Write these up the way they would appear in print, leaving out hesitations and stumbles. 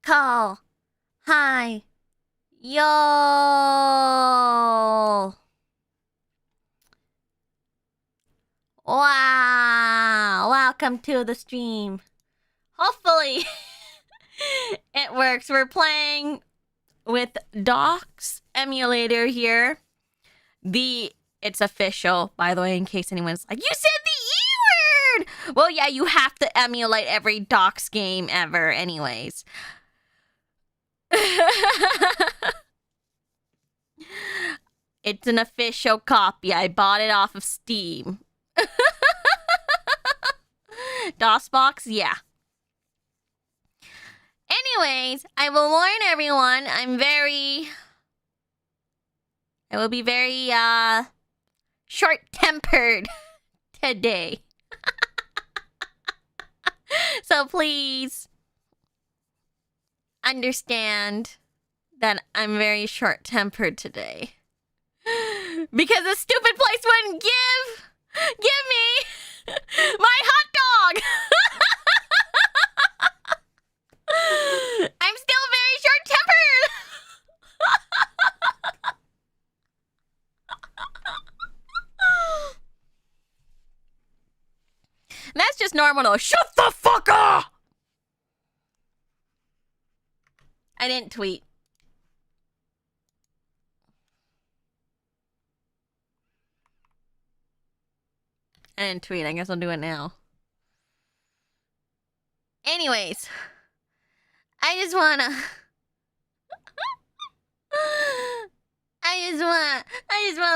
Call. Hi. Yo. Wow. Welcome to the stream. Hopefully it works. We're playing with Doc's emulator here. It's official, by the way, in case anyone's like, you said the E word! Well, yeah, you have to emulate every Doc's game ever anyways. It's an official copy. I bought it off of Steam. DOSBox? Yeah. Anyways, I will warn everyone, I will be very, short-tempered today. So please understand that I'm very short-tempered today. Because the stupid place wouldn't give me my hot dog! I'm still very short-tempered! That's just normal though. Shut the fuck up! I didn't tweet. I guess I'll do it now. Anyways, I just want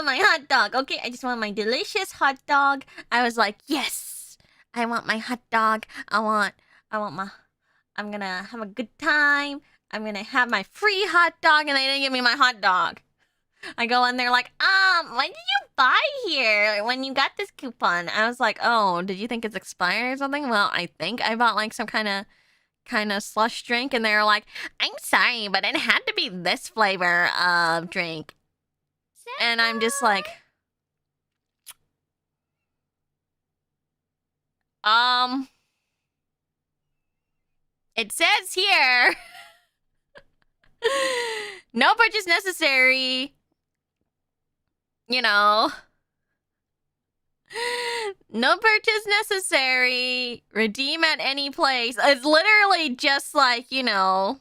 my hot dog. Okay, I just want my delicious hot dog. I was like, yes, I want my hot dog. I'm gonna have a good time. I'm gonna have my free hot dog, and they didn't give me my hot dog. I go in there like, what did you buy here when you got this coupon? I was like, oh, did you think it's expired or something? Well, I think I bought like some kind of slush drink, and they were like, I'm sorry, but it had to be this flavor of drink. And I'm just like, it says here, no purchase necessary. You know, no purchase necessary. Redeem at any place. It's literally just like, you know,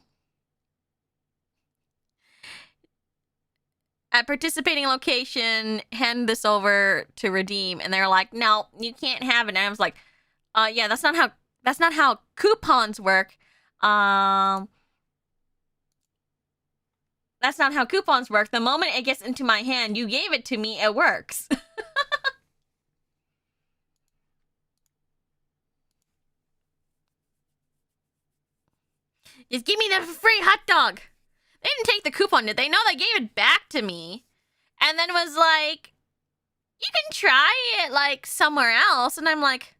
at participating location, hand this over to redeem. And they're like, no, you can't have it. And I was like, yeah, that's not how coupons work. That's not how coupons work. The moment it gets into my hand, you gave it to me, it works. Just give me the free hot dog. They didn't take the coupon, did they? No, they gave it back to me. And then was like, you can try it, like, somewhere else. And I'm like,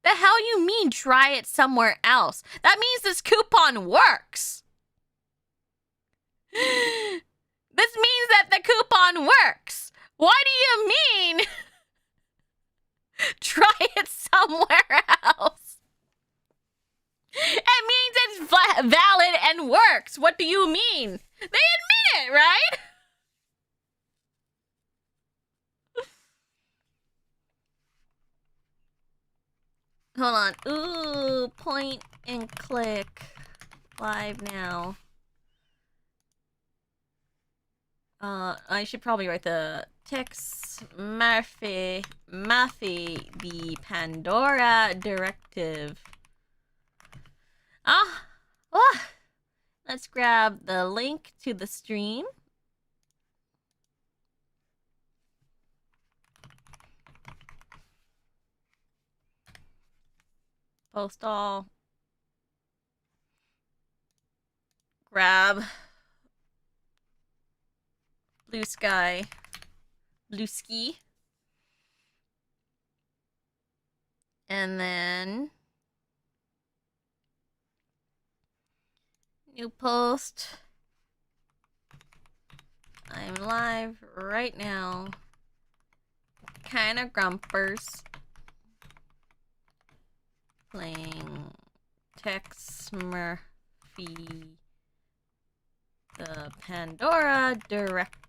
the hell you mean try it somewhere else? That means this coupon works. This means that the coupon works. What do you mean? Try it somewhere else. It means it's valid and works. What do you mean? They admit it, right? Hold on. Ooh, point and click. Live now. I should probably write the Tex Murphy, the Pandora Directive. Let's grab the link to the stream. Post all. Grab blue sky, blue ski. And then new post. I'm live right now. Kinda grumpers. Playing Tex Murphy. The Pandora Directive.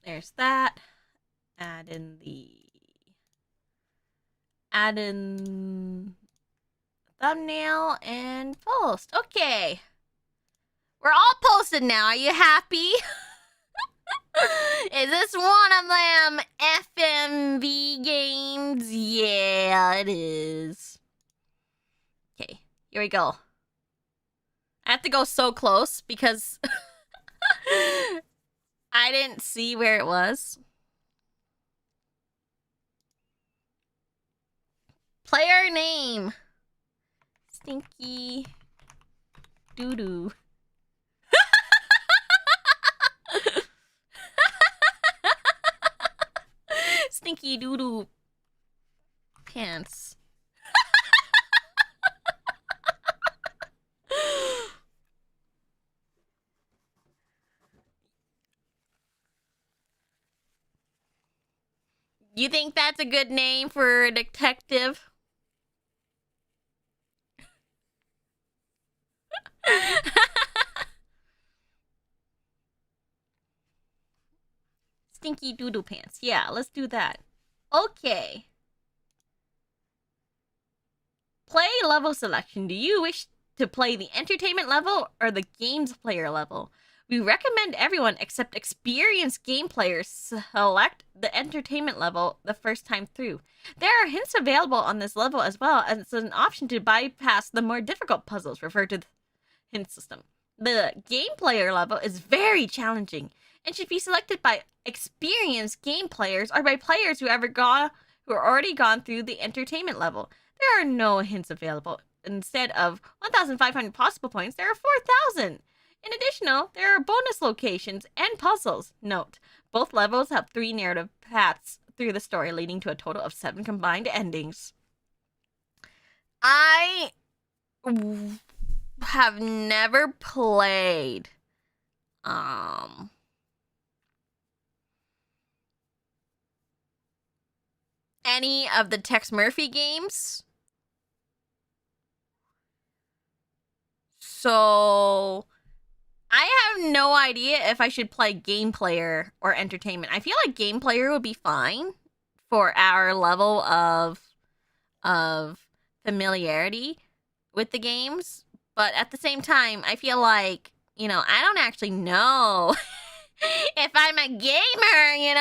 There's that. Add in thumbnail and post. Okay. We're all posted now. Are you happy? Is this one of them FMV games? Yeah, it is. Okay, here we go. I have to go so close because I didn't see where it was. Player name. Stinky doo-doo. Stinky doo-doo pants. You think that's a good name for a detective? Stinky doodoo pants. Yeah, let's do that. Okay. Play level selection. Do you wish to play the entertainment level or the games player level? We recommend everyone except experienced game players select the entertainment level the first time through. There are hints available on this level as well as an option to bypass the more difficult puzzles referred to the hint system. The game player level is very challenging and should be selected by experienced game players or by players who are already gone through the entertainment level. There are no hints available. Instead of 1,500 possible points, there are 4,000. In addition, there are bonus locations and puzzles. Note, both levels have 3 narrative paths through the story, leading to a total of 7 combined endings. I have never played any of the Tex Murphy games. So I have no idea if I should play game player or entertainment. I feel like game player would be fine for our level of familiarity with the games. But at the same time, I feel like, I don't actually know if I'm a gamer,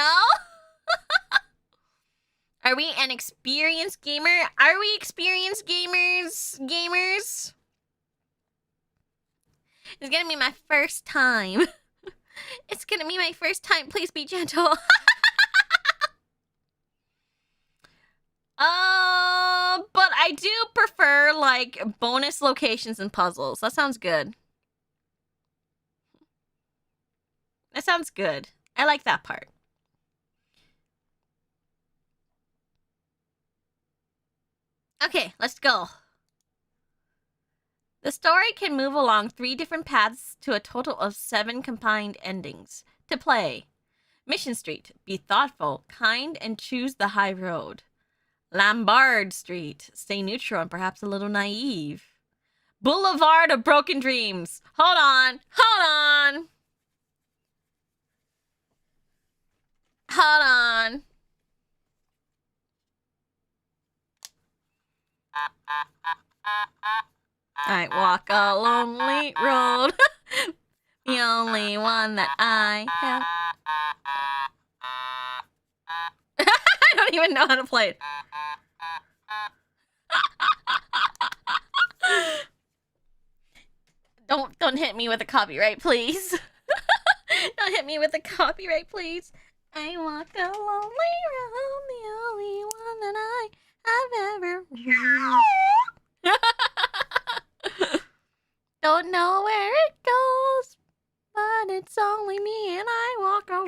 Are we an experienced gamer? Are we experienced gamers? It's gonna be my first time. It's gonna be my first time. Please be gentle. But I do prefer, bonus locations and puzzles. That sounds good. That sounds good. I like that part. Okay, let's go. The story can move along 3 different paths to a total of 7 combined endings. To play: Mission Street, be thoughtful, kind, and choose the high road. Lombard Street, stay neutral and perhaps a little naive. Boulevard of Broken Dreams. Hold on. I walk a lonely road. The only one that I have. I don't even know how to play it. Don't hit me with a copyright, please. Don't hit me with a copyright, please. I walk a lonely road, the only one that I have ever Don't know where it goes, but it's only me and I walk around.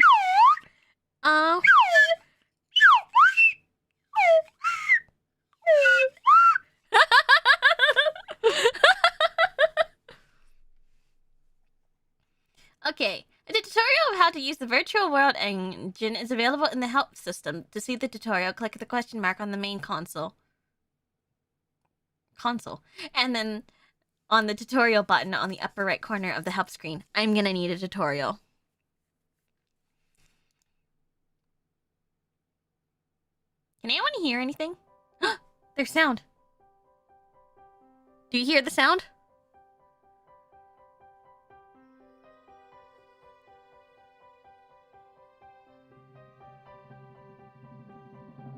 Okay, a tutorial of how how to use the virtual world engine is available in the help system. To see the tutorial, click the question mark on the main console. And then on the tutorial button on the upper right corner of the help screen. I'm gonna need a tutorial. Can anyone hear anything? There's sound. Do you hear the sound?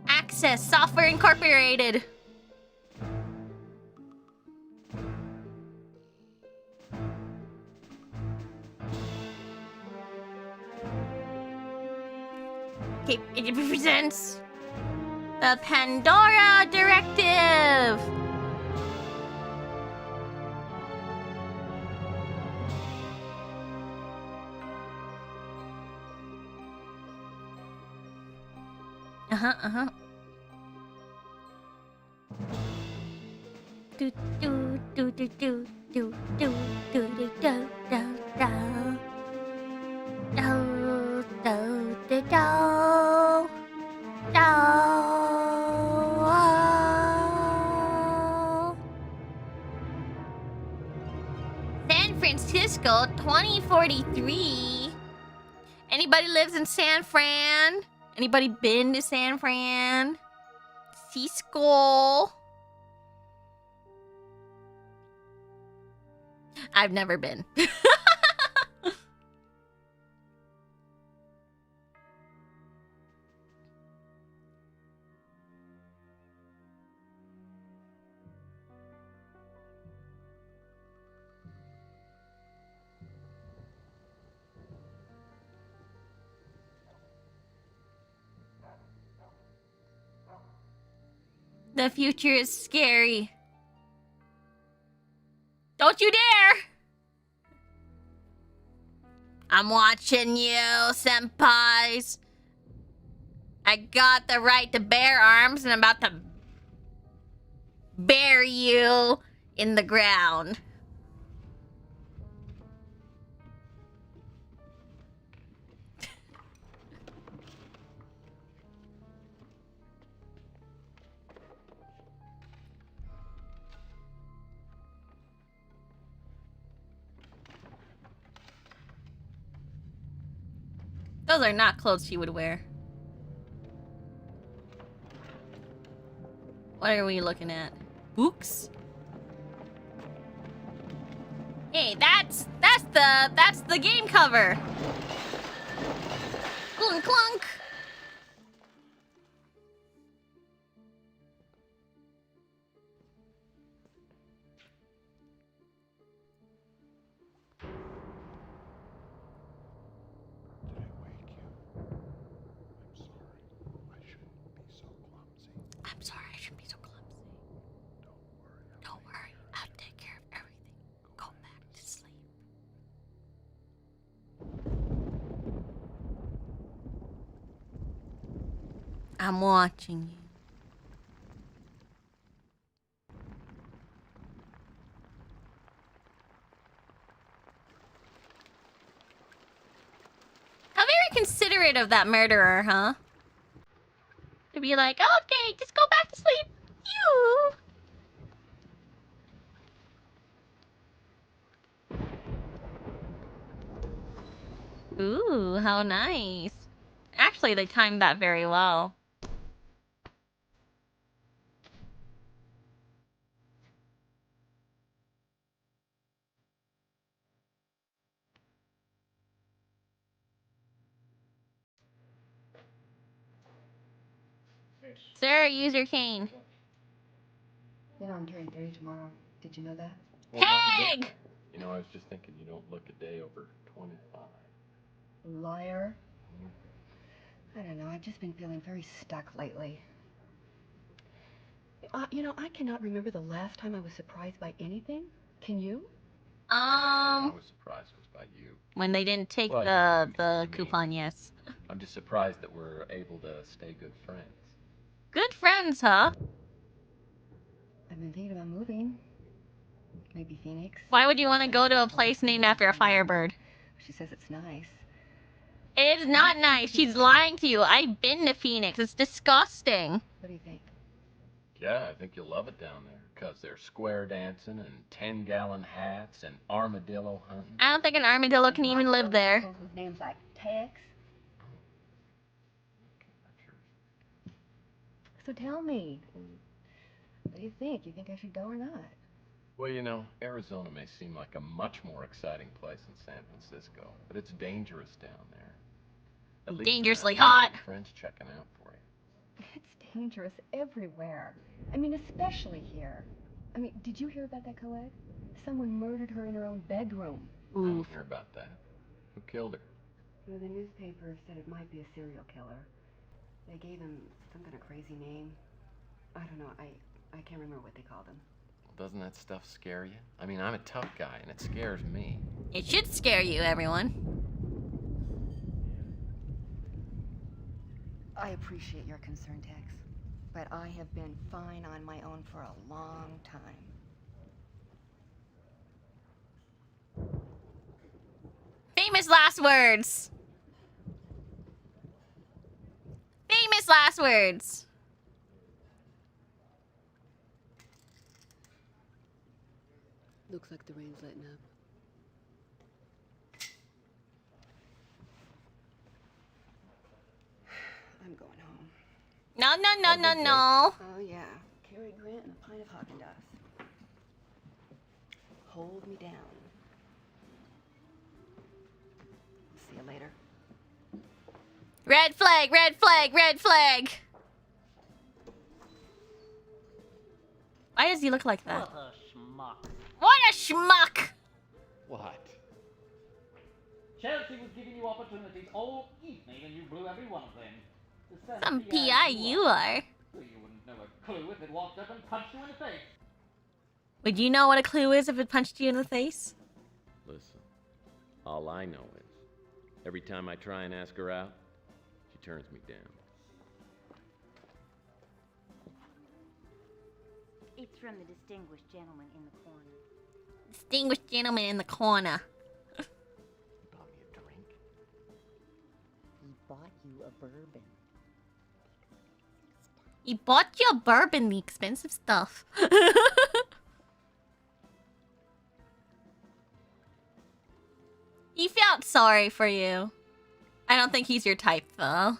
Access Software Incorporated. Okay, it presents the Pandora Directive. Do do do do do do do do do do do do. Do do do do. San Francisco 2043. Anybody lives in San Fran? Anybody been to San Fran? Cisco? I've never been. The future is scary. Don't you dare! I'm watching you, senpais. I got the right to bear arms and I'm about to bury you in the ground. Those are not clothes she would wear. What are we looking at? Books? Hey, that's the game cover. Clunk clunk. I'm sorry, I shouldn't be so clumsy. Don't worry, I'll take care of everything. Go back to sleep. I'm watching you. How very considerate of that murderer, huh? To be like, okay, just go back to sleep. You. Ooh, how nice. Actually, they timed that very well. Sir, use your cane. Yeah, I'm turning 30 tomorrow. Did you know that? Peg! You know, I was just thinking you don't look a day over 25. Liar. I don't know, I've just been feeling very stuck lately. You know, I cannot remember the last time I was surprised by anything. Can you? I was surprised it was by you. When they didn't take Well, the coupon, yes. I'm just surprised that we're able to stay good friends. Good friends, huh? I've been thinking about moving. Maybe Phoenix. Why would you want to go to a place named after a firebird? She says it's nice. It's not nice. She's lying to you. I've been to Phoenix. It's disgusting. What do you think? Yeah, I think you'll love it down there. Because there's square dancing and 10-gallon hats and armadillo hunting. I don't think an armadillo can even live there. People with names like Tex. So tell me, what do you think? You think I should go or not? Well, you know, Arizona may seem like a much more exciting place than San Francisco, but it's dangerous down there. At least Dangerously you're not hot. Friends checking out for you. It's dangerous everywhere. I mean, especially here. I mean, did you hear about that co-ed? Someone murdered her in her own bedroom. I didn't hear about that. Who killed her? Well, the newspaper said it might be a serial killer. They gave him some kind of crazy name. I don't know. I can't remember what they called him. Doesn't that stuff scare you? I mean, I'm a tough guy, and it scares me. It should scare you, everyone. I appreciate your concern, Tex, but I have been fine on my own for a long time. Famous last words. Famous last words. Looks like the rain's letting up. I'm going home. No, no, no, no, no. Oh, yeah. Cary Grant and a pint of Haagen-Dazs. Hold me down. See you later. Red flag, red flag, red flag. Why does he look like that? What a schmuck. What a schmuck. What? Chelsea was giving you opportunities all evening and you blew every one of them. The Some PI PI you are. Well, you wouldn't know a clue if it walked up and punched you in the face. Would you know what a clue is if it punched you in the face? Listen, all I know is, every time I try and ask her out, she turns me down. It's from the distinguished gentleman in the corner. Distinguished gentleman in the corner. You bought me a drink? He bought you a bourbon. He bought you a bourbon, the expensive stuff. He felt sorry for you. I don't think he's your type, though.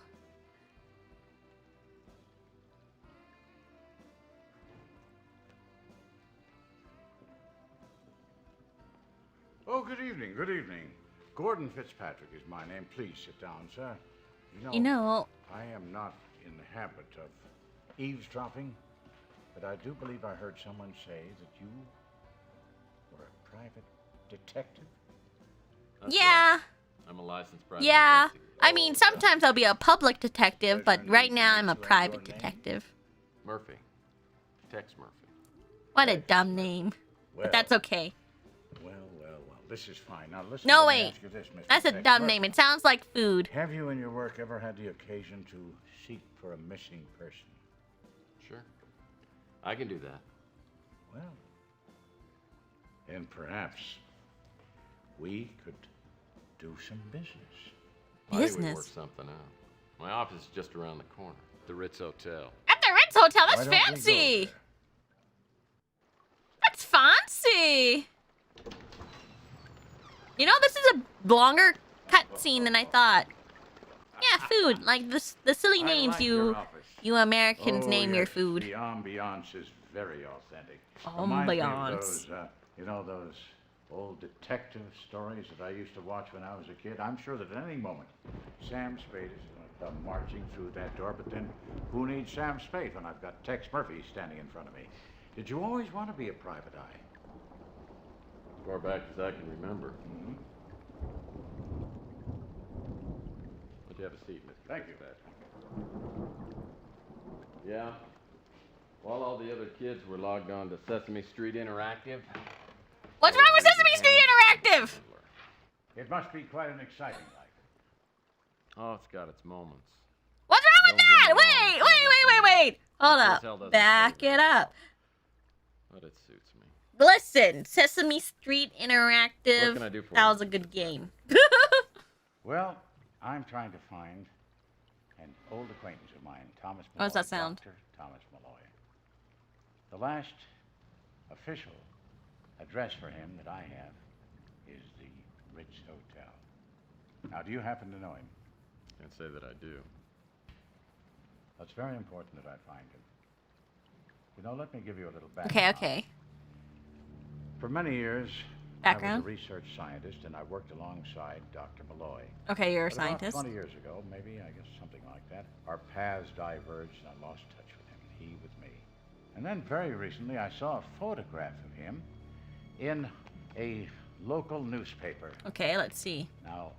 Oh, good evening, good evening. Gordon Fitzpatrick is my name. Please sit down, sir. You know, I am not in the habit of eavesdropping, but I do believe I heard someone say that you were a private detective. That's yeah. right. I'm a licensed private Yeah. detective. I mean, sometimes I'll be a public detective, but right now I'm a private detective. Murphy. Tex Murphy. What a dumb name. Well, But that's okay. well. This is fine. Now listen. No, let me wait. ask you this, Mr. That's a Tex dumb Murphy. name. It sounds like food. Have you in your work ever had the occasion to seek for a missing person? Sure. I can do that. Well, then perhaps we could do some business. I think we Business? work something out. My office is just around the corner. The Ritz Hotel. At the Ritz Hotel, that's Why don't we go fancy. there? That's fancy. You know, this is a longer cutscene than I thought. Yeah, food. Like the silly I names like your you office. Americans Oh, name your yes, food. The ambiance is very authentic. Reminds me of Ambiance. those old detective stories that I used to watch when I was a kid. I'm sure that at any moment, Sam Spade is going to come marching through that door. But then, who needs Sam Spade when I've got Tex Murphy standing in front of me? Did you always want to be a private eye? As far back as I can remember. Mm-hmm. Would you have a seat, Mr. Thank you. Fitzpatrick? Yeah? While all the other kids were logged on to Sesame Street Interactive. What's wrong with Sesame Street Interactive? It must be quite an exciting life. Oh, it's got its moments. What's wrong with Don't get that? me wrong. Wait. Hold Sure as hell up. doesn't Back feel it up. But it suits me. Listen, Sesame Street Interactive. What can I do for That you, was a Mr. good game. Well, I'm trying to find an old acquaintance of mine, Thomas Malloy. How does that sound? Dr. Thomas Malloy. The last official address for him that I have is the Ritz Hotel. Now, do you happen to know him? I'd say that I do. Well, it's very important that I find him. You know, let me give you a little background. Okay, okay. For many years, Background? I was a research scientist, and I worked alongside Dr. Malloy. Okay, you're a But about scientist. 20 years ago, maybe, I guess something like that, our paths diverged, and I lost touch with him, and he with me. And then very recently, I saw a photograph of him in a local newspaper. Okay, let's see. Now,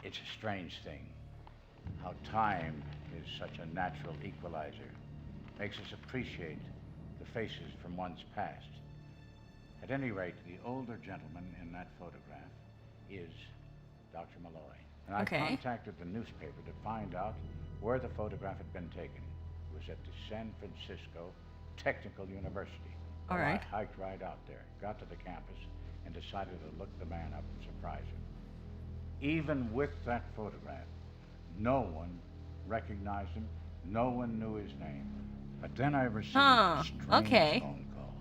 it's a strange thing how time is such a natural equalizer. Makes us appreciate the faces from one's past. At any rate, the older gentleman in that photograph is Dr. Malloy. And I contacted the newspaper to find out where the photograph had been taken. It was at the San Francisco Technical University. All right. I hiked right out there, got to the campus, and decided to look the man up and surprise him. Even with that photograph, no one recognized him. No one knew his name. But then I received a strange phone call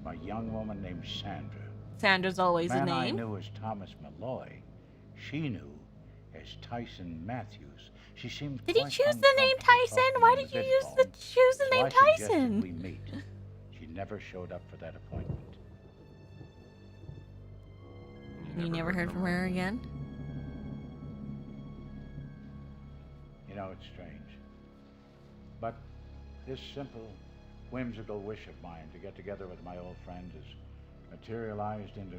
by a young woman named Sandra. Sandra's always a Man name. I knew as Thomas Malloy, she knew as Tyson Matthews. She seemed Did he quite choose the name uncomfortable Tyson? talking Why on did the you vidphone, choose the so name I suggested Tyson? we meet. She never showed up for that appointment. You never heard from her again? You know, it's strange. But this simple, whimsical wish of mine to get together with my old friend has materialized into,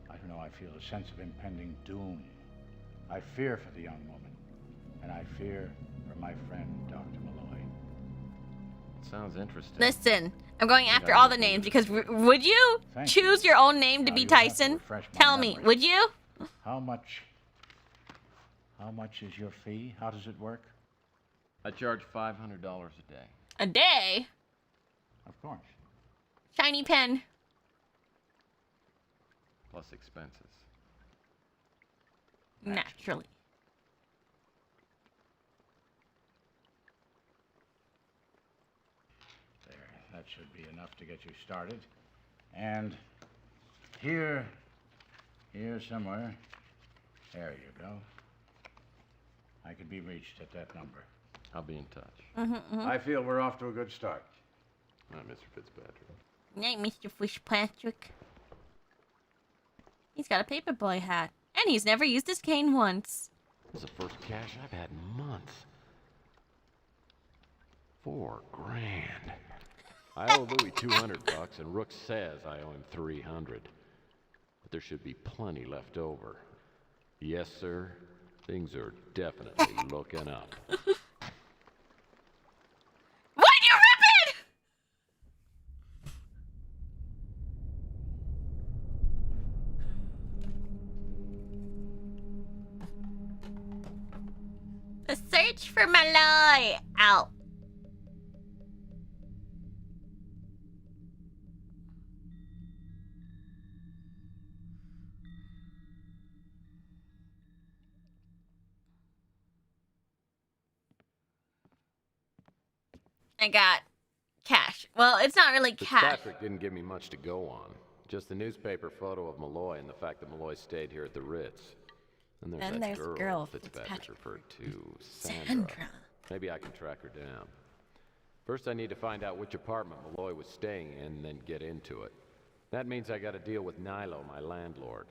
I don't know, I feel a sense of impending doom. I fear for the young woman, and I fear for my friend, Dr. Malloy. Sounds interesting. Listen, I'm going after all the names because would you choose your own name to Now, be you'll have to Tyson? refresh my Tell me, memory. would you? How much is your fee? How does it work? I charge $500 a day. A day? Of course. Shiny pen. Plus expenses. Naturally. There, that should be enough to get you started. And here somewhere, there you go. I could be reached at that number. I'll be in touch. I feel we're off to a good start. Mr. Fitzpatrick. Night, Mr. Fitzpatrick. He's got a paperboy hat. And he's never used his cane once. This is the first cash I've had in months. $4 grand. I owe Louis $200, and Rook says I owe him $300. But there should be plenty left over. Yes, sir. Things are definitely looking up. What? You rip it? The search for Malloy. Out. I got cash. Well, it's not really cash. Fitzpatrick didn't give me much to go on. Just the newspaper photo of Malloy and the fact that Malloy stayed here at the Ritz. And there's Then that there's girl Fitzpatrick Fitzpatrick. referred to, Sandra. Sandra. Maybe I can track her down. First, I need to find out which apartment Malloy was staying in and then get into it. That means I gotta deal with Nilo, my landlord.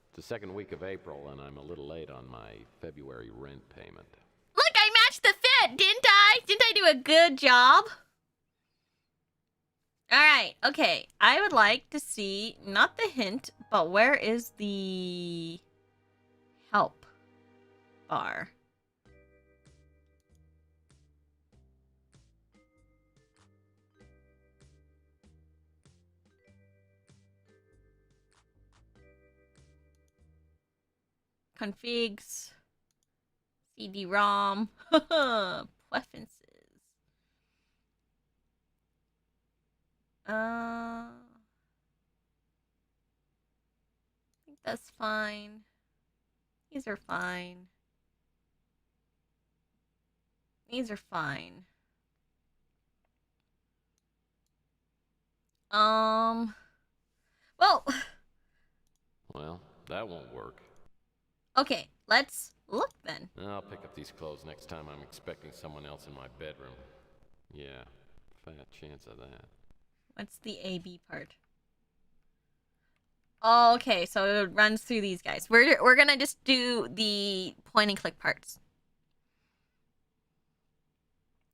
It's the second week of April, and I'm a little late on my February rent payment. Look, I matched the fit, didn't I? Didn't I do a good job? Alright, okay. I would like to see, not the hint, but where is the help bar? Configs. CD-ROM. Preferences. I think that's fine. These are fine. These are fine. Well, Well, that won't work. okay, let's look then. I'll pick up these clothes next time I'm expecting someone else in my bedroom. Yeah, fat chance of that. What's the AB part? Oh, okay, so it runs through these guys. We're gonna just do the point and click parts.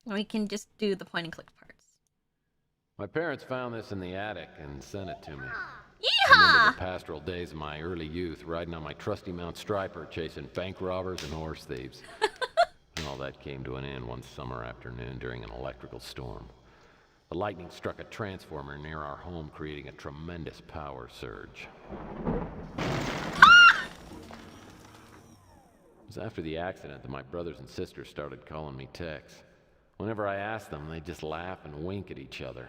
We can just do the point and click parts. My parents found this in the attic and sent it to me. Yeehaw! I remember the pastoral days of my early youth, riding on my trusty Mount Striper, chasing bank robbers and horse thieves. And all that came to an end one summer afternoon during an electrical storm. The lightning struck a transformer near our home, creating a tremendous power surge. It was after the accident that my brothers and sisters started calling me Tex. Whenever I asked them, they'd just laugh and wink at each other.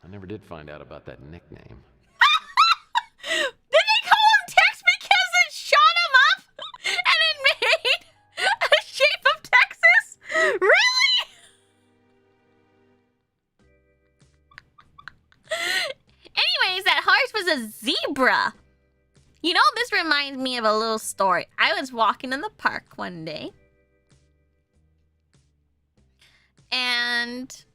I never did find out about that nickname. Did they call him Tex because it shot him up and it made a shape of Texas? Really? Anyways, that horse was a zebra. You know, this reminds me of a little story. I was walking in the park one day. And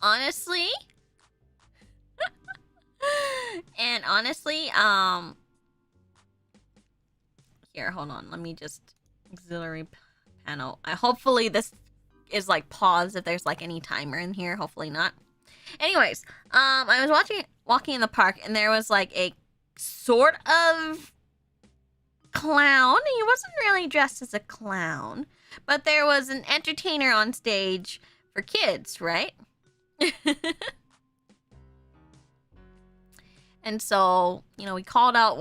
honestly, here, hold on. Let me just auxiliary panel. Hopefully this is like paused if there's like any timer in here. Hopefully not. Anyways, I was walking in the park and there was like a sort of clown. He wasn't really dressed as a clown, but there was an entertainer on stage for kids, right? And so, you know, we called out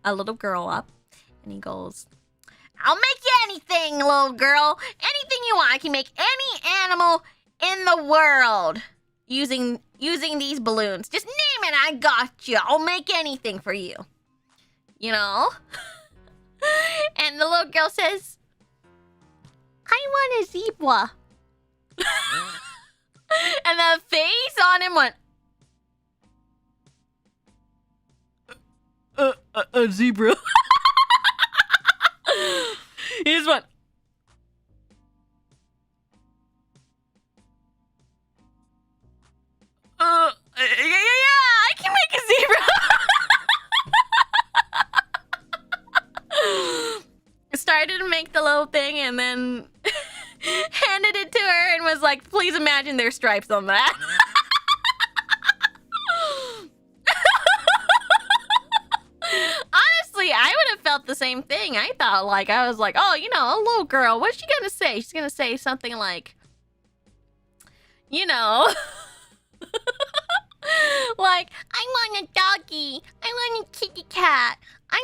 a little girl up, and he goes, "I'll make you anything, little girl. Anything you want. I can make any animal in the world using these balloons. Just name it, I got you. I'll make anything for you." You know? And the little girl says, "I want a zebra." And the face on him went, a zebra. He just went, yeah, I can make a zebra. Started to make the little thing and then handed it to her and was like, "Please imagine there's stripes on that." Honestly, I would have felt the same thing. I was like, oh, you know, a little girl, what's she gonna say? She's gonna say something like, you know, like, "I want a doggy. I want a kitty cat. I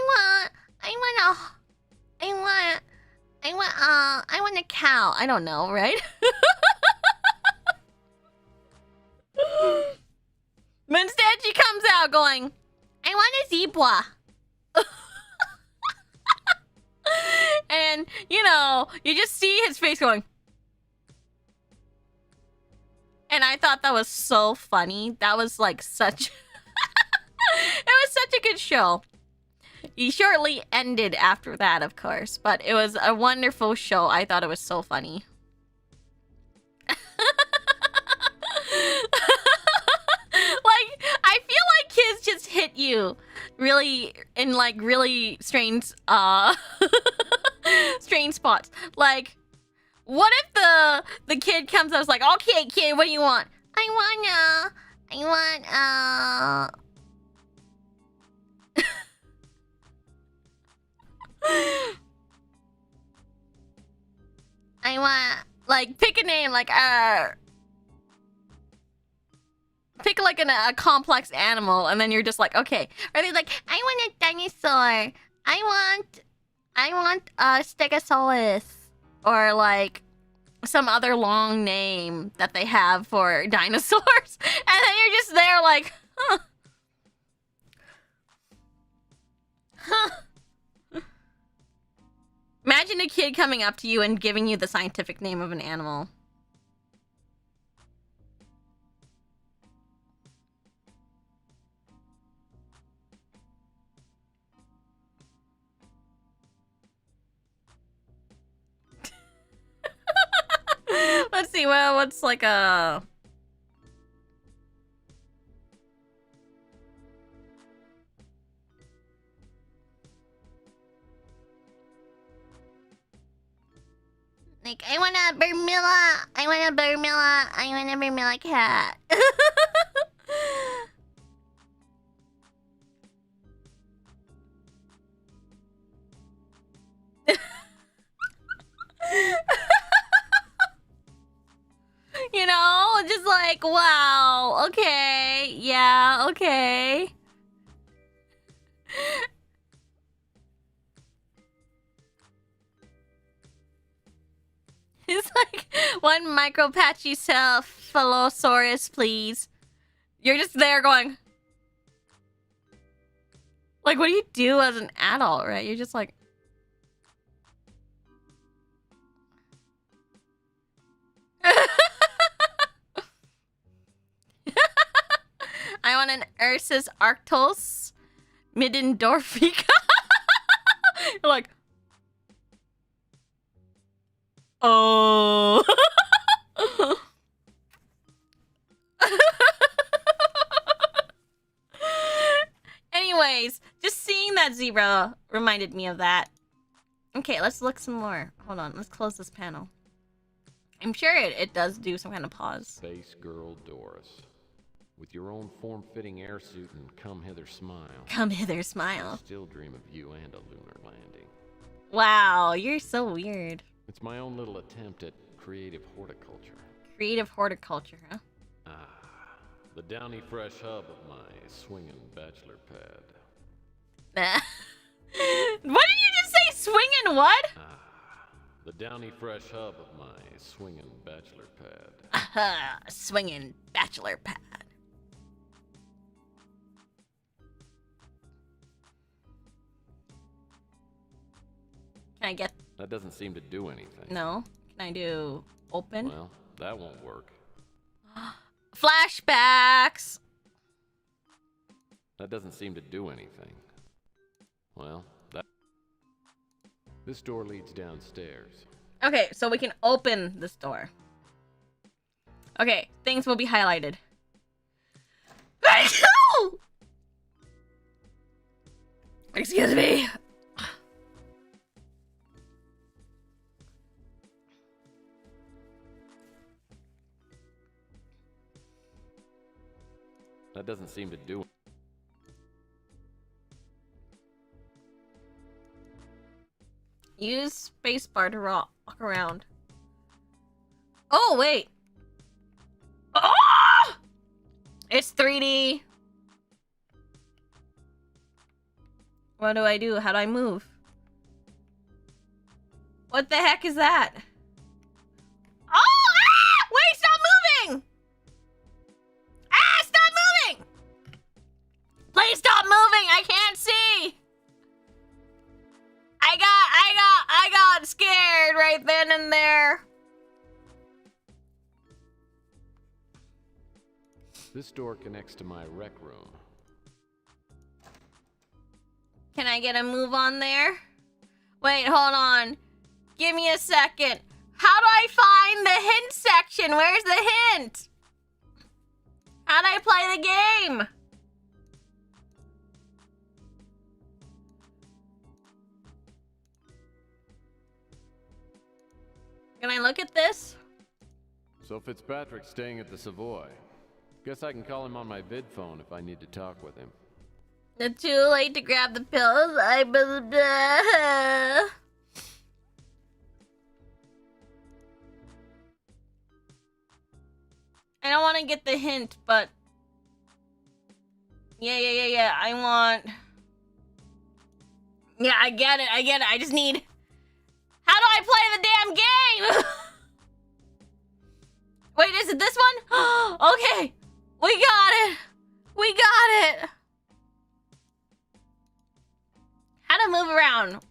want a cow." I don't know, right? But instead she comes out going, "I want a zebra." And, you know, you just see his face going. And I thought that was so funny. That was like such... It was such a good show. He shortly ended after that, of course. But it was a wonderful show. I thought it was so funny. Like, I feel like kids just hit you really in like really strange strange spots. Like, what if the kid comes up and is like, "Okay, kid, what do you want?" I want, like, pick a name, like, pick like a complex animal, and then you're just like, okay. Or they're like, "I want a dinosaur. I want a stegosaurus," or like some other long name that they have for dinosaurs, and then you're just there like, huh. Imagine Imagine a kid coming up to you and giving you the scientific name of an animal. Let's see, well, what's like a... Like, I want a Bermuda. I want a Bermuda. I want a Bermuda cat. You know, just like, wow, okay, yeah, okay. It's like, one micro patchy cephalosaurus, please. You're just there going... Like, what do you do as an adult, right? You're just like... I want an Ursus Arctos Middendorfica. Like... Oh... Anyways, just seeing that zebra reminded me of that. Okay, let's look some more. Hold on, let's close this panel. I'm sure it does do some kind of pause. Space Girl Doris. With your own form-fitting airsuit and come hither smile. Come hither, smile. I still dream of you and a lunar landing. Wow, you're so weird. It's my own little attempt at creative horticulture. Creative horticulture, huh? Ah, the downy fresh hub of my swinging bachelor pad. What did you just say? Swinging what? Ah, the downy fresh hub of my swinging bachelor pad. Aha, swinging bachelor pad. Can I get... That doesn't seem to do anything. No. Can I do open? Well, that won't work. Flashbacks! That doesn't seem to do anything. Well, that... This door leads downstairs. Okay, so we can open this door. Okay, things will be highlighted. Excuse me. That doesn't seem to do... Use spacebar to walk around. Oh, wait. Oh! It's 3D. What do I do? How do I move? What the heck is that? Oh! Ah! Wait, stop moving! Ah, stop moving! Please stop moving! I can't see! I got scared right then and there. This door connects to my rec room. Can I get a move on there? Wait, hold on. Give me a second. How do I find the hint section? Where's the hint? How do I play the game? Can I look at this? So Fitzpatrick's staying at the Savoy. Guess I can call him on my vid phone if I need to talk with him. It's too late to grab the pills. I don't want to get the hint, but yeah. I want. Yeah, I get it. I just need. How do I play the damn game? Wait, is it this one? Okay, we got it. We got it. How to move around?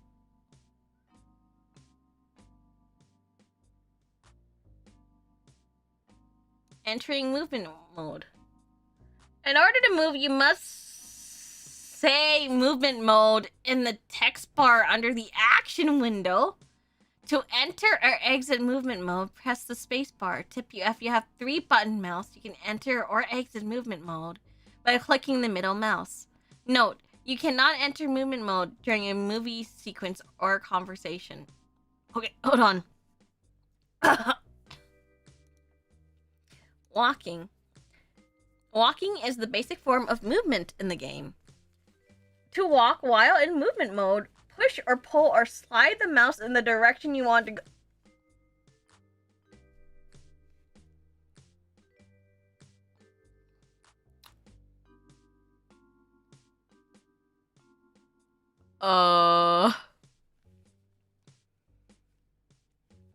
Entering movement mode. In order to move, you must say movement mode in the text bar under the action window. To enter or exit movement mode, press the space bar. Tip you if you have 3-button mouse, you can enter or exit movement mode by clicking the middle mouse. Note, you cannot enter movement mode during a movie sequence or conversation. Okay, hold on. Walking. Walking is the basic form of movement in the game. To walk while in movement mode, push or pull or slide the mouse in the direction you want to go.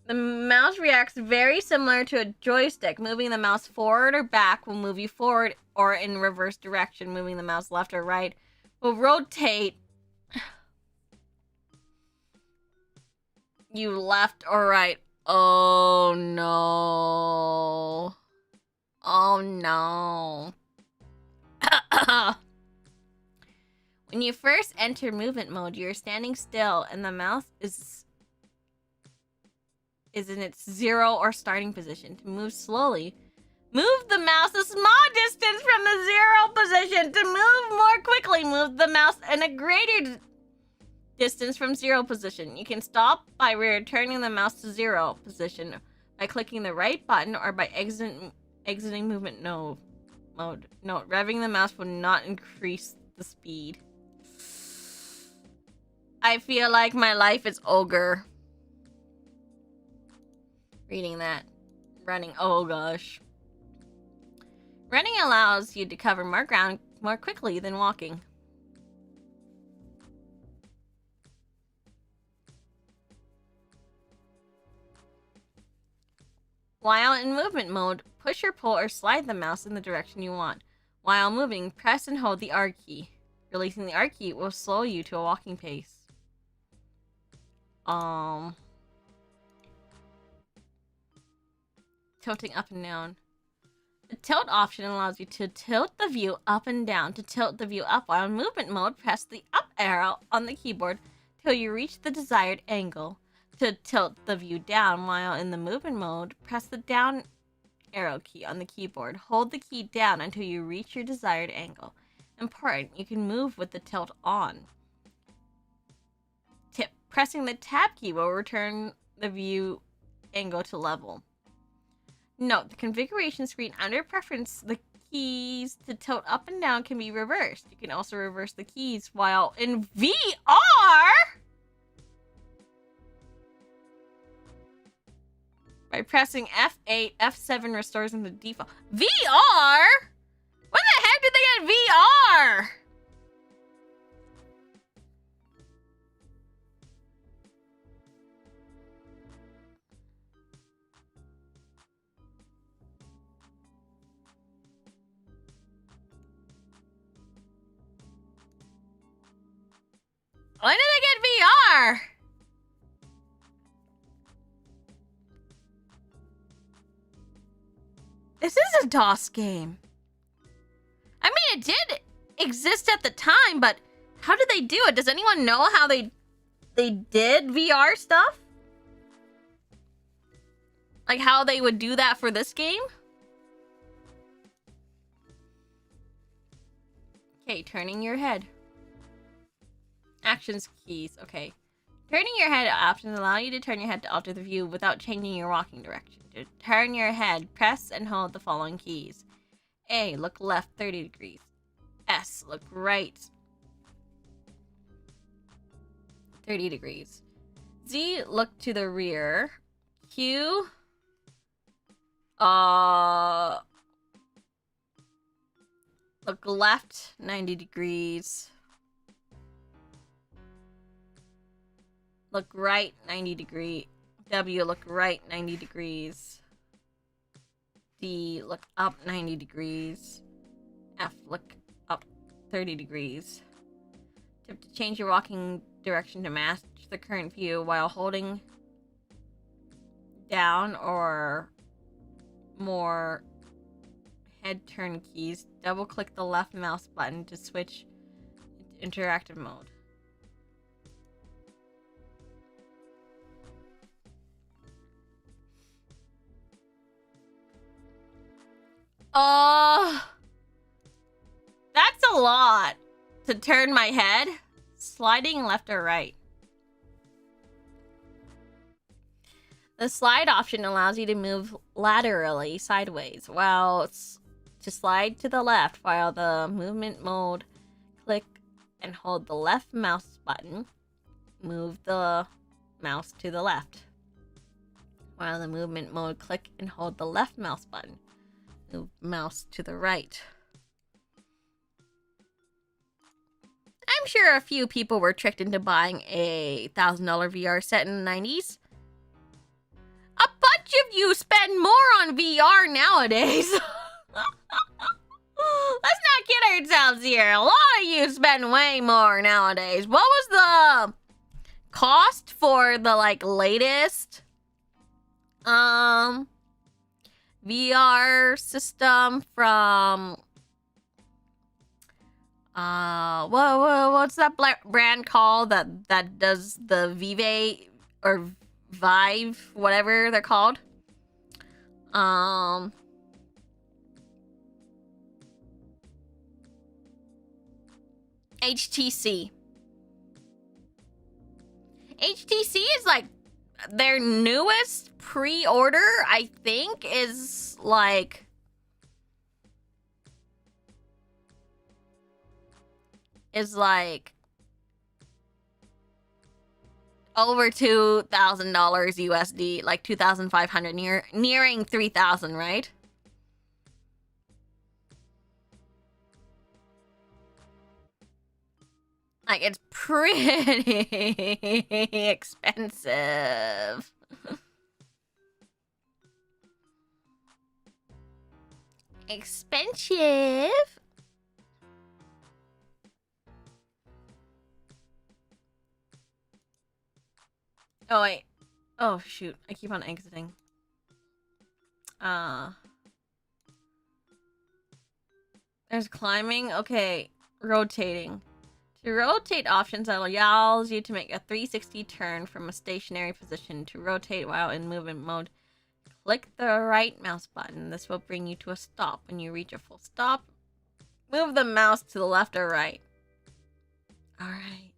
The mouse reacts very similar to a joystick. Moving the mouse forward or back will move you forward, or in reverse direction, moving the mouse left or right will rotate you left or right. Oh no. Oh no. When you first enter movement mode, you're standing still and the mouse is in its 0 or starting position. To move slowly, move the mouse a small distance from the 0 position. To move more quickly, move the mouse in a greater distance from 0 position. You can stop by returning the mouse to 0 position by clicking the right button or by exiting movement mode. Note, revving the mouse will not increase the speed. I feel like my life is ogre. Reading that. Running. Oh gosh. Running allows you to cover more ground more quickly than walking. While in movement mode, push or pull or slide the mouse in the direction you want. While moving, press and hold the R key. Releasing the R key will slow you to a walking pace. Tilting up and down. The tilt option allows you to tilt the view up and down. To tilt the view up while in movement mode, press the up arrow on the keyboard till you reach the desired angle. To tilt the view down while in the movement mode, press the down arrow key on the keyboard. Hold the key down until you reach your desired angle. Important, you can move with the tilt on. Tip, pressing the tab key will return the view angle to level. Note, the configuration screen under preference, the keys to tilt up and down can be reversed. You can also reverse the keys while in VR by pressing F8. F7 restores them to default. VR? When the heck did they get VR? When did they get VR? This is a DOS game. I mean, it did exist at the time, but how did they do it? Does anyone know how they did VR stuff? Like how they would do that for this game? Okay, turning your head. Actions keys. Okay. Turning your head options allow you to turn your head to alter the view without changing your walking direction. To turn your head, press and hold the following keys. A, look left 30 degrees. S, look right 30 degrees. Z, look to the rear. Q, look left 90 degrees. Look right 90 degrees. W, look right 90 degrees. D, look up 90 degrees. F, look up 30 degrees. Tip to change your walking direction to match the current view while holding down or more head turn keys. Double click the left mouse button to switch into interactive mode. Oh, that's a lot to turn my head. Sliding left or right. The slide option allows you to move laterally sideways, while to slide to the left, while the movement mode, click and hold the left mouse button. Move the mouse to the left. While the movement mode, click and hold the left mouse button. Move mouse to the right. I'm sure a few people were tricked into buying a $1,000 VR set in the 90s. A bunch of you spend more on VR nowadays. Let's not kid ourselves here. A lot of you spend way more nowadays. What was the cost for the like latest VR system from what's that brand called that does the Vive or Vive, whatever they're called? HTC. HTC is like their newest pre-order, I think, is like over $2,000 USD, like 2,500, nearing 3,000, right? Like, it's pretty expensive. Expensive. Oh, wait. Oh, shoot. I keep on exiting. There's climbing. Okay. Rotating. To rotate options allows you to make a 360 turn from a stationary position. To rotate while in movement mode, click the right mouse button. This will bring you to a stop. When you reach a full stop, move the mouse to the left or right. Alright.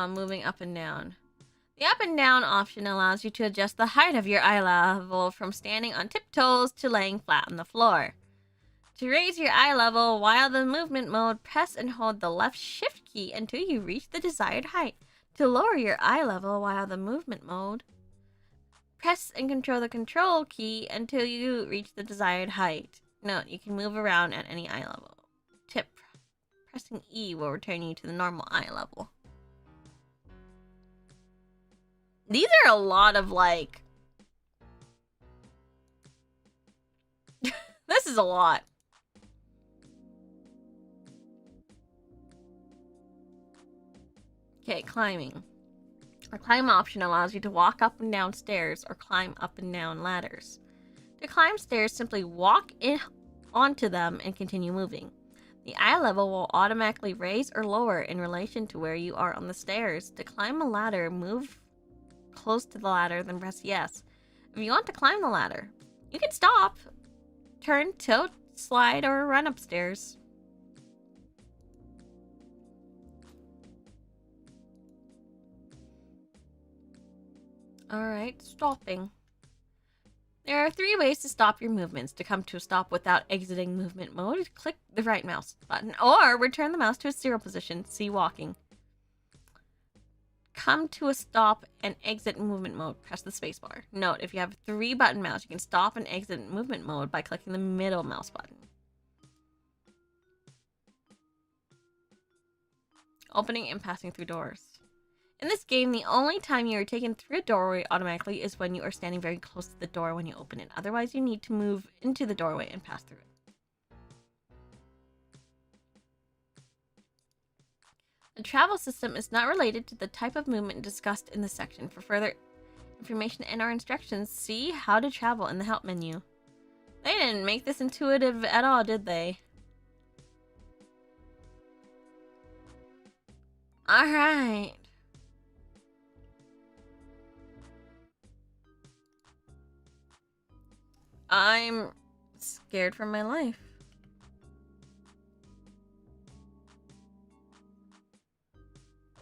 Moving up and down. The up and down option allows you to adjust the height of your eye level from standing on tiptoes to laying flat on the floor. To raise your eye level while the movement mode, press and hold the left shift key until you reach the desired height. To lower your eye level while the movement mode, press and control the control key until you reach the desired height. Note, you can move around at any eye level. Tip, pressing E will return you to the normal eye level. These are a lot of, like... This is a lot. Okay, climbing. A climb option allows you to walk up and down stairs or climb up and down ladders. To climb stairs, simply walk onto them and continue moving. The eye level will automatically raise or lower in relation to where you are on the stairs. To climb a ladder, move close to the ladder, then press yes. If you want to climb the ladder, you can stop, turn, tilt, slide, or run upstairs. Alright, stopping. There are 3 ways to stop your movements. To come to a stop without exiting movement mode, click the right mouse button, or return the mouse to its 0 position. See walking. Come to a stop and exit movement mode, press the spacebar. Note, if you have a 3-button mouse, you can stop and exit movement mode by clicking the middle mouse button. Opening and passing through doors. In this game, the only time you are taken through a doorway automatically is when you are standing very close to the door when you open it. Otherwise, you need to move into the doorway and pass through it. The travel system is not related to the type of movement discussed in the section. For further information and our instructions, see how to travel in the help menu. They didn't make this intuitive at all, did they? Alright. I'm scared for my life.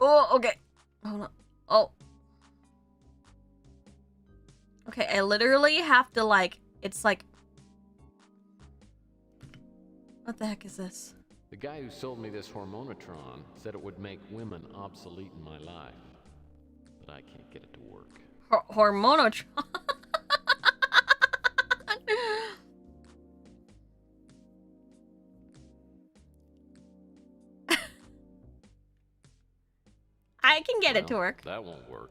Oh, okay. Hold on. Oh. Okay, I literally have to, like, it's like... What the heck is this? The guy who sold me this hormonotron said it would make women obsolete in my life. But I can't get it to work. Hormonotron? I can get it to work. That won't work.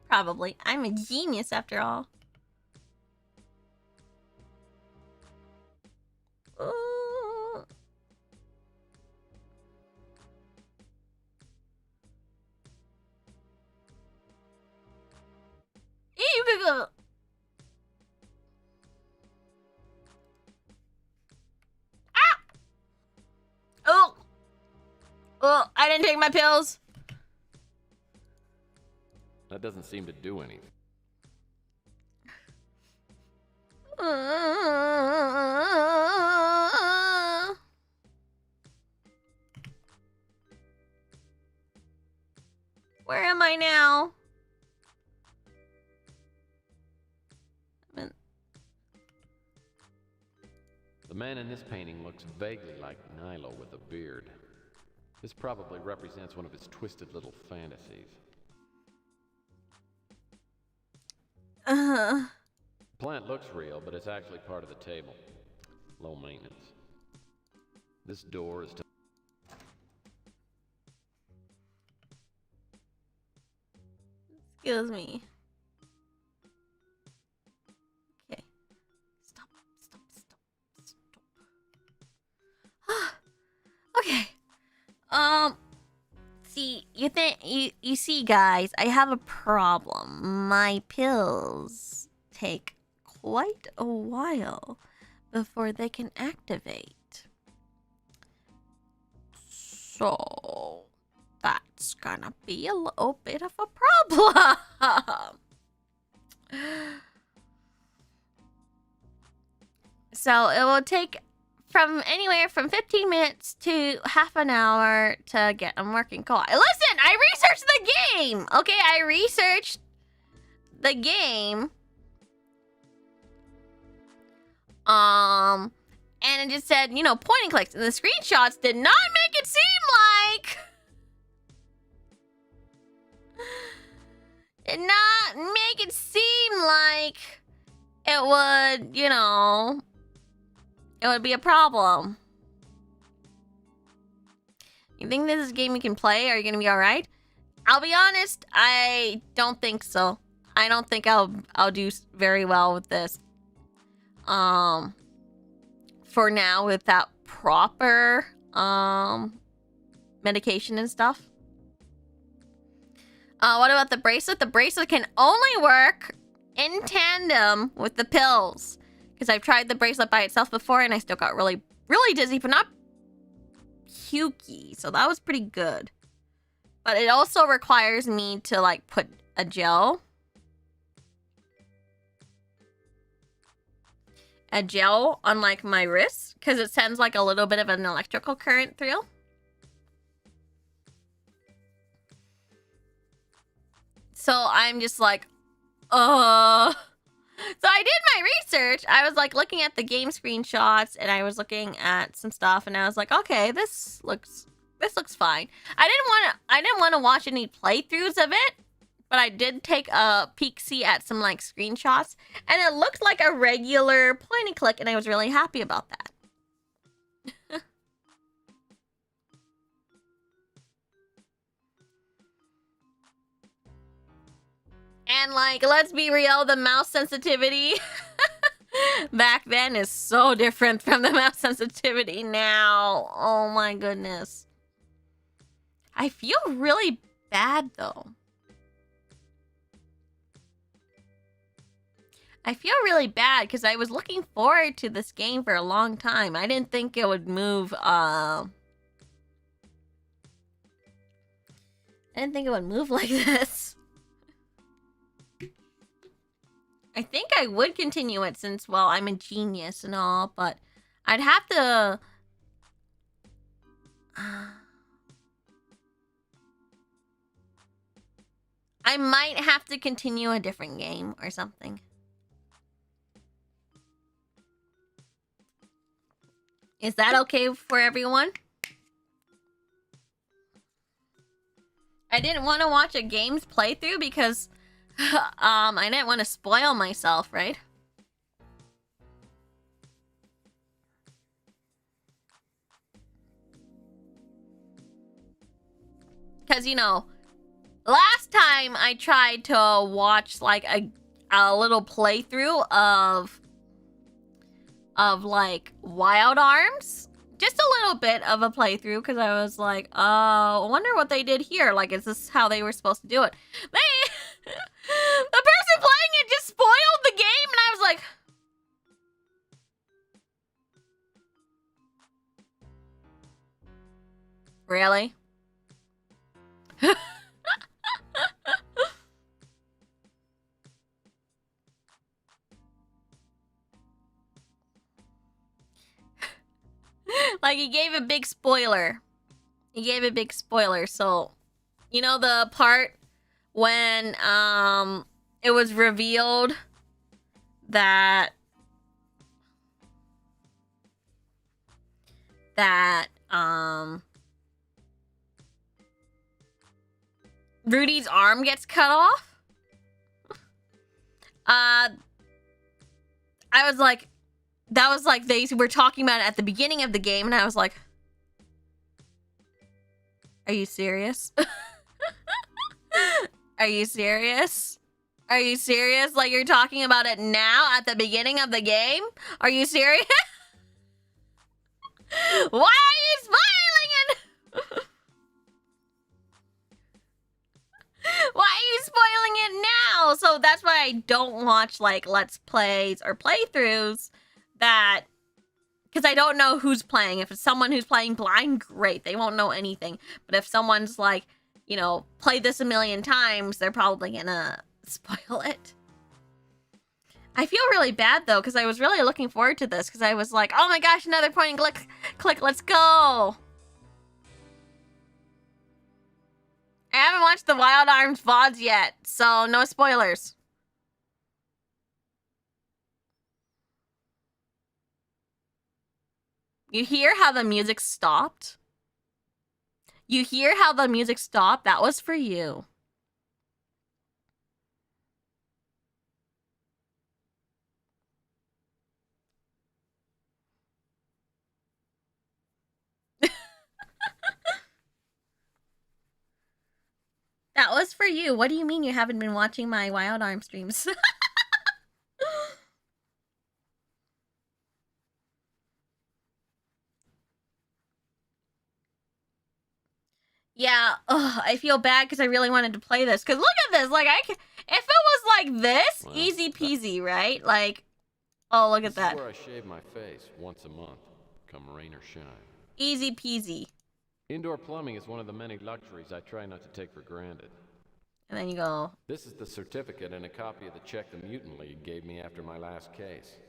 Probably. I'm a genius after all. Oh! Oh, I didn't take my pills. That doesn't seem to do anything. Where am I now? The man in this painting looks vaguely like Nilo with a beard. This probably represents one of his twisted little fantasies. The plant looks real, but it's actually part of the table. Low maintenance. This door is to... Excuse me. Okay. Stop. Okay. See, you see, guys, I have a problem. My pills take quite a while before they can activate. So that's gonna be a little bit of a problem. So it will take from anywhere from 15 minutes to half an hour to get them working. Cool. Listen, I researched the game. Okay, I researched the game. And it just said, you know, point and clicks. And the screenshots did not make it seem like... Did not make it seem like it would, you know... It would be a problem. You think this is a game you can play? Are you gonna be alright? I'll be honest, I don't think so. I don't think I'll do very well with this. For now, without proper medication and stuff. What about the bracelet? The bracelet can only work in tandem with the pills. Because I've tried the bracelet by itself before and I still got really, really dizzy, but not pukey. So that was pretty good. But it also requires me to, like, put a gel. A gel on, like, my wrist. Because it sends, like, a little bit of an electrical current through. So I'm just like, So I did my research. I was like looking at the game screenshots and I was looking at some stuff and I was like, okay, this looks fine. I didn't want to watch any playthroughs of it, but I did take a peek-see at some like screenshots and it looked like a regular point and click and I was really happy about that. And, like, let's be real, the mouse sensitivity back then is so different from the mouse sensitivity now. Oh, my goodness. I feel really bad though. I feel really bad because I was looking forward to this game for a long time. I didn't think it would move, I didn't think it would move like this. I think I would continue it since, well, I'm a genius and all, but I'd have to... I might have to continue a different game or something. Is that okay for everyone? I didn't want to watch a game's playthrough because I didn't want to spoil myself, right? Because, you know, last time I tried to watch like a little playthrough of like Wild Arms, just a little bit of a playthrough, because I was like, I wonder what they did here. Like, is this how they were supposed to do it? The person playing it just spoiled the game, and I was like, really? Like, he gave a big spoiler. He gave a big spoiler. So, you know the part when it was revealed that Rudy's arm gets cut off? I was like, that was like, they were talking about it at the beginning of the game, and I was like, are you serious? Are you serious? Are you serious? Like, you're talking about it now at the beginning of the game? Are you serious? Why are you spoiling it? Why are you spoiling it now? So that's why I don't watch, like, Let's Plays or playthroughs that... Because I don't know who's playing. If it's someone who's playing blind, great. They won't know anything. But if someone's, like, you know, played this a million times, they're probably gonna spoil it. I feel really bad, though, because I was really looking forward to this. Because I was like, oh my gosh, another point and click, let's go. I haven't watched the Wild Arms VODs yet, so no spoilers. You hear how the music stopped? You hear how the music stopped? That was for you. That was for you. What do you mean you haven't been watching my Wild Arm streams? Yeah, I feel bad because I really wanted to play this. Because look at this. Like, if it was like this, well, easy peasy, right? Like, oh, look at that. This is where I shave my face once a month, come rain or shine. Easy peasy. Indoor plumbing is one of the many luxuries I try not to take for granted. And then you go... This is the certificate and a copy of the check the Mutant League gave me after my last case.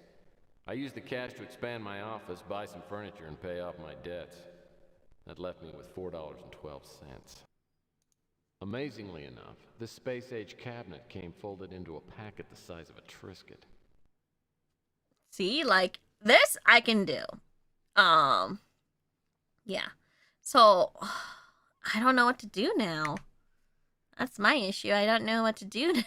I used the cash to expand my office, buy some furniture, and pay off my debts. That left me with $4.12. Amazingly enough, this space-age cabinet came folded into a packet the size of a Triscuit. See, like, this I can do. Yeah. So, I don't know what to do now. That's my issue. I don't know what to do now.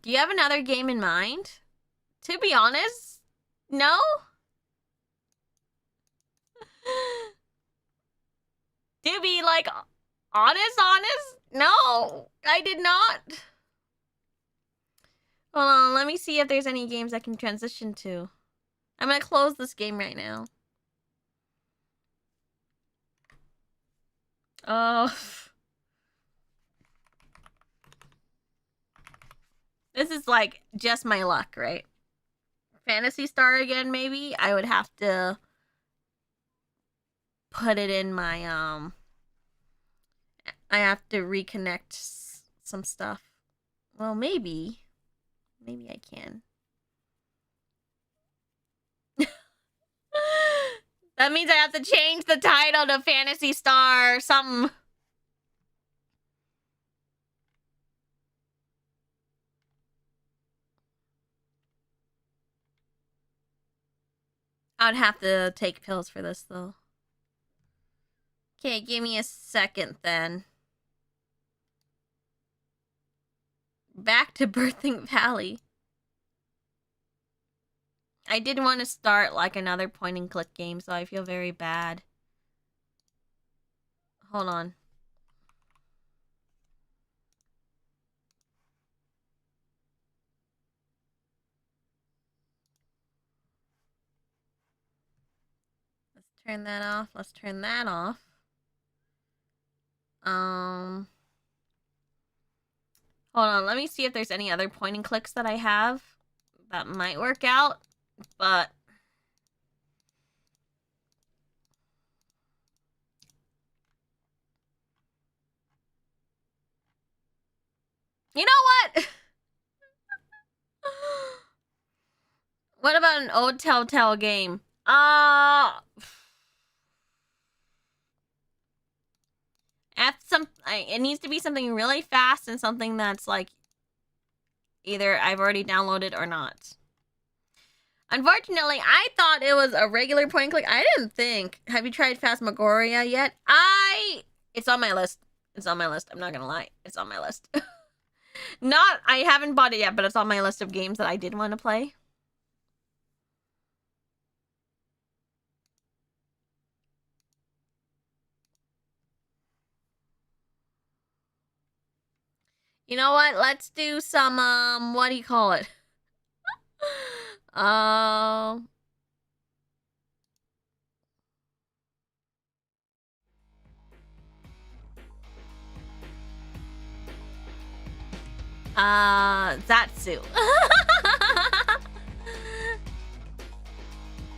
Do you have another game in mind? To be honest, no? Doobie, like, Honest? No, I did not. Hold on, let me see if there's any games I can transition to. I'm gonna close this game right now. Oh. This is like just my luck, right? Fantasy Star again, maybe? I would have to put it in my, I have to reconnect some stuff. Well, maybe. Maybe I can. That means I have to change the title to Fantasy Star or something. I'd have to take pills for this, though. Okay, give me a second, then. Back to Birthing Valley. I did want to start, like, another point-and-click game, so I feel very bad. Hold on. Let's turn that off. Let's turn that off. Hold on, let me see if there's any other point-and-clicks that I have that might work out, but... You know what? What about an old Telltale game? It needs to be something really fast and something that's like either I've already downloaded or not. Unfortunately, I thought it was a regular point and click. I didn't think. Have you tried Phasmagoria yet? It's on my list. It's on my list. I'm not gonna lie. It's on my list. I haven't bought it yet, but it's on my list of games that I did want to play. You know what? Let's do some, what do you call it? Zatsu.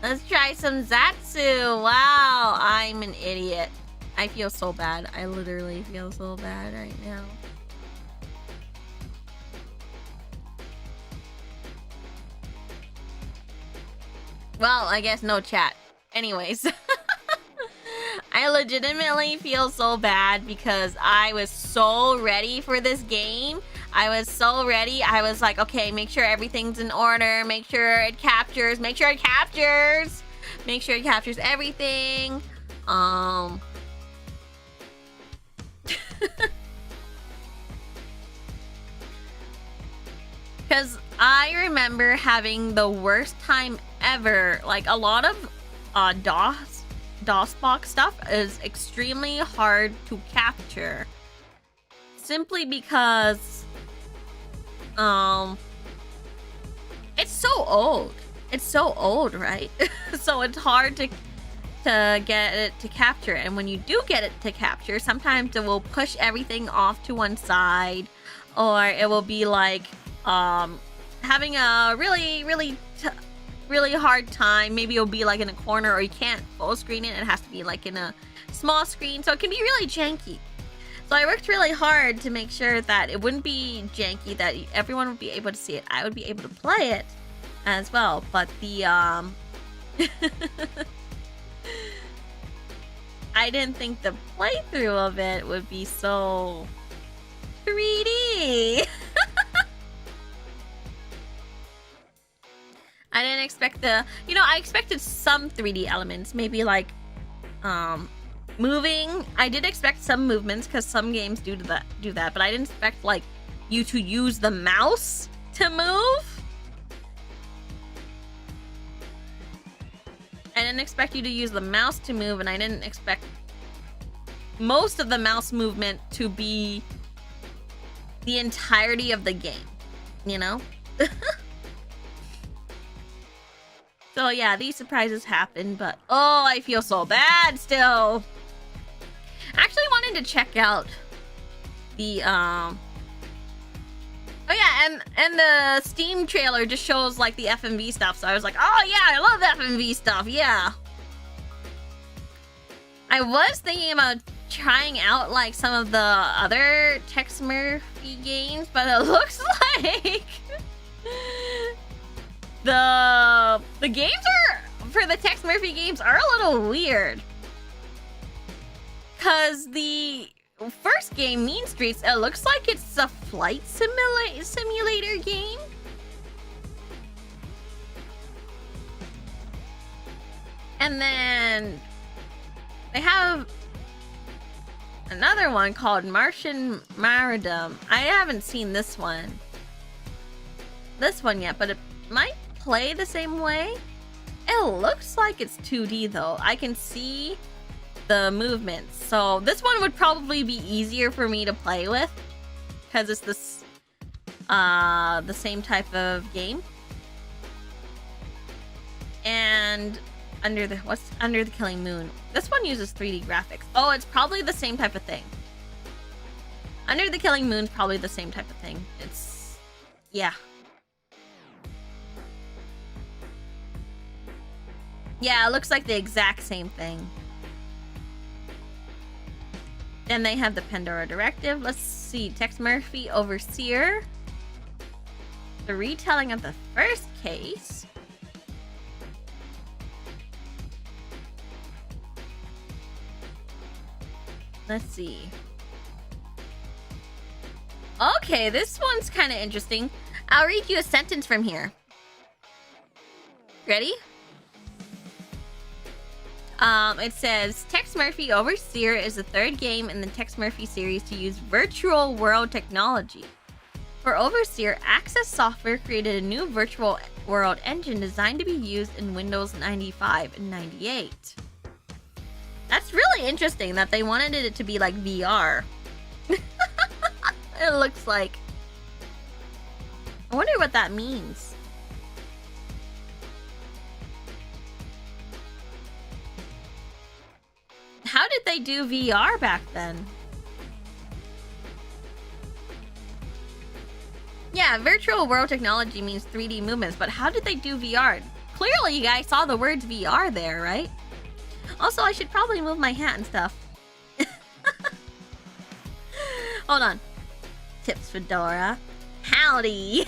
Let's try some Zatsu. Wow, I'm an idiot. I feel so bad. I literally feel so bad right now. Well, I guess no chat. Anyways. I legitimately feel so bad because I was so ready for this game. I was so ready. I was like, okay, make sure everything's in order. Make sure it captures. Make sure it captures. Make sure it captures everything. Because I remember having the worst time ever. Like, a lot of DOSBox stuff is extremely hard to capture. Simply because, it's so old. It's so old, right? So it's hard to get it to capture. And when you do get it to capture, sometimes it will push everything off to one side, or it will be like, having a really hard time. Maybe it'll be like in a corner, or you can't full screen it. It has to be like in a small screen, so it can be really janky. So I worked really hard to make sure that it wouldn't be janky, that everyone would be able to see it. I would be able to play it as well, but the I didn't think the playthrough of it would be so 3D. I didn't expect I expected some 3D elements, maybe like moving. I did expect some movements because some games do that, but I didn't expect like you to use the mouse to move. I didn't expect you to use the mouse to move, and I didn't expect most of the mouse movement to be the entirety of the game, you know? So yeah, these surprises happen, but oh, I feel so bad still. I actually wanted to check out the oh yeah, and the Steam trailer just shows like the FMV stuff, so I was like, oh yeah, I love FMV stuff, yeah. I was thinking about trying out like some of the other Tex Murphy games, but it looks like the games for the Tex Murphy games are a little weird. Cause the first game, Mean Streets, it looks like it's a flight simulator game. And then they have another one called Martian Martyrdom. I haven't seen this one yet, but it might play the same way. It looks like it's 2D though. I can see the movements. So this one would probably be easier for me to play with because it's this the same type of game. And what's Under the Killing Moon? This one uses 3D graphics. Oh, it's probably the same type of thing. Under the Killing Moon's probably the same type of thing. It's yeah. Yeah, it looks like the exact same thing. Then they have the Pandora Directive. Let's see. Tex Murphy Overseer. The retelling of the first case. Let's see. Okay, this one's kind of interesting. I'll read you a sentence from here. Ready? It says, Tex Murphy Overseer is the third game in the Tex Murphy series to use virtual world technology. For Overseer, Access Software created a new virtual world engine designed to be used in Windows 95 and 98. That's really interesting that they wanted it to be like VR. It looks like. I wonder what that means. How did they do VR back then? Yeah, virtual world technology means 3D movements, but how did they do VR? Clearly you guys saw the words VR there, right? Also, I should probably move my hat and stuff. Hold on. Tips Fedora. Howdy!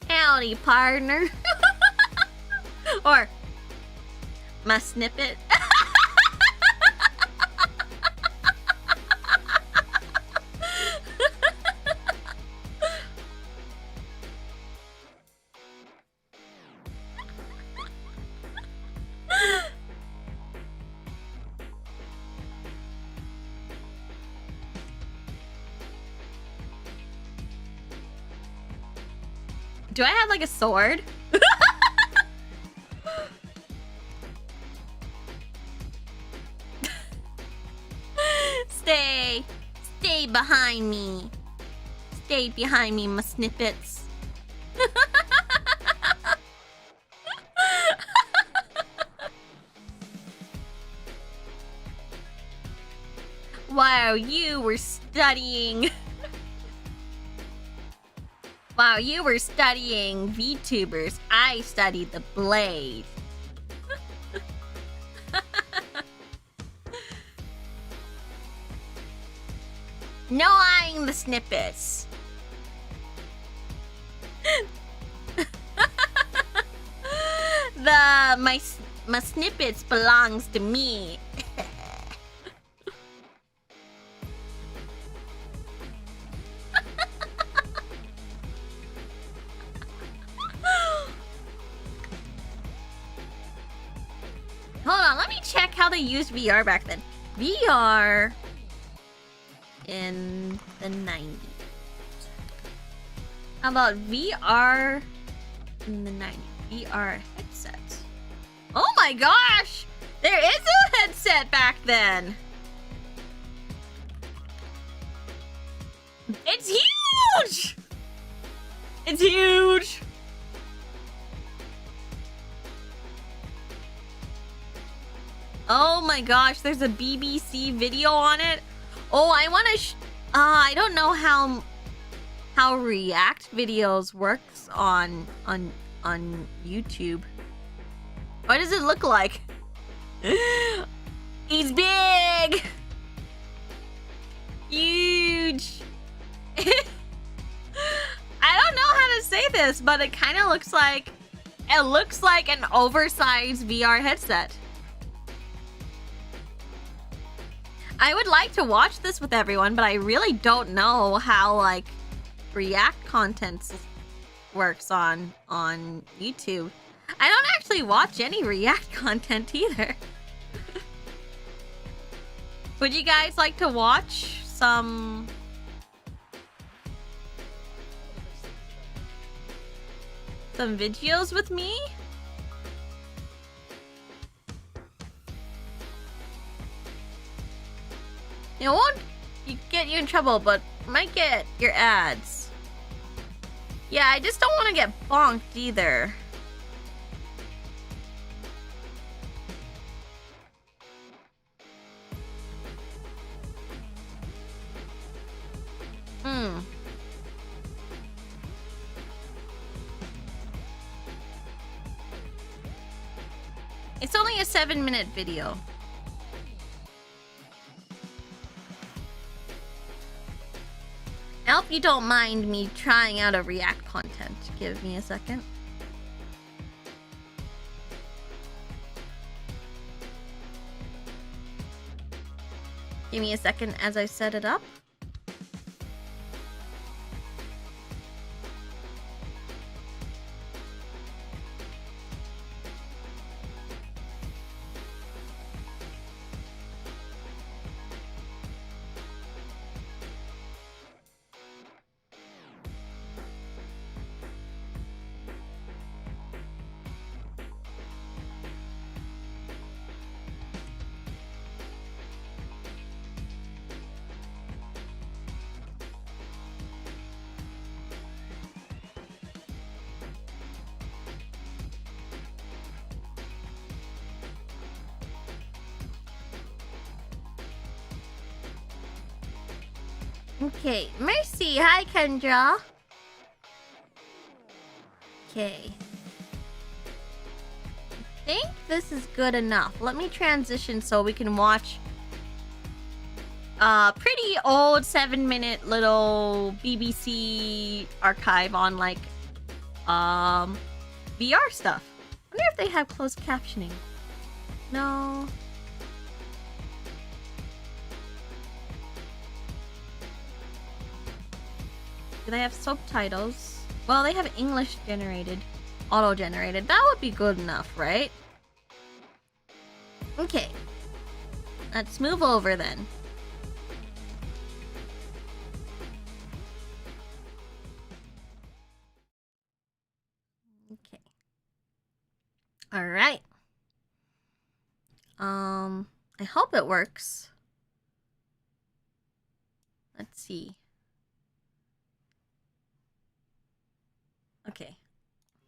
Howdy, partner. Or my snippet. Do I have like a sword? Stay behind me. Stay behind me, my snippets. While you were studying VTubers, I studied the blade. No eyeing the snippets. My snippets belongs to me. Hold on, let me check how they used VR back then. VR in the 90s. How about VR in the 90s? VR headset. Oh my gosh! There is a headset back then! It's huge! It's huge! Oh my gosh, there's a BBC video on it. Oh, I want to I don't know how React videos works on YouTube. What does it look like? He's big! Huge! I don't know how to say this, but it kind of looks like an oversized VR headset. I would like to watch this with everyone, but I really don't know how like React content works on YouTube. I don't actually watch any React content either. Would you guys like to watch some videos with me? It won't get you in trouble, but might get your ads. Yeah, I just don't want to get bonked either. It's only a 7-minute video. I hope you don't mind me trying out a React content. Give me a second. Give me a second as I set it up. Okay, Mercy. Hi, Kendra. Okay. I think this is good enough. Let me transition so we can watch pretty old 7-minute little BBC archive on like VR stuff. I wonder if they have closed captioning. No. Do they have subtitles? Well, they have English generated, auto-generated. That would be good enough, right? Okay. Let's move over then. Okay. All right. I hope it works. Let's see. Okay.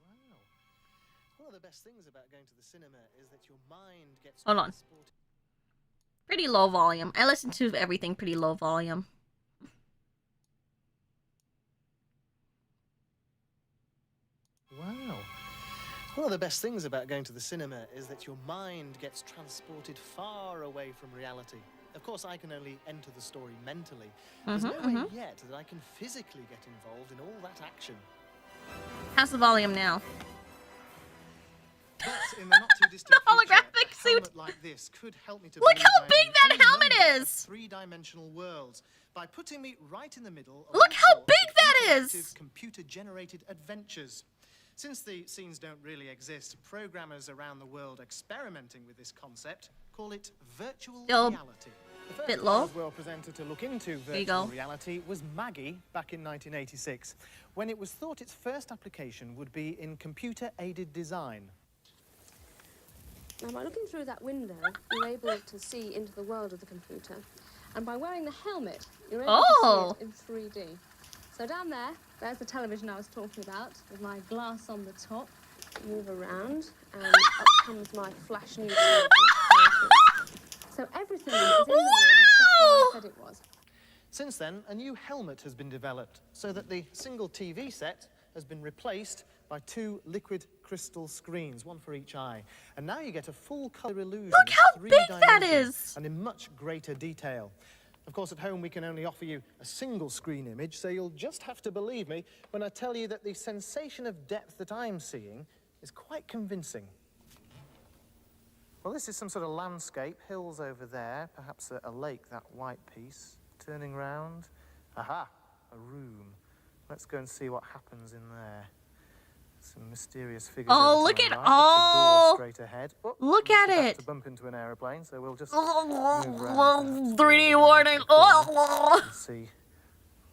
Wow. One of the best things about going to the cinema is that your mind gets Hold on. Pretty low volume. I listen to everything pretty low volume. Wow. One of the best things about going to the cinema is that your mind gets transported far away from reality. Of course, I can only enter the story mentally. There's no way yet that I can physically get involved in all that action. How's the volume now? But in the not too distant holographic future, a suit. helmet like this could help me to Look believe how I'm big in that any helmet number of is! Three-dimensional worlds by putting me right in the middle of Look all how sorts big of that is! interactive computer-generated adventures. Since the scenes don't really exist, programmers around the world experimenting with this concept call it virtual reality. The first Bit low. World presenter to look into There you virtual go. reality was Maggie back in 1986, when it was thought its first application would be in computer-aided design. Now, by looking through that window, you're able to see into the world of the computer. And by wearing the helmet, you're able to see it in 3D. So down there, there's the television I was talking about, with my glass on the top. Move around, and up comes my flash news television. So everything is in the room just how I said it was. Since then, a new helmet has been developed, so that the single TV set has been replaced by 2 liquid crystal screens, 1 for each eye. And now you get a full colour illusion. Look how of 3 big that dimensions, is! and in much greater detail. Of course, at home we can only offer you a single screen image, so you'll just have to believe me when I tell you that the sensation of depth that I'm seeing is quite convincing. Well, this is some sort of landscape, hills over there, perhaps a lake, that white piece. Turning round, aha, a room. Let's go and see what happens in there. Some mysterious figures. Oh, over look to at my right. That's a door straight ahead. Oh, Look we're at about it. to bump into an aeroplane, so we'll just move around, perhaps, 3D warning. and see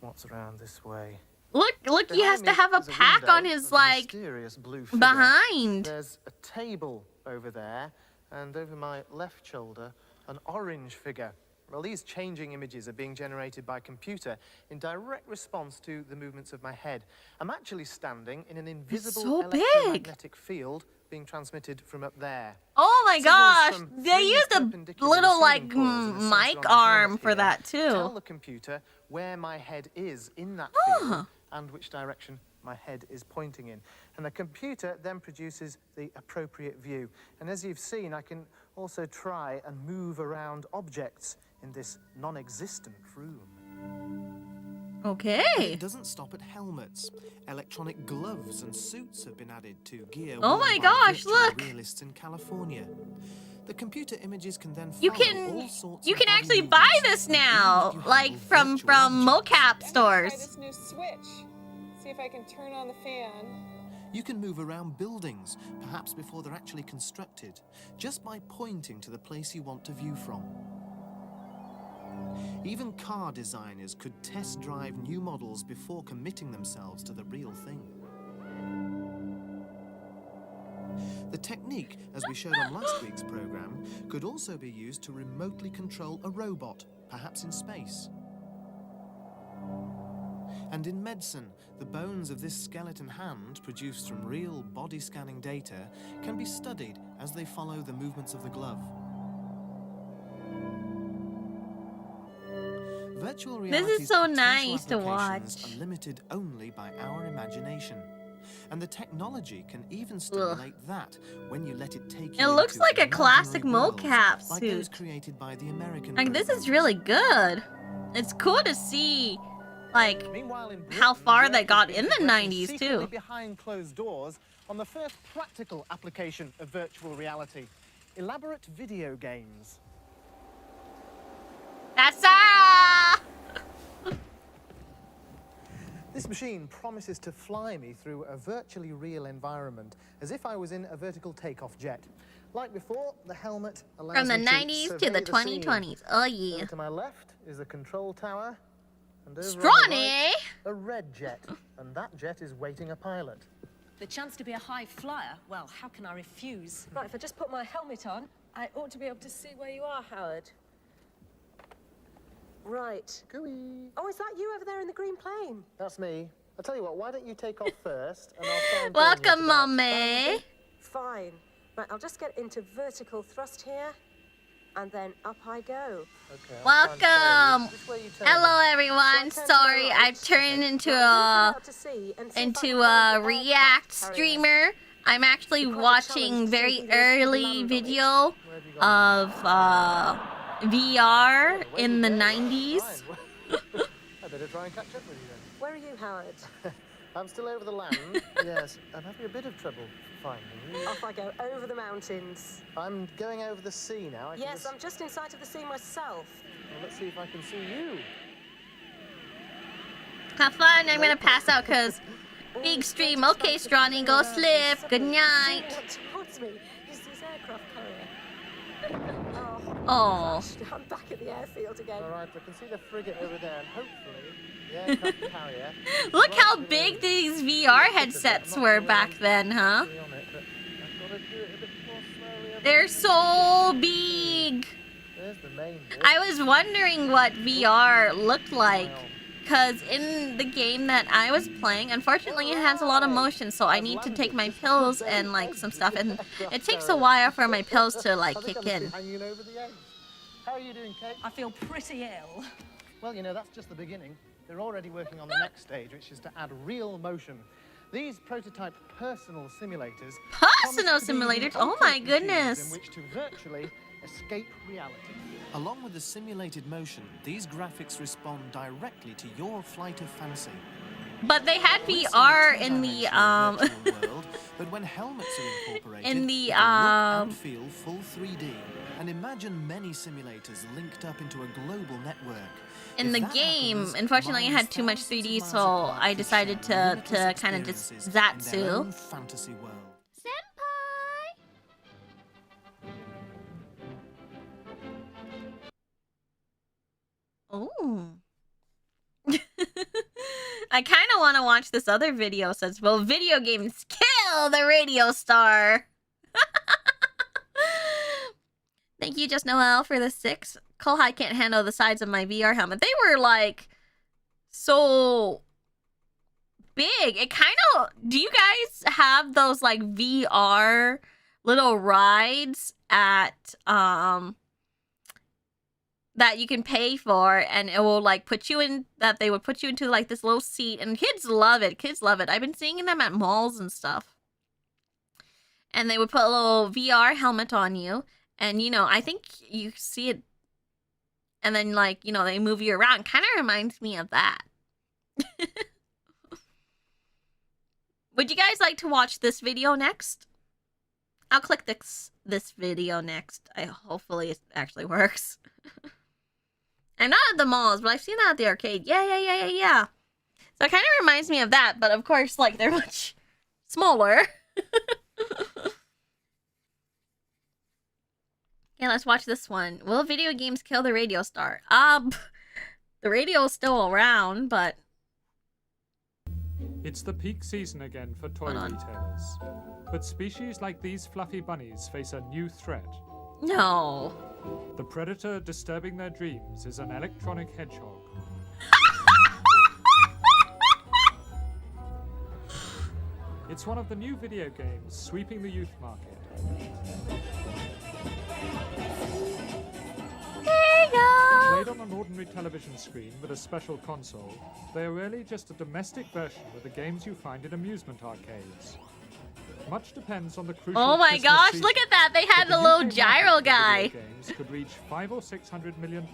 what's around this way. Look, he Behind has me to have a is pack window on his, of a like, mysterious blue figure. behind. There's a table over there, and over my left shoulder, an orange figure. Well, these changing images are being generated by computer in direct response to the movements of my head. I'm actually standing in an invisible so big. electromagnetic field being transmitted from up there. Oh my Signals gosh, from they 3 used a perpendicular little, like, receiving coils and a sensor mic on the arm helmet for here that, tell too. the computer where my head is in that field and which direction my head is pointing in. And the computer then produces the appropriate view. And as you've seen, I can also try and move around objects in this non-existent room. Okay. It doesn't stop at helmets. Electronic gloves and suits have been added to gear. Oh worn my by gosh, virtual look. realists in California. The computer images can then You follow can all sorts you of can body actually buy movements, this now, even if you like handle from virtual objects. mocap I'm gonna stores. try this new switch. See if I can turn on the fan. You can move around buildings, perhaps before they're actually constructed, just by pointing to the place you want to view from. Even car designers could test drive new models before committing themselves to the real thing. The technique, as we showed on last week's program, could also be used to remotely control a robot, perhaps in space. And in medicine, the bones of this skeleton hand, produced from real body scanning data, can be studied as they follow the movements of the glove. Virtual This is reality's so potential nice to applications watch. are limited only by our imagination. And the technology can even stimulate that when you let it take you It looks into like a classic imaginary worlds, mocap like those suit. created by the American Like, this is programs. really good. It's cool to see, like, Meanwhile, in how Britain, far work they has got been in the progressing 90s, secretly too. behind closed doors on the first practical application of virtual reality, elaborate video games. That's This machine promises to fly me through a virtually real environment, as if I was in a vertical takeoff jet. Like before, the helmet allows from the me 90s to survey the scene. 2020s. Oh yeah. Over to my left is a control tower, and over on the Strawny. right, a red jet, and that jet is waiting a pilot. The chance to be a high flyer? Well, how can I refuse? Right, if I just put my helmet on, I ought to be able to see where you are, Howard. Right. Gooey. Oh, is that you over there in the green plane? That's me. I'll tell you what, why don't you take off first, and I'll try and turn you Welcome, to that. mommy. Fine. Right, I'll just get into vertical thrust here, and then up I go. Okay, I'll try and follow Welcome. you. Which way are you turning? Hello, Right, everyone. turn to Sorry, the right. I've turned into Right, a look out to sea and see if I into can a find the React aircraft carrier. streamer. I'm actually Quite a watching challenge to very see who's early land on it. video Where have you gone? of VR Where in the did you go? 90s. Fine. I better try and catch up with you then. Where are you, Howard? I'm still over the land. Yes, I'm having a bit of trouble finding you. Off I go, over the mountains. I'm going over the sea now. I can Yes, just... I'm just in sight of the sea myself. Well, let's see if I can see you. Have fun. I'm gonna pass out because big stream. Okay, Strawny, go sleep. Good night. Towards me is this aircraft carrier. Oh. Oh. I'm back at the airfield again. All right, I can see the frigate over there, and hopefully the aircraft carrier. Look how big these VR headsets were back then, huh? They're so big. There's the main bit. I was wondering what VR looked like, because in the game that I was playing, unfortunately it has a lot of motion, so I need to take my pills and like some stuff, and it takes a while for my pills to like kick in. How are you doing, Kate? I feel pretty ill. Well, you know, that's just the beginning. They're already working on the next stage, which is to add real motion. These prototype personal simulators... Personal simulators? Oh my goodness. ...in which to virtually escape reality. Along with the simulated motion, these graphics respond directly to your flight of fancy. But they had VR in the world, but when helmets are incorporated, in the look and feel full 3D. And imagine many simulators linked up into a global network. in the game, unfortunately, I had too much 3D, so I decided to kind of just Zatsu. Fantasy world. Senpai! Oh. I kind of want to watch this other video. Says, will video games kill the radio star? Thank you, Just Noel, for the 6. Kolhai can't handle the size of my VR helmet. They were like so big. It kind of. Do you guys have those like VR little rides at that you can pay for, and it will like put you in, that they would put you into like this little seat, and kids love it. Kids love it. I've been seeing them at malls and stuff. And they would put a little VR helmet on you, and you know, I think you see it, and then like, you know, they move you around. Kind of reminds me of that. Would you guys like to watch this video next? I'll click this video next. Hopefully it actually works. I'm not at the malls, but I've seen that at the arcade. Yeah. So it kind of reminds me of that, but of course, like, they're much smaller. Yeah, let's watch this one. Will video games kill the radio star? The radio is still around, but... It's the peak season again for toy retailers. But species like these fluffy bunnies face a new threat. No. The predator disturbing their dreams is an electronic hedgehog. It's one of the new video games sweeping the youth market. There you go! Played on an ordinary television screen with a special console, they are really just a domestic version of the games you find in amusement arcades. Much depends on the crucial. Oh my Christmas gosh, season, look at that! They had but a little UK gyro market for guy. video games could reach £500 or £600 million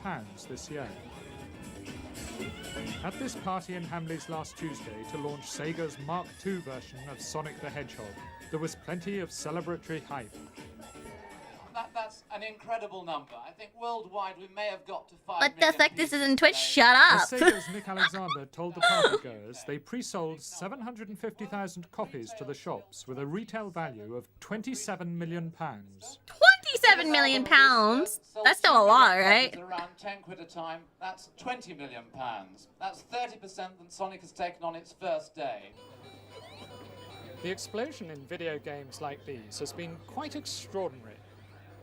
this year. At this party in Hamleys last Tuesday to launch Sega's Mark II version of Sonic the Hedgehog, there was plenty of celebratory hype. That's an incredible number. I think worldwide we may have got to 5 What the million fuck? This people isn't Twitch. today. Shut up. As Sega's Nick Alexander told the partygoers, they pre-sold 750,000 copies to the shops with a retail value of £27 million. 27 million pounds. That's still a lot, right? Around 10 quid a time. That's 20 million pounds. That's 30% than Sonic has taken on its first day. The explosion in video games like these has been quite extraordinary.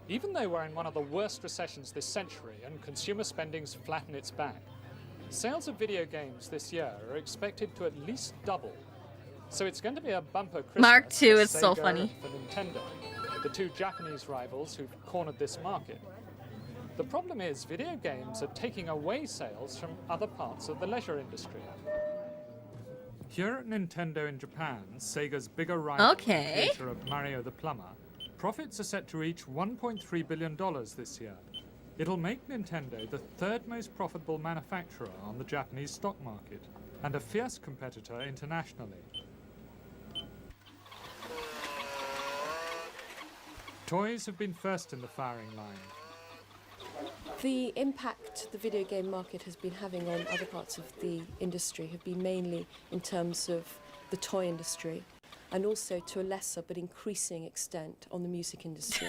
Even though we're in one of the worst recessions this century and consumer spending's flatten its back, sales of video games this year are expected to at least double. So it's going to be a bumper Christmas Mark II for is so Sega funny. and for Nintendo, the two Japanese rivals who've cornered this market. The problem is video games are taking away sales from other parts of the leisure industry. Here at Nintendo in Japan, Sega's bigger rival, Okay. creator of Mario the Plumber, profits are set to reach $1.3 billion this year. It'll make Nintendo the third most profitable manufacturer on the Japanese stock market, and a fierce competitor internationally. Toys have been first in the firing line. The impact the video game market has been having on other parts of the industry have been mainly in terms of the toy industry, and also to a lesser but increasing extent on the music industry.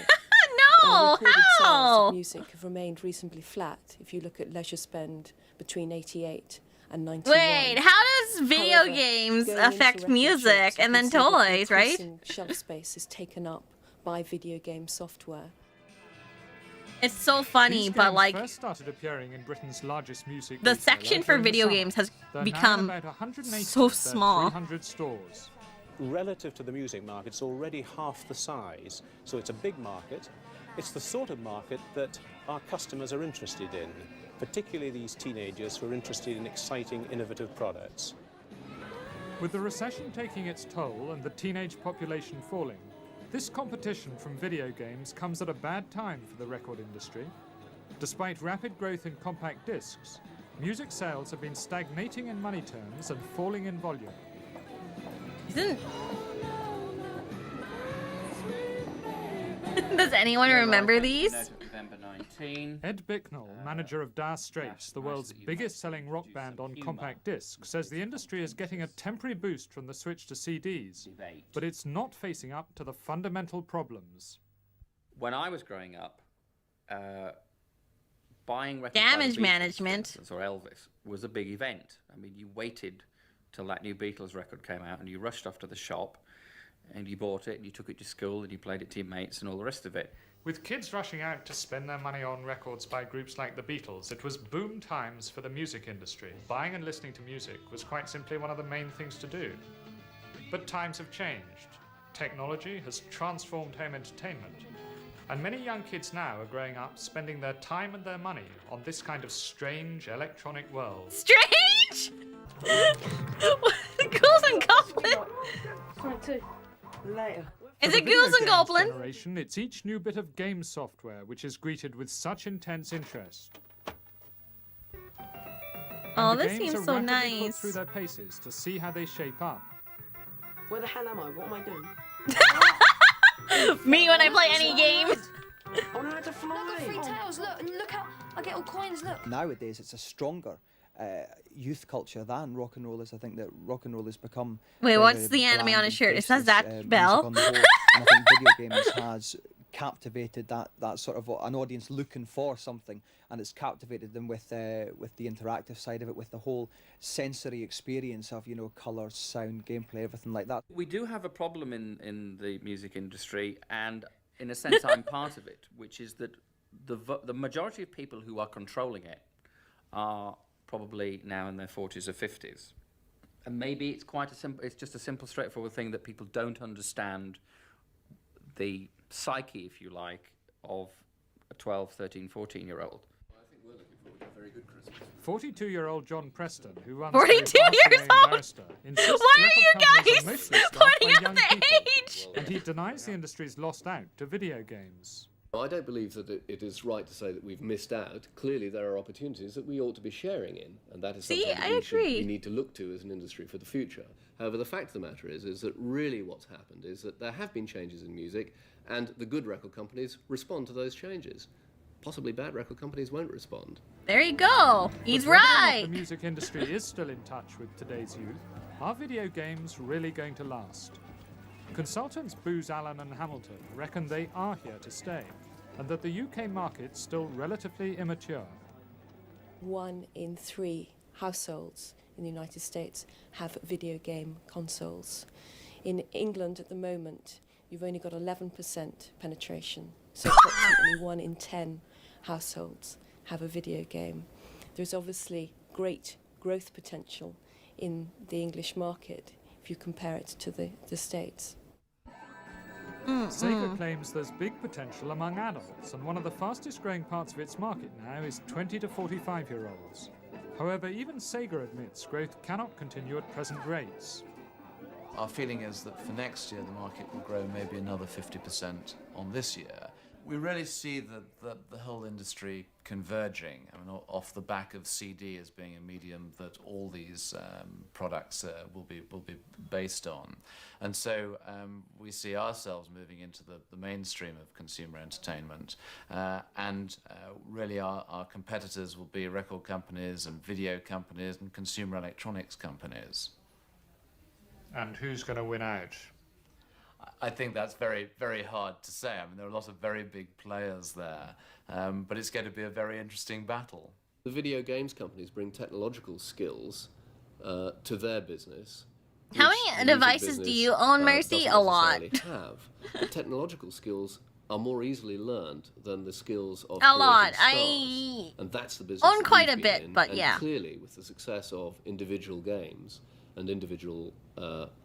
recorded sales How? of music have remained reasonably flat if you look at leisure spend between 88 and 91. Wait, how does video However, games going into affect record music shops, you and can then see that toys, right? increasing shelf space is taken up by video game software. It's so funny, These but games like first started appearing in Britain's largest music the retailer section for during the video summer. games has They're now in become about 180 so of their small. 300 stores. Relative to the music market, it's already half the size, so it's a big market. It's the sort of market that our customers are interested in, particularly these teenagers who are interested in exciting, innovative products. With the recession taking its toll and the teenage population falling, this competition from video games comes at a bad time for the record industry. Despite rapid growth in compact discs, music sales have been stagnating in money terms and falling in volume. Does anyone remember these? November 19. Ed Bicknell, manager of Dire Straits, the world's biggest-selling rock band on compact disc, says the industry is getting a temporary boost from the switch to CDs, but it's not facing up to the fundamental problems. When I was growing up, buying records Damage by the Beatles, management. for instance, or Elvis was a big event. I mean, you waited till that new Beatles record came out and you rushed off to the shop and you bought it and you took it to school and you played it to your mates and all the rest of it. With kids rushing out to spend their money on records by groups like the Beatles, it was boom times for the music industry. Buying and listening to music was quite simply one of the main things to do. But times have changed. Technology has transformed home entertainment. And many young kids now are growing up spending their time and their money on this kind of strange electronic world. Strange? Ghouls and Goblins? Later. Is For it the video Ghouls and games Goblins? generation, it's each new bit of game software which is greeted with such intense interest. Oh, And the this games seems are so rapidly put nice. through their paces to see how they shape up. Where the hell am I? What am I doing? Me when I play any game. I want to fly. Look, I've got 3 tails. Look how I get all coins. Look. Nowadays, it's a stronger youth culture than rock and roll is. I think that rock and roll has become. Wait, very, what's very the anime bland on his shirt? It and says faceless, that music Bell. on the whole. And I think video games has captivated that sort of an audience looking for something, and it's captivated them with the interactive side of it, with the whole sensory experience of colour, sound, gameplay, everything like that. We do have a problem in the music industry, and in a sense I'm part of it, which is that the majority of people who are controlling it are probably now in their 40s or 50s. And maybe it's it's just a simple, straightforward thing that people don't understand the psyche, if you like, of a 12, 13, 14-year-old. I think we're looking forward to a very good Christmas. 42-year-old John Preston, who runs 42 years old? insists Why are you record companies guys are mostly staffed by putting up young the people, age? and he denies the industry's lost out to video games. I don't believe that it is right to say that we've missed out. Clearly, there are opportunities that we ought to be sharing in, and that is something that we need to look to as an industry for the future. However, the fact of the matter is that really what's happened is that there have been changes in music, and the good record companies respond to those changes. Possibly bad record companies won't respond. There you go. He's But whether or not right. The music industry is still in touch with today's youth. Are video games really going to last? Consultants Booz Allen and Hamilton reckon they are here to stay, and that the UK market's still relatively immature. 1 in 3 households in the United States have video game consoles. In England at the moment, you've only got 11% penetration, so approximately 1 in 10 households have a video game. There's obviously great growth potential in the English market if you compare it to the States. Sega claims there's big potential among adults, and one of the fastest growing parts of its market now is 20 to 45-year-olds. However, even Sega admits growth cannot continue at present rates. Our feeling is that for next year the market will grow maybe another 50% on this year. We really see the whole industry converging, off the back of CD as being a medium that all these products will be based on. And so we see ourselves moving into the mainstream of consumer entertainment, and really our competitors will be record companies and video companies and consumer electronics companies. And who's going to win out? I think that's very, very hard to say. I mean, there are a lot of very big players there, but it's going to be a very interesting battle. The video games companies bring technological skills to their business. How many devices do you own, Mercy? A lot. Have. The technological skills are more easily learned than the skills of a lot. Stars. And that's the business own quite a bit, but and yeah. Clearly, with the success of individual games and individual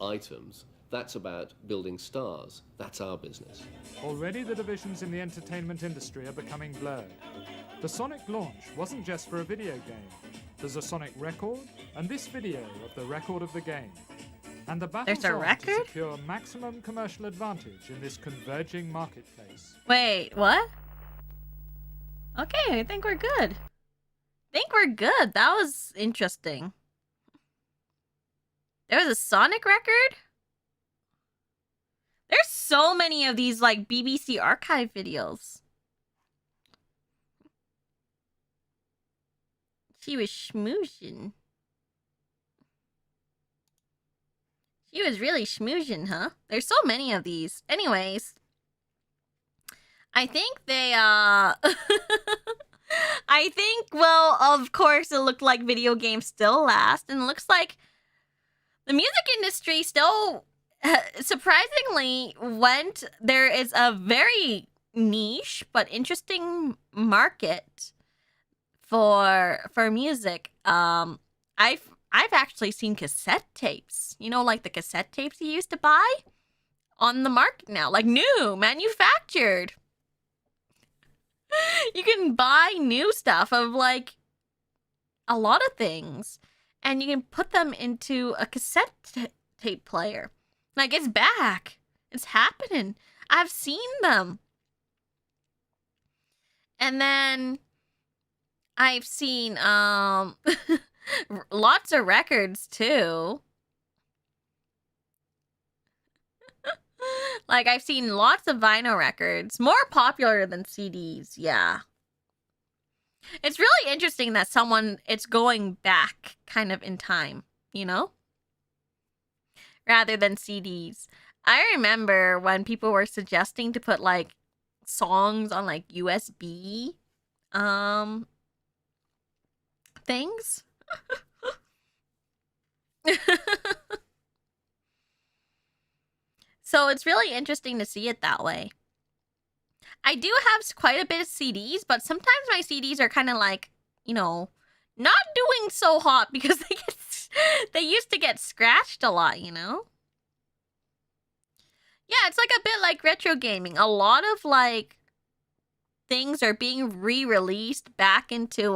items, that's about building stars. That's our business. Already the divisions in the entertainment industry are becoming blurred. The Sonic launch wasn't just for a video game. There's a Sonic record, and this video of the record of the game. And the battle's on to secure maximum commercial advantage in this converging marketplace. Wait, what? Okay, I think we're good. That was interesting. There was a Sonic record? There's so many of these, like, BBC archive videos. She was schmoozing. She was really schmoozing, huh? There's so many of these. Anyways, I think they, I think, well, of course, it looked like video games still last, and it looks like the music industry still, surprisingly, there is a very niche but interesting market for music. I've actually seen cassette tapes. You know, like the cassette tapes you used to buy on the market now, like new, manufactured. You can buy new stuff of like a lot of things, and you can put them into a cassette tape player. Like, it's back. It's happening. I've seen them. And then I've seen lots of records too. Like, I've seen lots of vinyl records, more popular than CDs. Yeah. It's really interesting that it's going back kind of in time, you know? Rather than CDs. I remember when people were suggesting to put like songs on like USB things. So it's really interesting to see it that way. I do have quite a bit of CDs, but sometimes my CDs are kind of like, you know, not doing so hot because they used to get scratched a lot, you know? Yeah, it's like a bit like retro gaming. A lot of like things are being re-released back into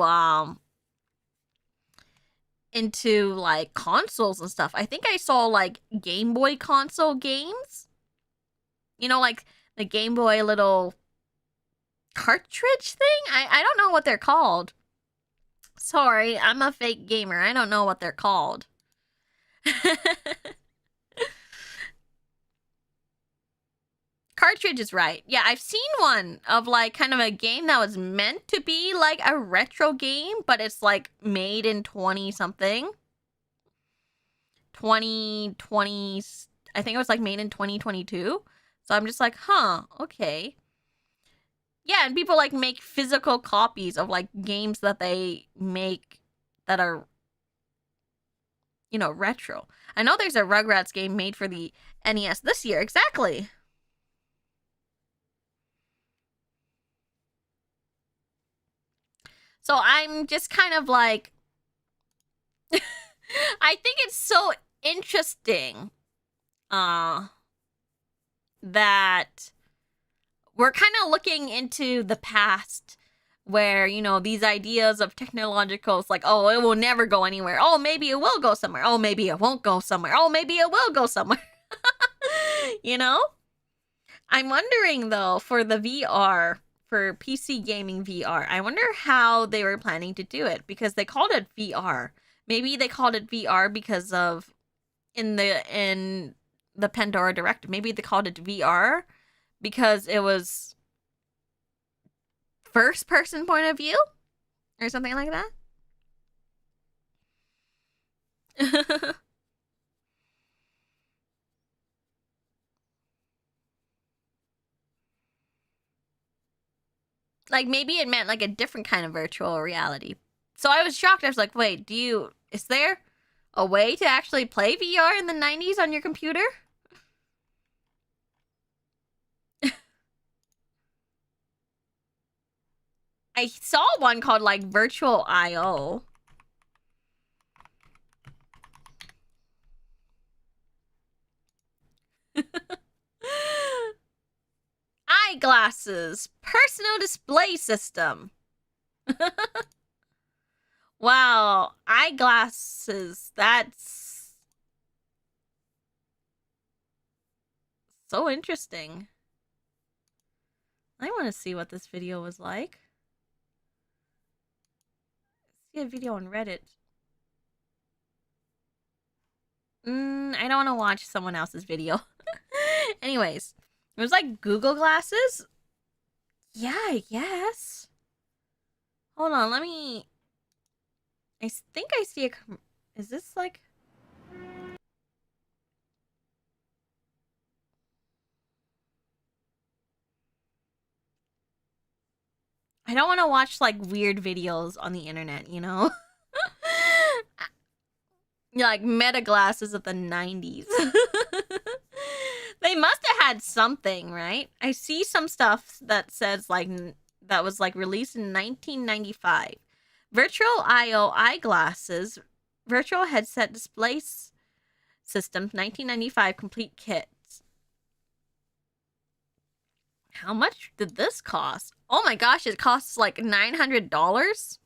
like consoles and stuff. I think I saw like Game Boy console games. You know, like the Game Boy little cartridge thing? I don't know what they're called. Sorry, I'm a fake gamer. I don't know what they're called. Cartridge is right. Yeah, I've seen one of like kind of a game that was meant to be like a retro game, but it's like made in 20-something. 2020, I think it was like made in 2022. So I'm just like, huh, okay. Yeah, and people like make physical copies of like games that they make that are, you know, retro. I know there's a Rugrats game made for the NES this year, exactly. So I'm just kind of like, I think it's so interesting that we're kind of looking into the past where, you know, these ideas of technological, it's like, oh, it will never go anywhere. Oh, maybe it will go somewhere. Oh, maybe it won't go somewhere. Oh, maybe it will go somewhere. You know? I'm wondering, though, for the VR, for PC gaming VR, I wonder how they were planning to do it, because they called it VR. Maybe they called it VR because of in the Pandora Directive. Maybe they called it VR because it was first person point of view or something like that. Like, maybe it meant like a different kind of virtual reality. So I was shocked. I was like, wait, is there a way to actually play VR in the 90s on your computer? I saw one called like Virtual IO. Eyeglasses. Personal display system. Wow. Eyeglasses. That's so interesting. I want to see what this video was like. See a video on Reddit. I don't want to watch someone else's video. Anyways, it was like Google glasses. Yeah, I guess. Hold on, let me... I think I see a... Is this like... I don't want to watch like weird videos on the internet, you know? Like meta glasses of the 90s. They must have had something, right? I see some stuff that says like that was like released in 1995. Virtual IO eyeglasses, virtual headset display systems, 1995 complete kits. How much did this cost? Oh my gosh, it costs like $900.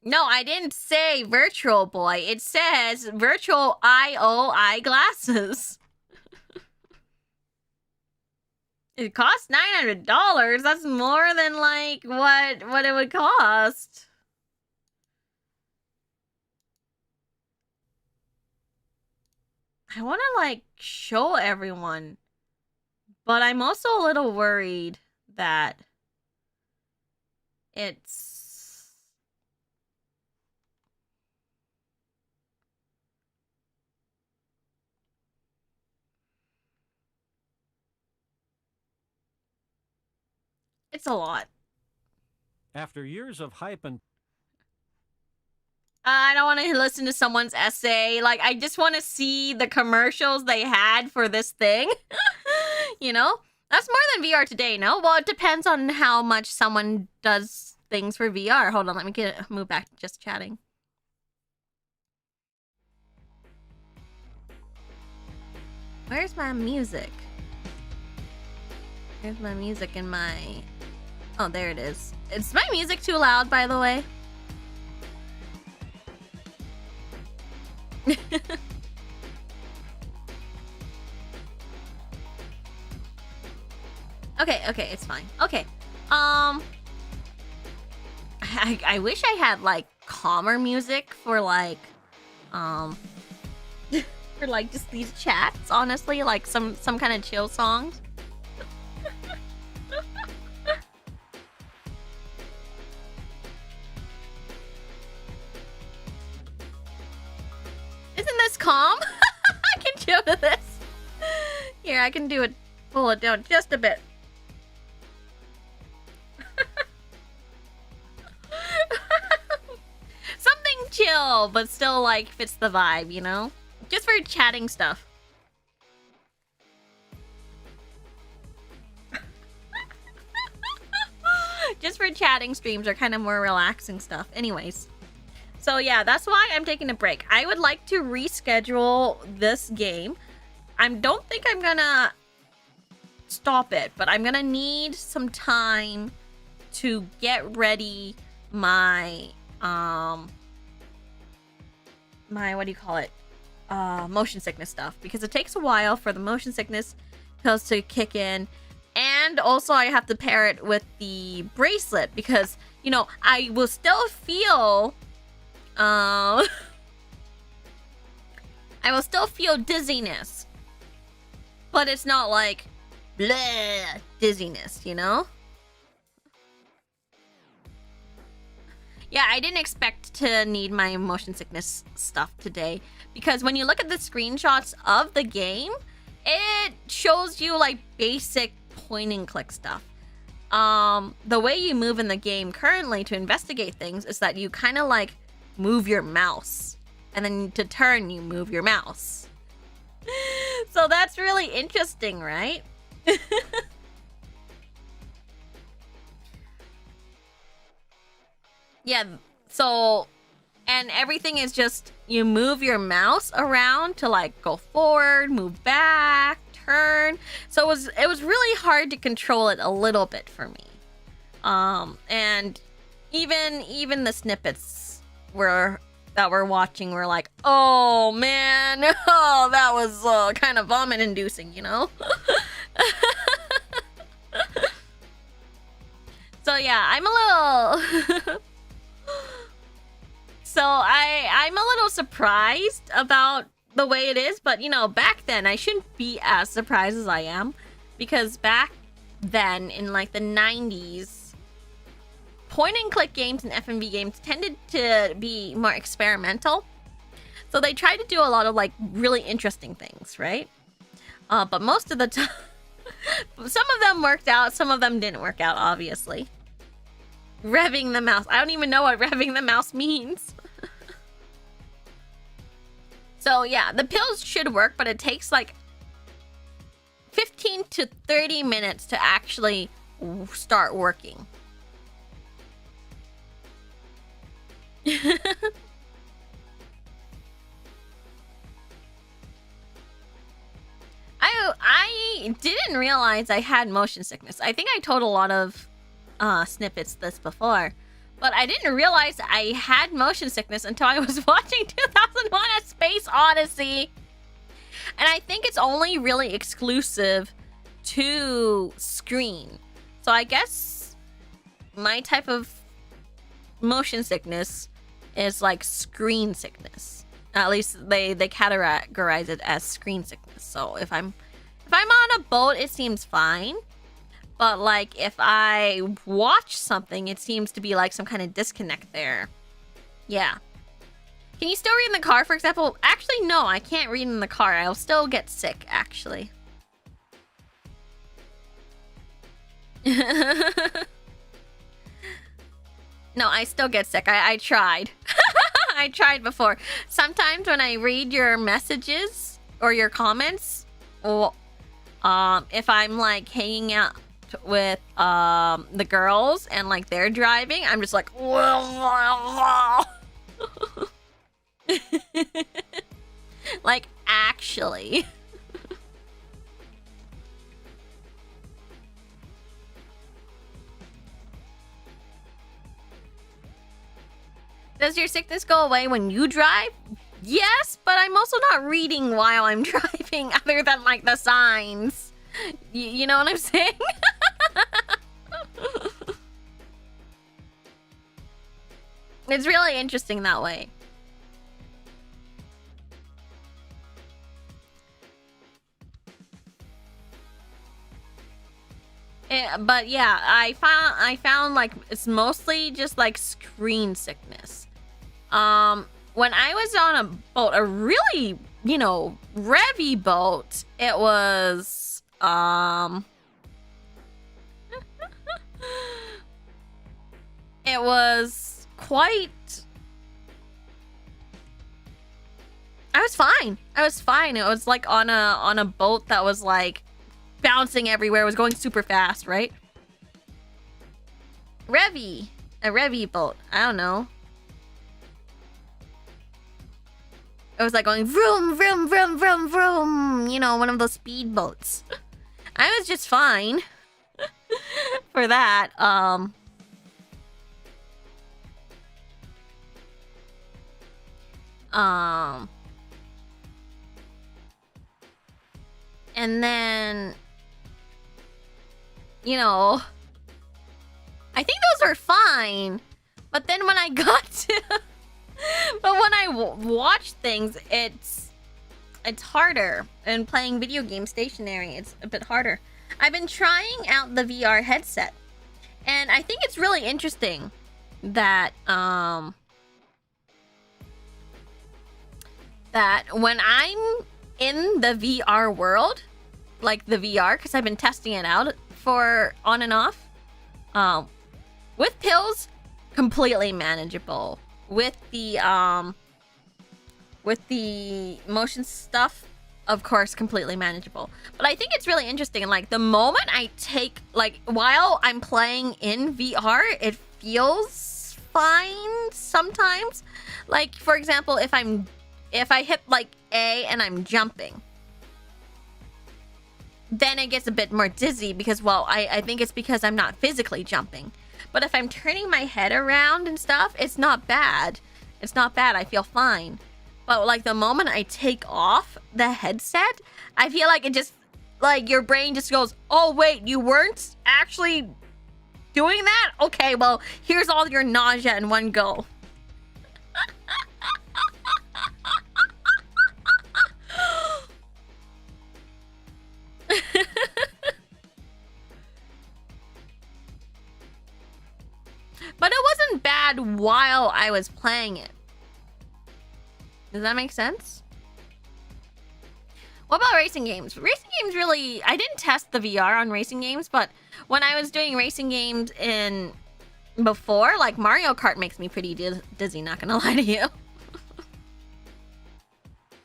No, I didn't say virtual boy. It says virtual IO eyeglasses. It costs $900. That's more than like what it would cost. I want to like show everyone, but I'm also a little worried that it's a lot. After years of hype and I don't want to listen to someone's essay. Like, I just want to see the commercials they had for this thing. You know? That's more than VR today, no? Well, it depends on how much someone does things for VR. Hold on, let me move back to just chatting. Where's my music? Where's my music in my... Oh, there it is. Is my music too loud, by the way? Okay, it's fine. Okay. I wish I had like calmer music for like for like just these chats, honestly, like some kind of chill songs. Isn't this calm? I can chill to this. Here, I can do it. Pull it down just a bit. Something chill, but still like fits the vibe, you know? Just for chatting stuff. Just for chatting streams or kind of more relaxing stuff. Anyways. So yeah, that's why I'm taking a break. I would like to reschedule this game. I don't think I'm gonna stop it, but I'm gonna need some time to get ready my what do you call it? Motion sickness stuff, because it takes a while for the motion sickness pills to kick in, and also I have to pair it with the bracelet because, you know, I will still feel I will still feel dizziness, but it's not like bleh dizziness, you know? Yeah, I didn't expect to need my motion sickness stuff today, because when you look at the screenshots of the game, it shows you like basic point and click stuff. The way you move in the game currently to investigate things is that you kind of like move your mouse, and then to turn you move your mouse. So that's really interesting, right? Yeah, so, and everything is just, you move your mouse around to like go forward, move back, turn. So it was really hard to control it a little bit for me. And even the snippets that we're watching were like, oh man, oh, that was kind of vomit inducing, you know? So yeah, I'm a little so I'm a little surprised about the way it is, but you know, back then I shouldn't be as surprised as I am, because back then in like the 90s, point and click games and FMV games tended to be more experimental. So they tried to do a lot of like really interesting things, right? But most of the time, some of them worked out, some of them didn't work out, obviously. Revving the mouse. I don't even know what revving the mouse means. So yeah, the pills should work, but it takes like 15 to 30 minutes to actually start working. I didn't realize I had motion sickness. I think I told a lot of snippets this before, but I didn't realize I had motion sickness until I was watching 2001: A Space Odyssey. And I think it's only really exclusive to screen. So I guess my type of motion sickness is like screen sickness. At least they categorize it as screen sickness. So if I'm on a boat, it seems fine. But like if I watch something, it seems to be like some kind of disconnect there. Yeah. Can you still read in the car, for example? Actually, no, I can't read in the car. I'll still get sick, actually. No, I still get sick. I tried. I tried before. Sometimes when I read your messages or your comments, well, if I'm like hanging out with the girls and like they're driving, I'm just like like actually. Does your sickness go away when you drive? Yes, but I'm also not reading while I'm driving other than like the signs. You know what I'm saying? It's really interesting that way. But yeah, I found like it's mostly just like screen sickness. When I was on a boat, a really, you know, revvy boat, it was it was quite. I was fine. I was fine. It was like on a boat that was like bouncing everywhere. It was going super fast, right? Revvy. A revvy boat. I don't know. It was like going vroom, vroom, vroom, vroom, vroom. You know, one of those speed boats. I was just fine for that. And then, you know, I think those were fine. But then when I got to... but when I watch things, it's harder. And playing video games stationary, it's a bit harder. I've been trying out the VR headset. And I think it's really interesting that, that when I'm in the VR world, like the VR because I've been testing it out for on and off. With pills, completely manageable. With the motion stuff, of course, completely manageable. But I think it's really interesting. Like the moment I take, like while I'm playing in VR, it feels fine sometimes. Like for example, if I hit like A and I'm jumping, then it gets a bit more dizzy because, well, I think it's because I'm not physically jumping. But if I'm turning my head around and stuff, it's not bad. It's not bad. I feel fine. But like the moment I take off the headset, I feel like it just, like your brain just goes, oh wait, you weren't actually doing that? Okay, well, here's all your nausea in one go. But it wasn't bad while I was playing it. Does that make sense? What about racing games? Racing games really... I didn't test the VR on racing games, but when I was doing racing games in... before, like Mario Kart makes me pretty dizzy, not gonna lie to you.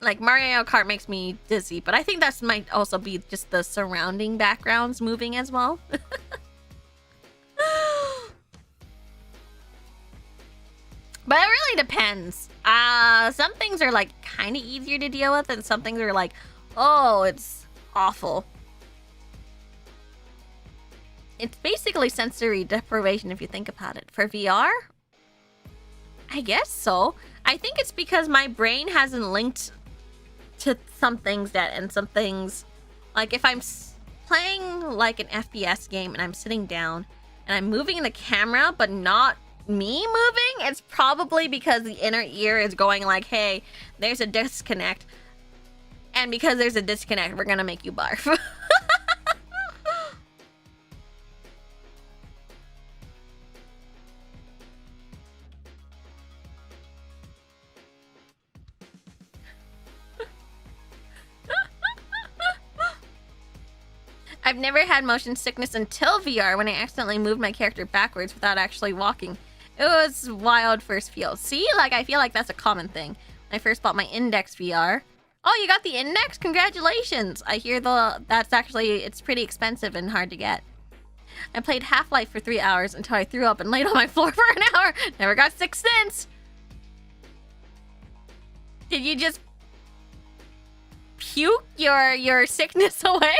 Like Mario Kart makes me dizzy, but I think that might also be just the surrounding backgrounds moving as well. But it really depends. Some things are like kind of easier to deal with, and some things are like, oh, it's awful. It's basically sensory deprivation if you think about it. For VR, I guess so. I think it's because my brain hasn't linked to some things that, and some things, like if I'm playing like an FPS game and I'm sitting down and I'm moving the camera but not me moving, it's probably because the inner ear is going like, hey, there's a disconnect, and because there's a disconnect, we're gonna make you barf. I've never had motion sickness until VR when I accidentally moved my character backwards without actually walking. It was wild first feel. See, like I feel like that's a common thing. When I first bought my Index VR. Oh, you got the Index? Congratulations! I hear that's actually, it's pretty expensive and hard to get. I played Half-Life for 3 hours until I threw up and laid on my floor for an hour. Never got sick since. Did you just puke your sickness away?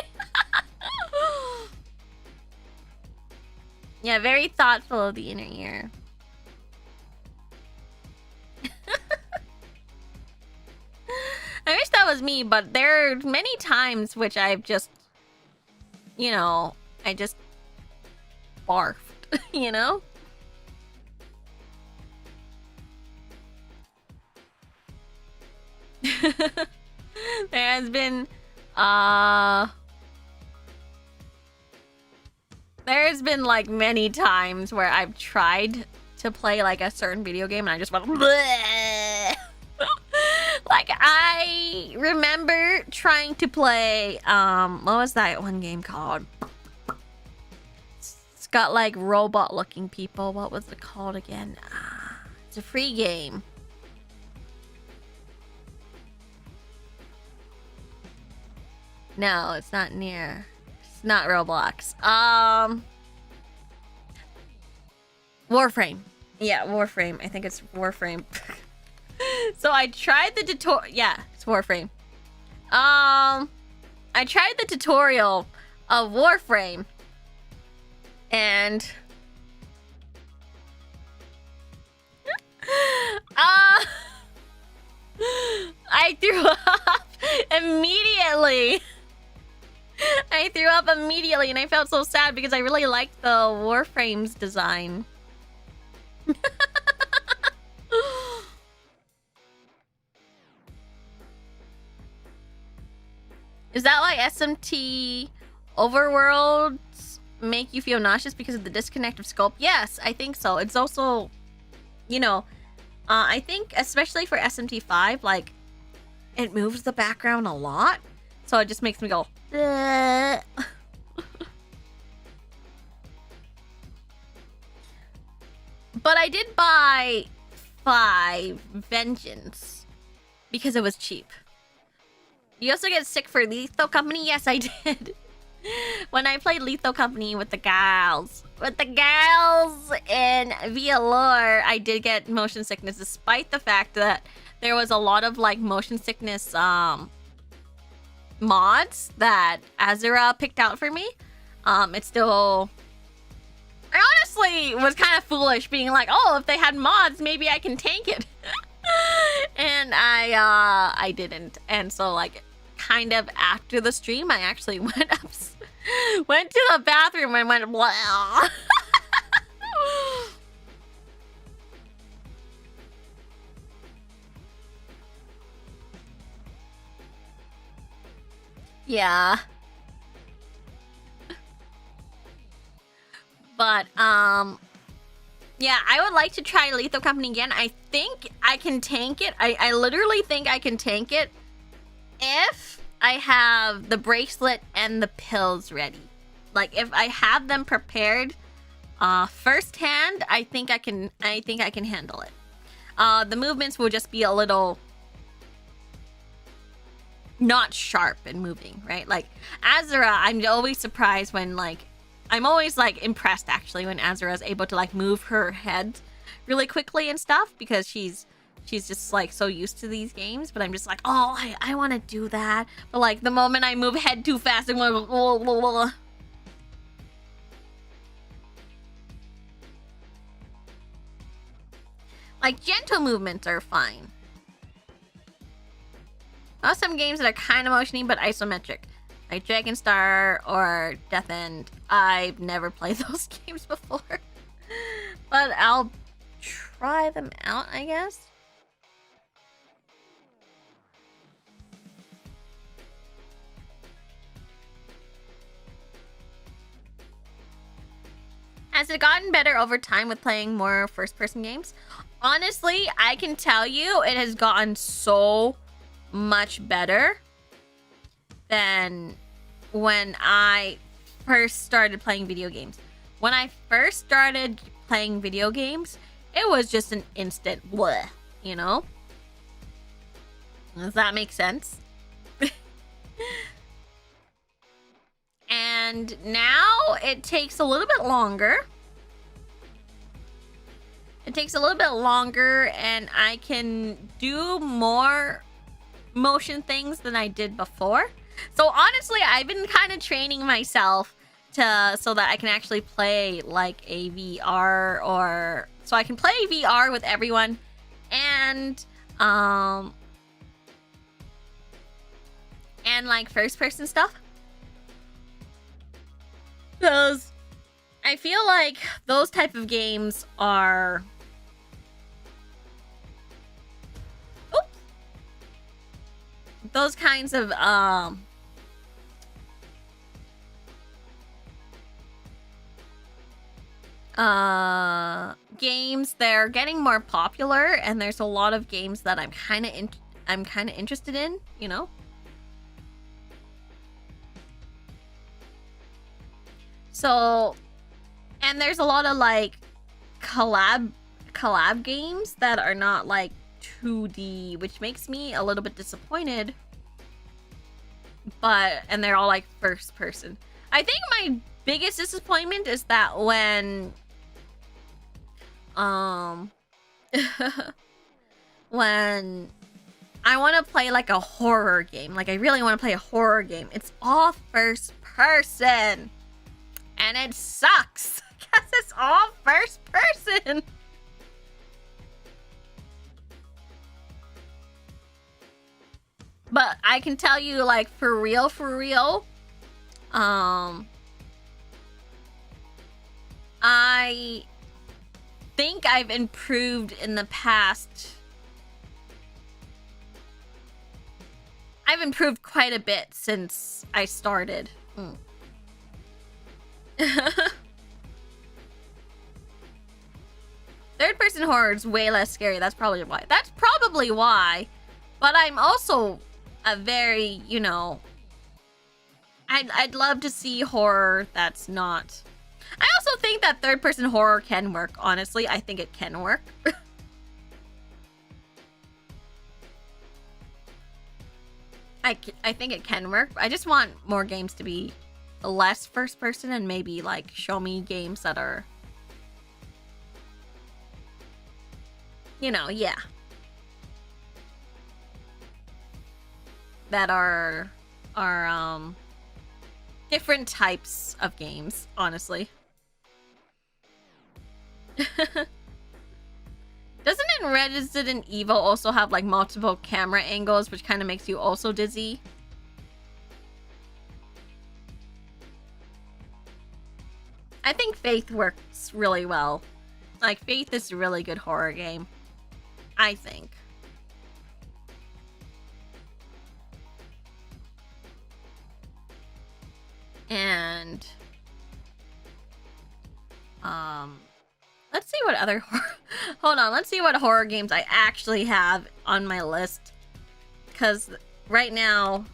Yeah, very thoughtful of the inner ear. I wish that was me, but there are many times which I've just, you know, I just barfed, you know? There has been, there's been like many times where I've tried to play like a certain video game and I just went bleh. Like I remember trying to play what was that one game called? It's got like robot looking people. What was it called again? It's a free game. No, it's not near. It's not Roblox. Warframe. Yeah, Warframe. I think it's Warframe. So I tried the tutorial. Yeah, it's Warframe. I tried the tutorial of Warframe, and I threw up immediately. I threw up immediately, and I felt so sad because I really liked the Warframe's design. Is that why SMT overworlds make you feel nauseous because of the disconnect of scope? Yes, I think so. It's also, you know, I think especially for SMT5, like, it moves the background a lot. So it just makes me go, But I did buy 5 Vengeance because it was cheap. You also get sick for Lethal Company? Yes, I did. When I played Lethal Company with the gals. With the gals in VAllure, I did get motion sickness despite the fact that there was a lot of like motion sickness mods that Azura picked out for me. It's still... I honestly was kind of foolish being like, oh, if they had mods, maybe I can tank it. And I didn't. And so like kind of after the stream, I actually went to the bathroom and went blah. Yeah. But yeah, I would like to try Lethal Company again. I think I can tank it. I literally think I can tank it if I have the bracelet and the pills ready. Like if I have them prepared firsthand, I think I can handle it. The movements will just be a little not sharp and moving, right? Like Azura, I'm always surprised when like I'm always like impressed actually when Azura is able to like move her head really quickly and stuff because she's just like so used to these games. But I'm just like, oh, I want to do that. But like the moment I move head too fast, I'm like, oh. Like gentle movements are fine. Now some games that are kind of motiony but isometric. Like Dragon Star or Death End. I've never played those games before. But I'll try them out, I guess. Has it gotten better over time with playing more first-person games? Honestly, I can tell you it has gotten so much better than when I first started playing video games. When I first started playing video games, it was just an instant bleh, you know? Does that make sense? And now it takes a little bit longer. It takes a little bit longer and I can do more motion things than I did before. So honestly, I've been kind of training myself so that I can actually play like a VR or so I can play VR with everyone and like first person stuff. Because I feel like those type of games are those kinds of games, they're getting more popular and there's a lot of games that I'm kind of interested in, you know? So, and there's a lot of like collab games that are not like 2D, which makes me a little bit disappointed. And they're all like first person. I think my biggest disappointment is that when when I want to play like a horror game, like I really want to play a horror game, it's all first person. And it sucks because it's all first person. But I can tell you, like, for real, I think I've improved in the past. I've improved quite a bit since I started. Third-person horror is way less scary. That's probably why. But I'm also a very, you know, I'd love to see horror that's not. I also think that third-person horror can work. Honestly, I think it can work. I think it can work. I just want more games to be less first-person and maybe like show me games that are, you know, yeah, that are different types of games, honestly. Doesn't in Resident Evil also have like multiple camera angles, which kind of makes you also dizzy? I think Faith works really well. Like, Faith is a really good horror game, I think. And let's see what other hold on, let's see what horror games I actually have on my list, because right now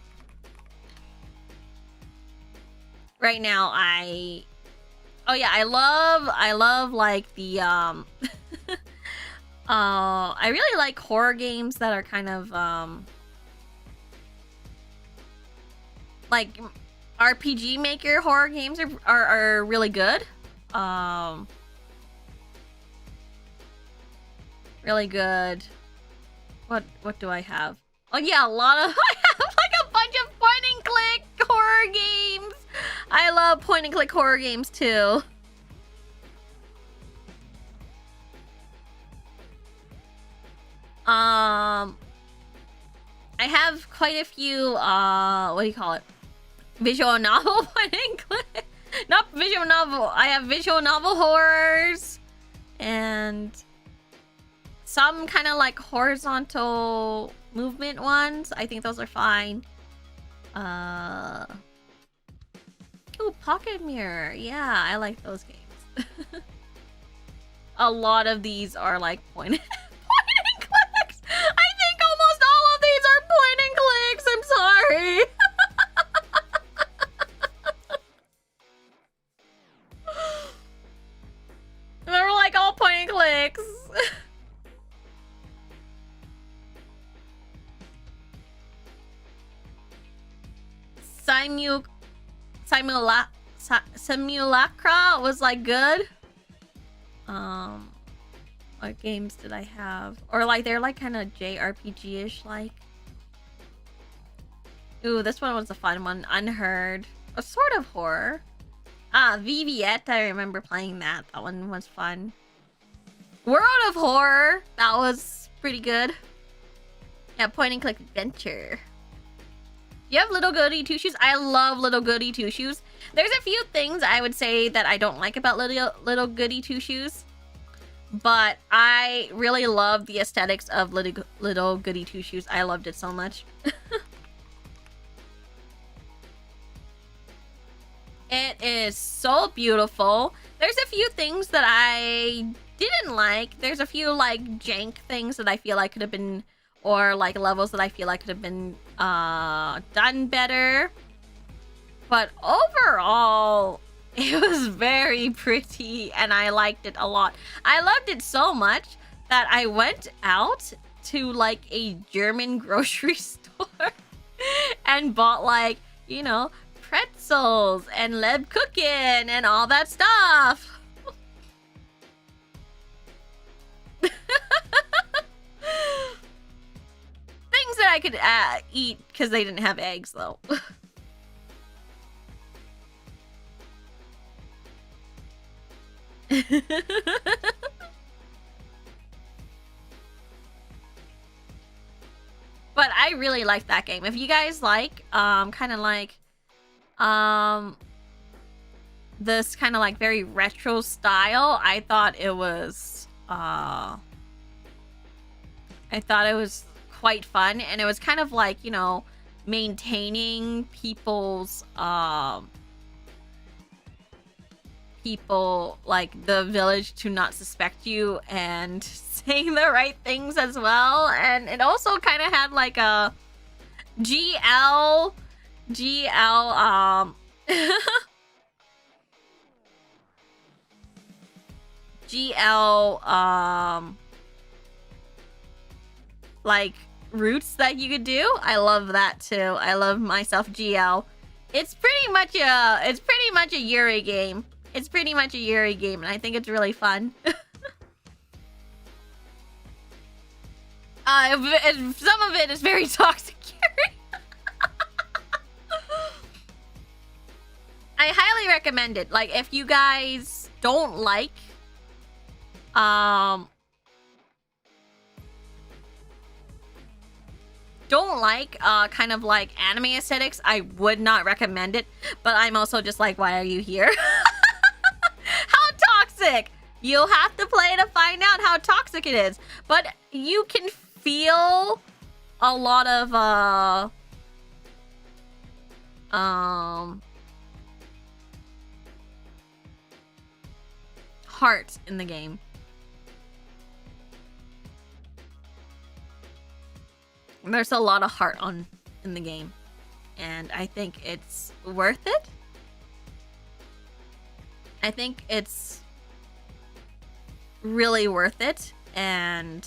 I love like the I really like horror games that are kind of like RPG Maker horror games are really good. Really good. What do I have? Oh yeah, a lot of I have like a bunch of point and click horror games. I love point and click horror games too. I have quite a few what do you call it? Visual novel point and click. Not visual novel. I have visual novel horrors and some kind of like horizontal movement ones. I think those are fine. Oh, Pocket Mirror. Yeah, I like those games. A lot of these are like point and clicks. I think almost all of these are point and clicks. I'm sorry. They're like all point and clicks. Simulacra was like good. What games did I have? Or like they're like kind of JRPG-ish like. Ooh, this one was a fun one. Unheard. A sort of horror. VVette, I remember playing that. That one was fun. World of Horror. That was pretty good. Yeah, point and click adventure. You have Little Goody Two Shoes? I love Little Goody Two Shoes. There's a few things I would say that I don't like about Little Goody Two Shoes, but I really love the aesthetics of Little Goody Two Shoes. I loved it so much. It is so beautiful. There's a few things that I didn't like. There's a few like jank things that I feel like could have been, or like levels that I feel like could have been done better. But overall, it was very pretty and I liked it a lot. I loved it so much that I went out to like a German grocery store and bought like, you know, pretzels and Lebkuchen and all that stuff. Things that I could eat because they didn't have eggs though. But I really like that game. If you guys like kind of like this kind of like very retro style, I thought it was quite fun, and it was kind of like, you know, maintaining people's people like the village to not suspect you and saying the right things as well. And it also kind of had like a GL GL GL like roots that you could do. I love that too. I love myself GL. It's pretty much a Yuri game. It's pretty much a Yuri game, and I think it's really fun. Some of it is very toxic Yuri. I highly recommend it. Like, if you guys don't like kind of like anime aesthetics, I would not recommend it. But I'm also just like, why are you here? How toxic! You'll have to play to find out how toxic it is. But you can feel a lot of heart in the game. There's a lot of heart in the game, and I think it's worth it. I think it's really worth it, and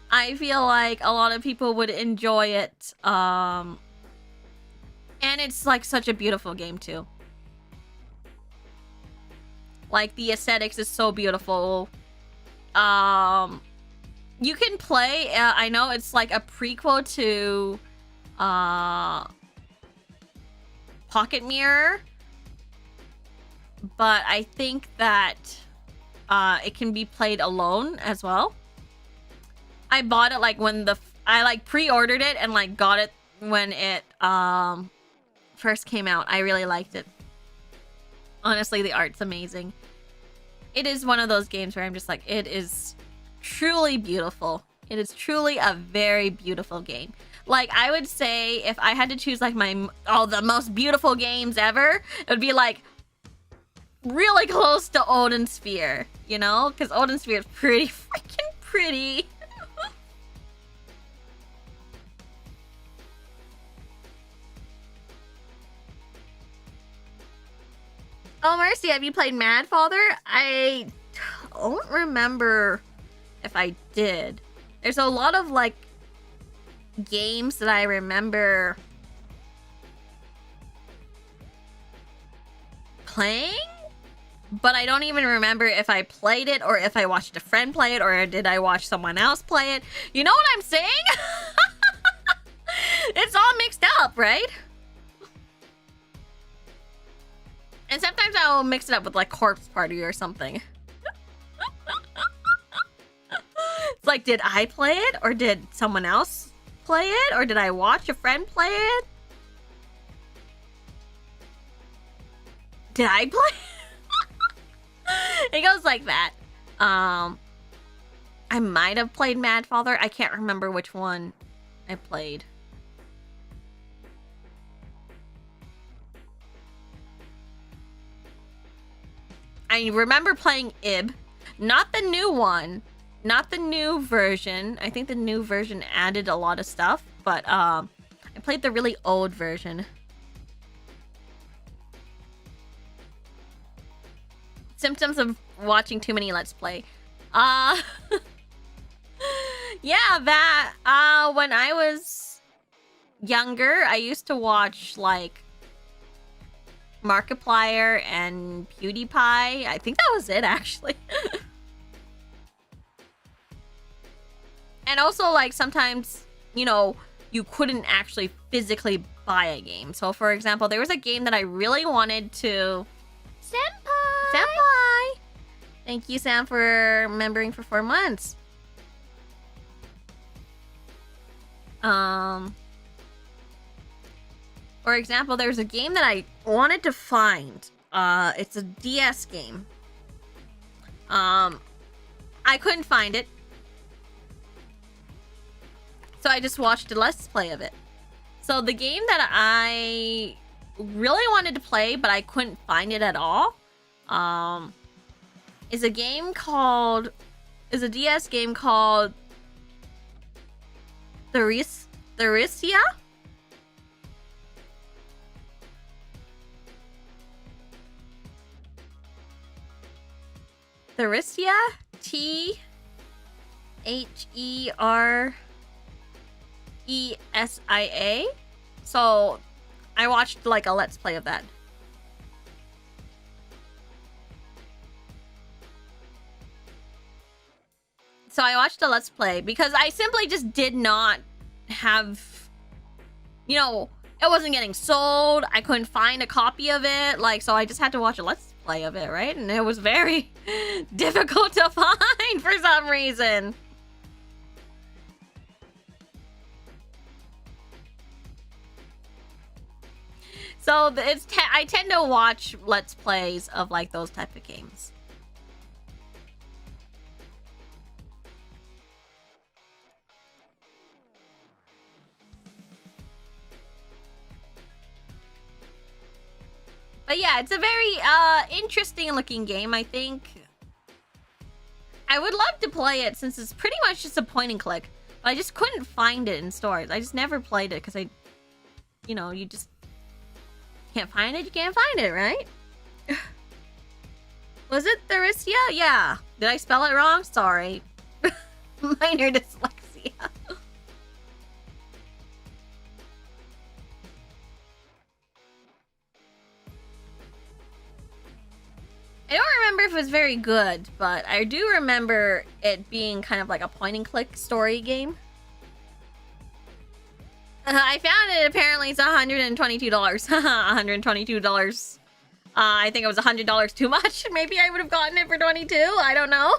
I feel like a lot of people would enjoy it. And it's like such a beautiful game too. Like, the aesthetics is so beautiful. You can play, I know it's like a prequel to Pocket Mirror, but I think that it can be played alone as well. I bought it like when I like pre-ordered it and like got it when it first came out. I really liked it. Honestly, the art's amazing. It is one of those games where I'm just like, it is truly beautiful. It is truly a very beautiful game. Like, I would say if I had to choose like the most beautiful games ever, it would be like really close to Odin Sphere, you know? Because Odin Sphere is pretty freaking pretty. Oh, Mercy, have you played Mad Father? I don't remember if I did. There's a lot of like games that I remember playing, but I don't even remember if I played it or if I watched a friend play it or did I watch someone else play it. You know what I'm saying? It's all mixed up, right? And sometimes I'll mix it up with like Corpse Party or something. It's like, did I play it or did someone else play it or did I watch a friend play it? Did I play it? It goes like that. I might have played Mad Father. I can't remember which one I played. I remember playing Ib, not the new one, not the new version. I think the new version added a lot of stuff, but I played the really old version. Symptoms of watching too many Let's Play. Yeah, that when I was younger, I used to watch like Markiplier and PewDiePie. I think that was it, actually. And also, like, sometimes, you know, you couldn't actually physically buy a game. So, for example, there was a game that I really wanted to... Senpai! Senpai! Thank you, Sam, for remembering for 4 months. For example, there's a game that I wanted to find. It's a DS game. I couldn't find it. So I just watched a Let's Play of it. So the game that I really wanted to play, but I couldn't find it at all, is a game called... is a DS game called... Theresia? Theresia, Theresia. So I watched like a let's play of that. So I watched a let's play because I simply just did not have, you know, it wasn't getting sold. I couldn't find a copy of it. Like, so I just had to watch a let's play of it, right? And it was very difficult to find for some reason. So I tend to watch let's plays of like those type of games. But yeah, it's a very interesting looking game, I think. I would love to play it since it's pretty much just a point and click. But I just couldn't find it in stores. I just never played it because you know, you just can't find it, you can't find it, right? Was it Theresia? Yeah. Did I spell it wrong? Sorry. Minor dyslexia. I don't remember if it was very good, but I do remember it being kind of like a point and click story game. I found it. Apparently it's $122. $122. I think it was $100 too much. Maybe I would have gotten it for 22. I don't know.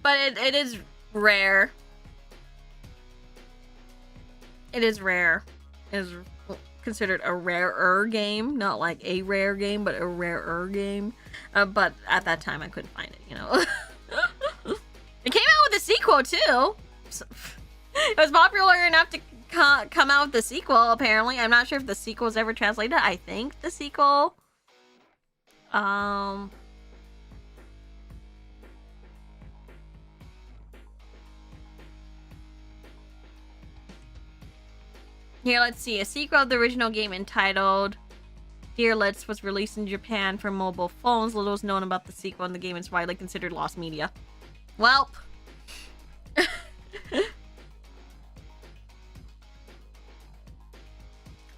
But it is rare. It is rare. It is considered a rarer game, not like a rare game, but a rarer game. But at that time, I couldn't find it, you know. It came out with a sequel too. So, it was popular enough to come out with the sequel. Apparently, I'm not sure if the sequel was ever translated. I think the sequel. Here, let's see. A sequel of the original game entitled Dear Let's was released in Japan for mobile phones. Little is known about the sequel, and the game is widely considered lost media. Welp.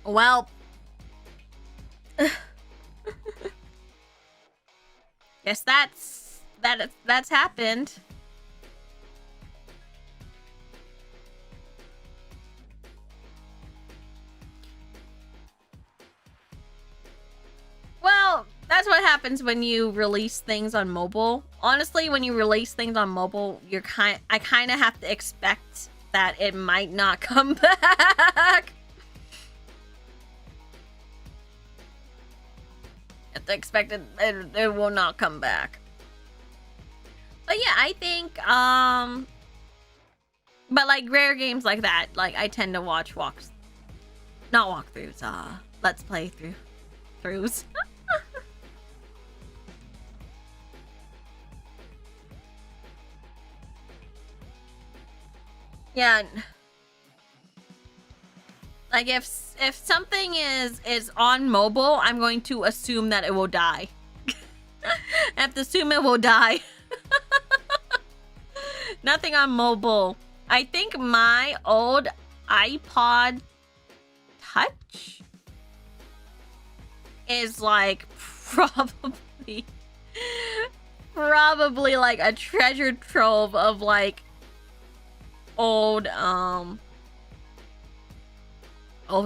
Well. Guess that's happened. Well, that's what happens when you release things on mobile. Honestly, when you release things on mobile, I kind of have to expect that it might not come back. You have to expect it will not come back. But yeah, I think but like rare games like that, like I tend to watch not walkthroughs, let's play throughs. Yeah. Like if something is on mobile, I'm going to assume that it will die. I have to assume it will die. Nothing on mobile. I think my old iPod Touch is like probably like a treasure trove of like old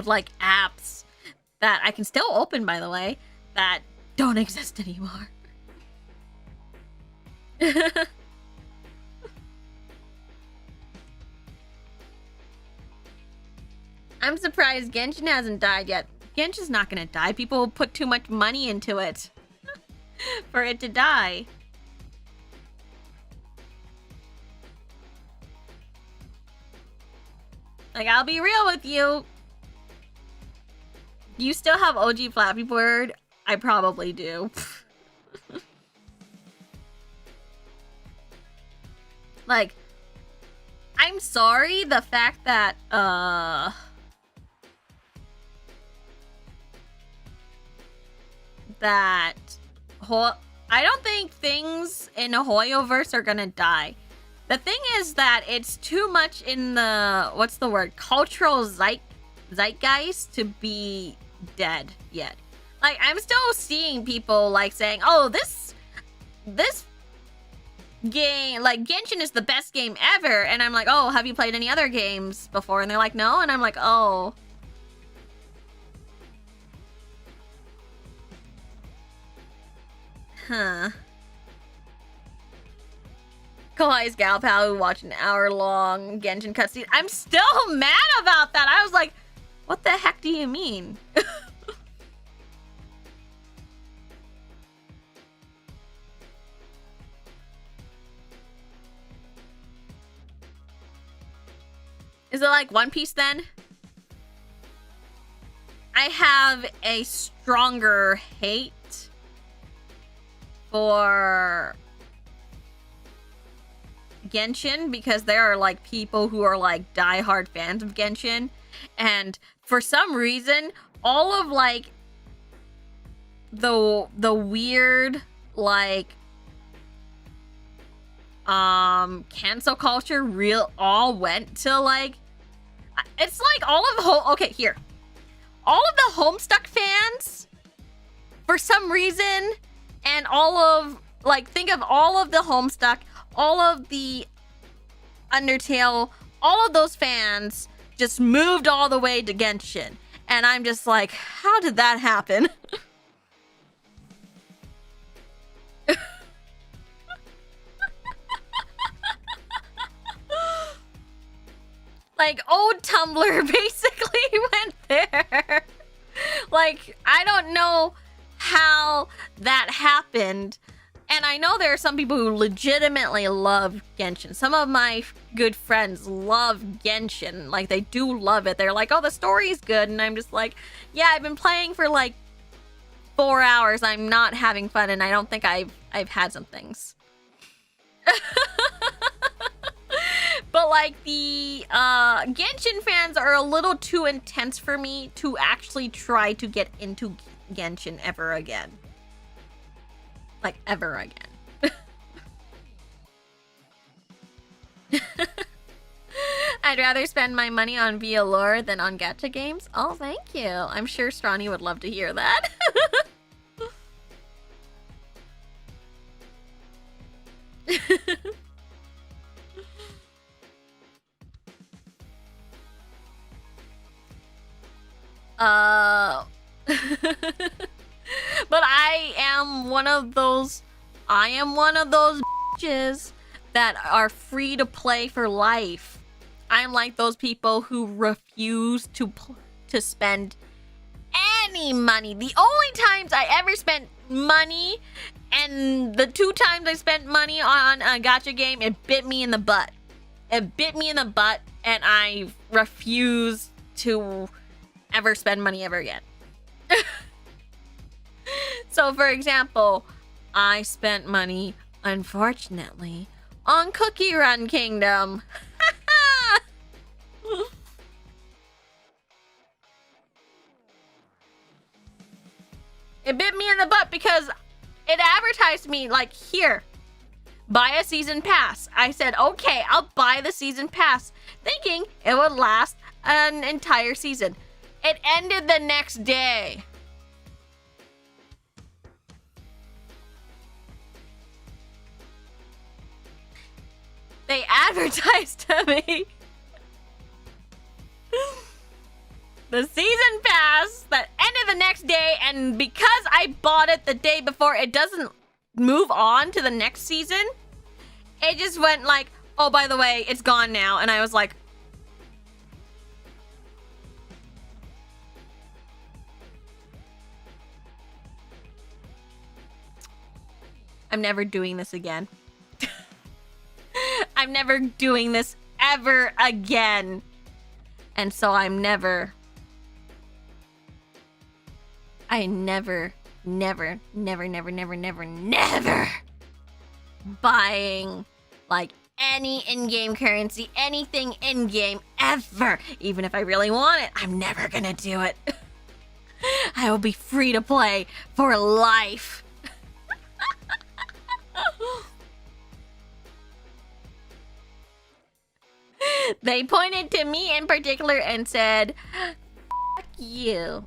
like apps that I can still open, by the way, that don't exist anymore. I'm surprised Genshin hasn't died yet. Genshin's not gonna die. People will put too much money into it for it to die. Like, I'll be real with you. Do you still have OG Flappy Bird? I probably do. Like, I'm sorry, the fact that, that I don't think things in a Hoyoverse are gonna die. The thing is that it's too much in the, what's the word, cultural zeitgeist to be dead yet. Like, I'm still seeing people like saying, oh, this game, like Genshin is the best game ever, and I'm like, oh, have you played any other games before? And they're like, no, and I'm like, oh. Huh. Kawaii's gal pal who watched an hour-long Genshin cutscene. I'm still mad about that. I was like, what the heck do you mean? Is it like One Piece then? I have a stronger hate for Genshin because there are like people who are like diehard fans of Genshin, and for some reason all of like the weird like cancel culture all went to like, it's like all of all of the Homestuck fans for some reason, and all of like, think of all of the Homestuck, all of the Undertale, all of those fans just moved all the way to Genshin. And I'm just like, how did that happen? Like, old Tumblr basically went there. Like, I don't know how that happened. And I know there are some people who legitimately love Genshin. Some of my good friends love Genshin. Like, they do love it. They're like, oh, the story's good. And I'm just like, yeah, I've been playing for like 4 hours. I'm not having fun, and I don't think I've had some things. But like, the Genshin fans are a little too intense for me to actually try to get into Genshin ever again. Like, ever again. I'd rather spend my money on VAllure than on gacha games. Oh, thank you. I'm sure Stronny would love to hear that. But I am one of those bitches that are free to play for life. I'm like those people who refuse to spend any money. The only times I ever spent money, and the 2 times I spent money on a gacha game, it bit me in the butt. It bit me in the butt, and I refuse to ever spend money ever again. So, for example, I spent money, unfortunately, on Cookie Run Kingdom. It bit me in the butt because it advertised me like, here, buy a season pass. I said, okay, I'll buy the season pass, thinking it would last an entire season. It ended the next day. They advertised to me the season pass that ended the next day, and because I bought it the day before, it doesn't move on to the next season. It just went like, oh, by the way, it's gone now. And I was like, I'm never doing this again. I'm never doing this ever again. And so I never buying like any in-game currency, anything in-game ever. Even if I really want it, I'm never gonna do it. I will be free to play for life. They pointed to me in particular and said, "Fuck you."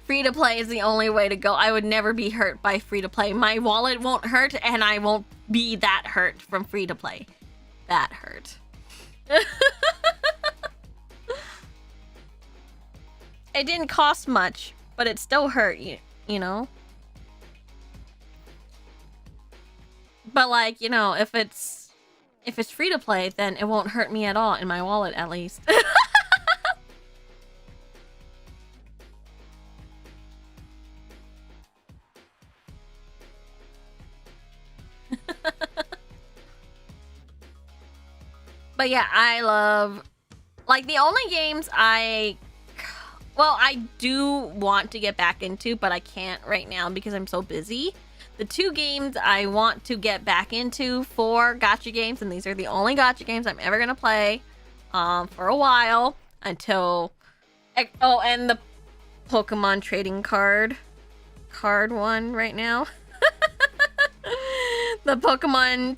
Free to play is the only way to go. I would never be hurt by free to play. My wallet won't hurt, and I won't be that hurt from free to play. That hurt. It didn't cost much, but it still hurt, you know? But like, you know, if it's free to play, then it won't hurt me at all in my wallet, at least. But yeah, I love, like, the only games I do want to get back into, but I can't right now because I'm so busy. The two games I want to get back into for gacha games, and these are the only gacha games I'm ever gonna play for a while until, oh, and the Pokemon trading card one right now. The Pokemon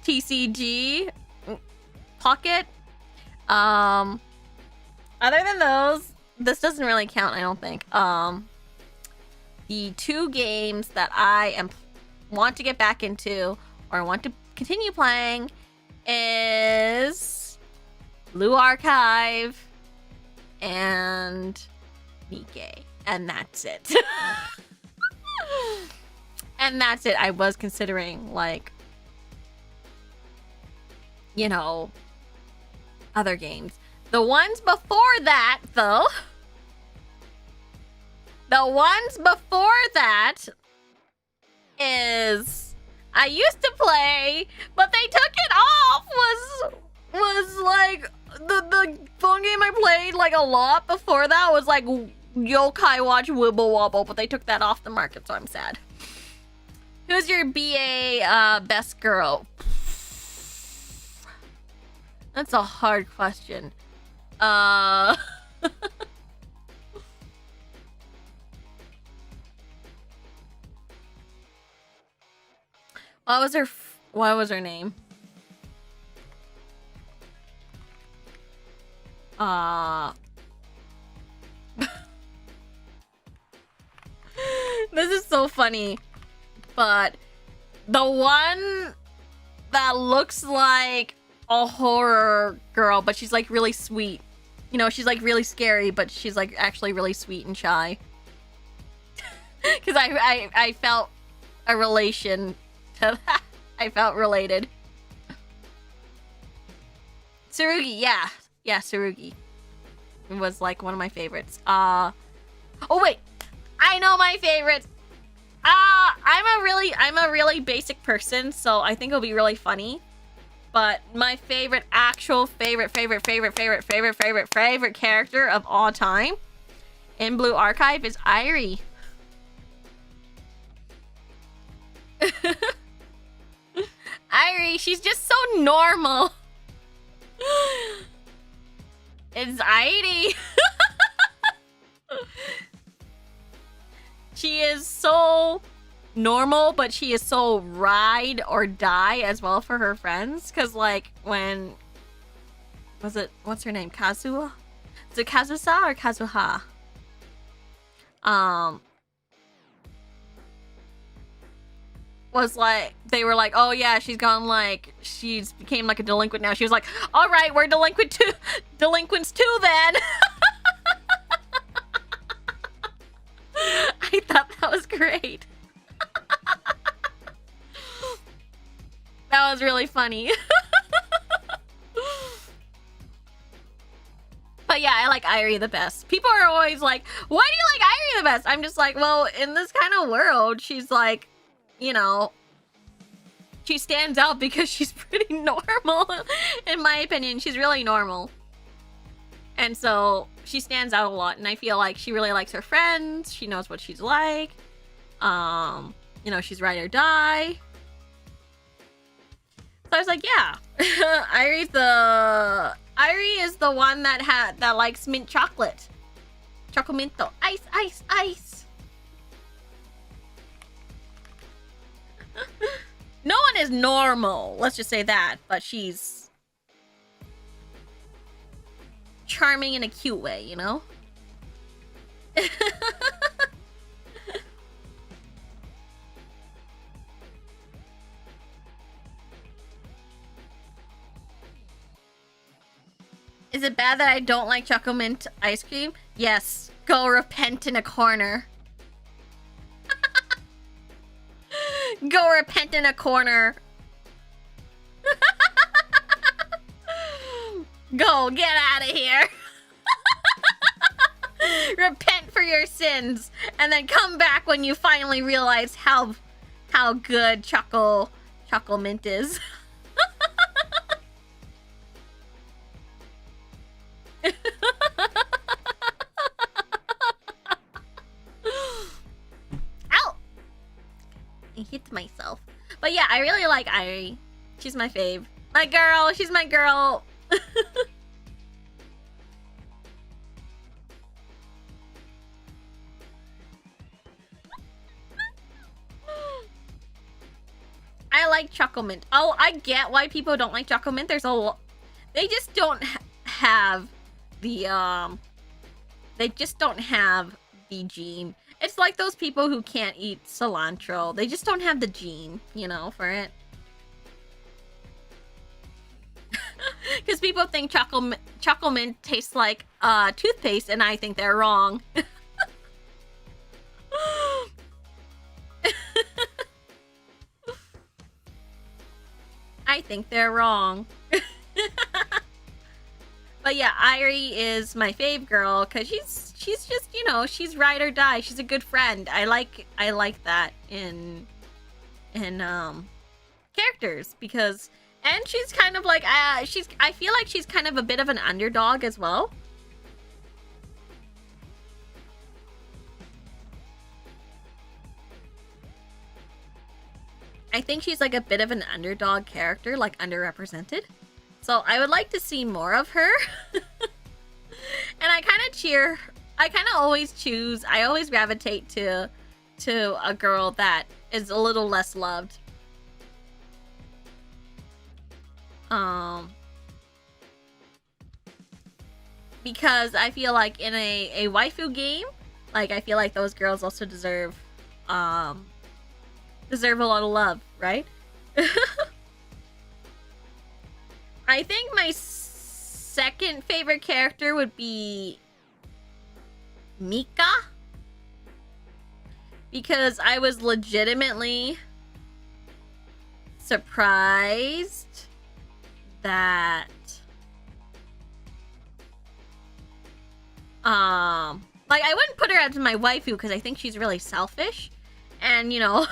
TCG Pocket. Other than those, this doesn't really count, I don't think. The two games that I want to get back into or want to continue playing is Blue Archive and Nikkei, and that's it. And that's it. I was considering, like, you know, other games. The ones before that, though, is I used to play, but they took it off. Was like the phone game I played like a lot before that was like Yokai Watch Wibble Wobble, but they took that off the market, so I'm sad. Who's your BA best girl? That's a hard question. What was her name? This is so funny. But the one that looks like a horror girl, but she's like really sweet. You know, she's like really scary, but she's like actually really sweet and shy. Because I felt a relation to that. I felt related. Tsurugi, yeah. Yeah, Tsurugi. It was like one of my favorites. Oh wait, I know my favorites. I'm a really basic person, so I think it'll be really funny. But my favorite, favorite character of all time in Blue Archive is Irie. Irie, she's just so normal. It's Irie. She is so normal, but she is so ride or die as well for her friends. Cause like when what's her name? Kazuha? Is it Kazusa or Kazuha? Was like, they were like, oh yeah, she's gone, like, she's became like a delinquent now. She was like, all right, we're delinquents too then. I thought that was great. That was really funny. But yeah, I like Irie the best. People are always like, why do you like Irie the best? I'm just like, well, in this kind of world, she's like, you know, she stands out because she's pretty normal. In my opinion, she's really normal. And so she stands out a lot. And I feel like she really likes her friends. She knows what she's like. You know, she's ride or die. So I was like, yeah. Irie's Irie is the one that likes mint chocolate. Chocominto. Ice, ice, ice. No one is normal. Let's just say that. But she's charming in a cute way, you know? Is it bad that I don't like Chocomint ice cream? Yes. Go repent in a corner. Go repent in a corner. Go, get out of here. Repent for your sins. And then come back when you finally realize how good Chocomint is. Ow! I hit myself. But yeah, I really like Irie. She's my fave. My girl, she's my girl. I like Chocomint. Oh, I get why people don't like Chocomint. There's a lot. They just don't have the they just don't have the gene. It's like those people who can't eat cilantro. They just don't have the gene, you know, for it. Because people think Chocomint tastes like toothpaste, and I think they're wrong. I think they're wrong. But yeah, Irie is my fave girl because she's just, you know, she's ride or die. She's a good friend. I like that in characters because, and she's kind of like I feel like she's kind of a bit of an underdog as well. I think she's like a bit of an underdog character, like underrepresented. So I would like to see more of her. And I kind of always gravitate to a girl that is a little less loved. Because I feel like in a waifu game, like I feel like those girls also deserve a lot of love, right? I think my second favorite character would be Mika. Because I was legitimately surprised that like I wouldn't put her as my waifu because I think she's really selfish. And you know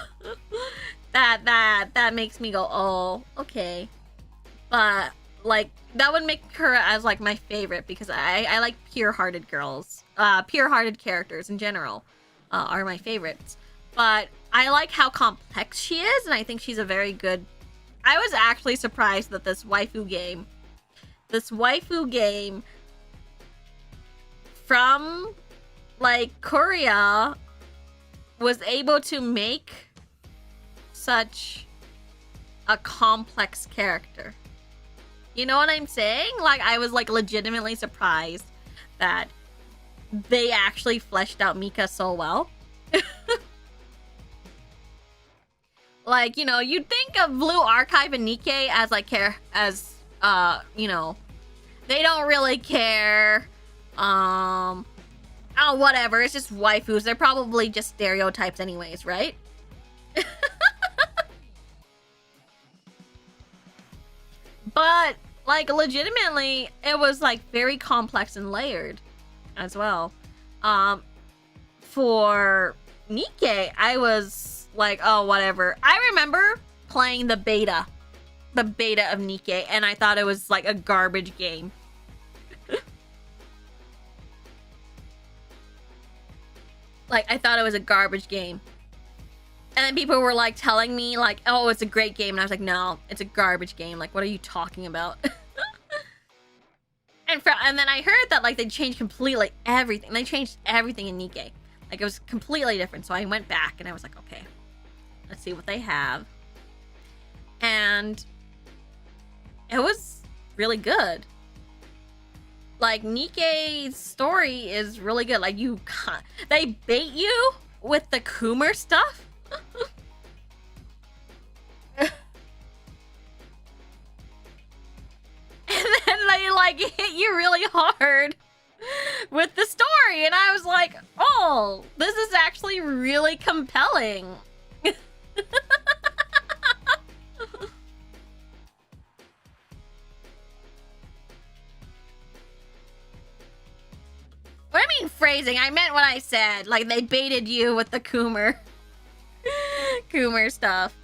that makes me go, oh, okay. But like that would make her as like my favorite because I like pure-hearted girls. Pure-hearted characters in general are my favorites. But I like how complex she is, and I think she's a very good. I was actually surprised that this waifu game from like Korea was able to make such a complex character. You know what I'm saying? Like, I was like legitimately surprised that they actually fleshed out Mika so well. Like, you know, you'd think of Blue Archive and Nikkei as like you know, they don't really care. Oh, whatever. It's just waifus. They're probably just stereotypes anyways, right? But, like, legitimately, it was, like, very complex and layered as well. For Nikkei, I was like, oh, whatever. I remember playing the beta of Nikkei, and I thought it was, like, a garbage game. Like, I thought it was a garbage game. And then people were, like, telling me, like, oh, it's a great game. And I was like, no, it's a garbage game. Like, what are you talking about? and then I heard that like they changed completely everything. They changed everything in Nikkei. Like it was completely different. So I went back and I was like, okay, let's see what they have. And it was really good. Like Nikkei's story is really good. Like they bait you with the Coomer stuff. And then they like hit you really hard with the story, and I was like, oh, this is actually really compelling. What I mean phrasing, I meant what I said. Like they baited you with the Coomer stuff.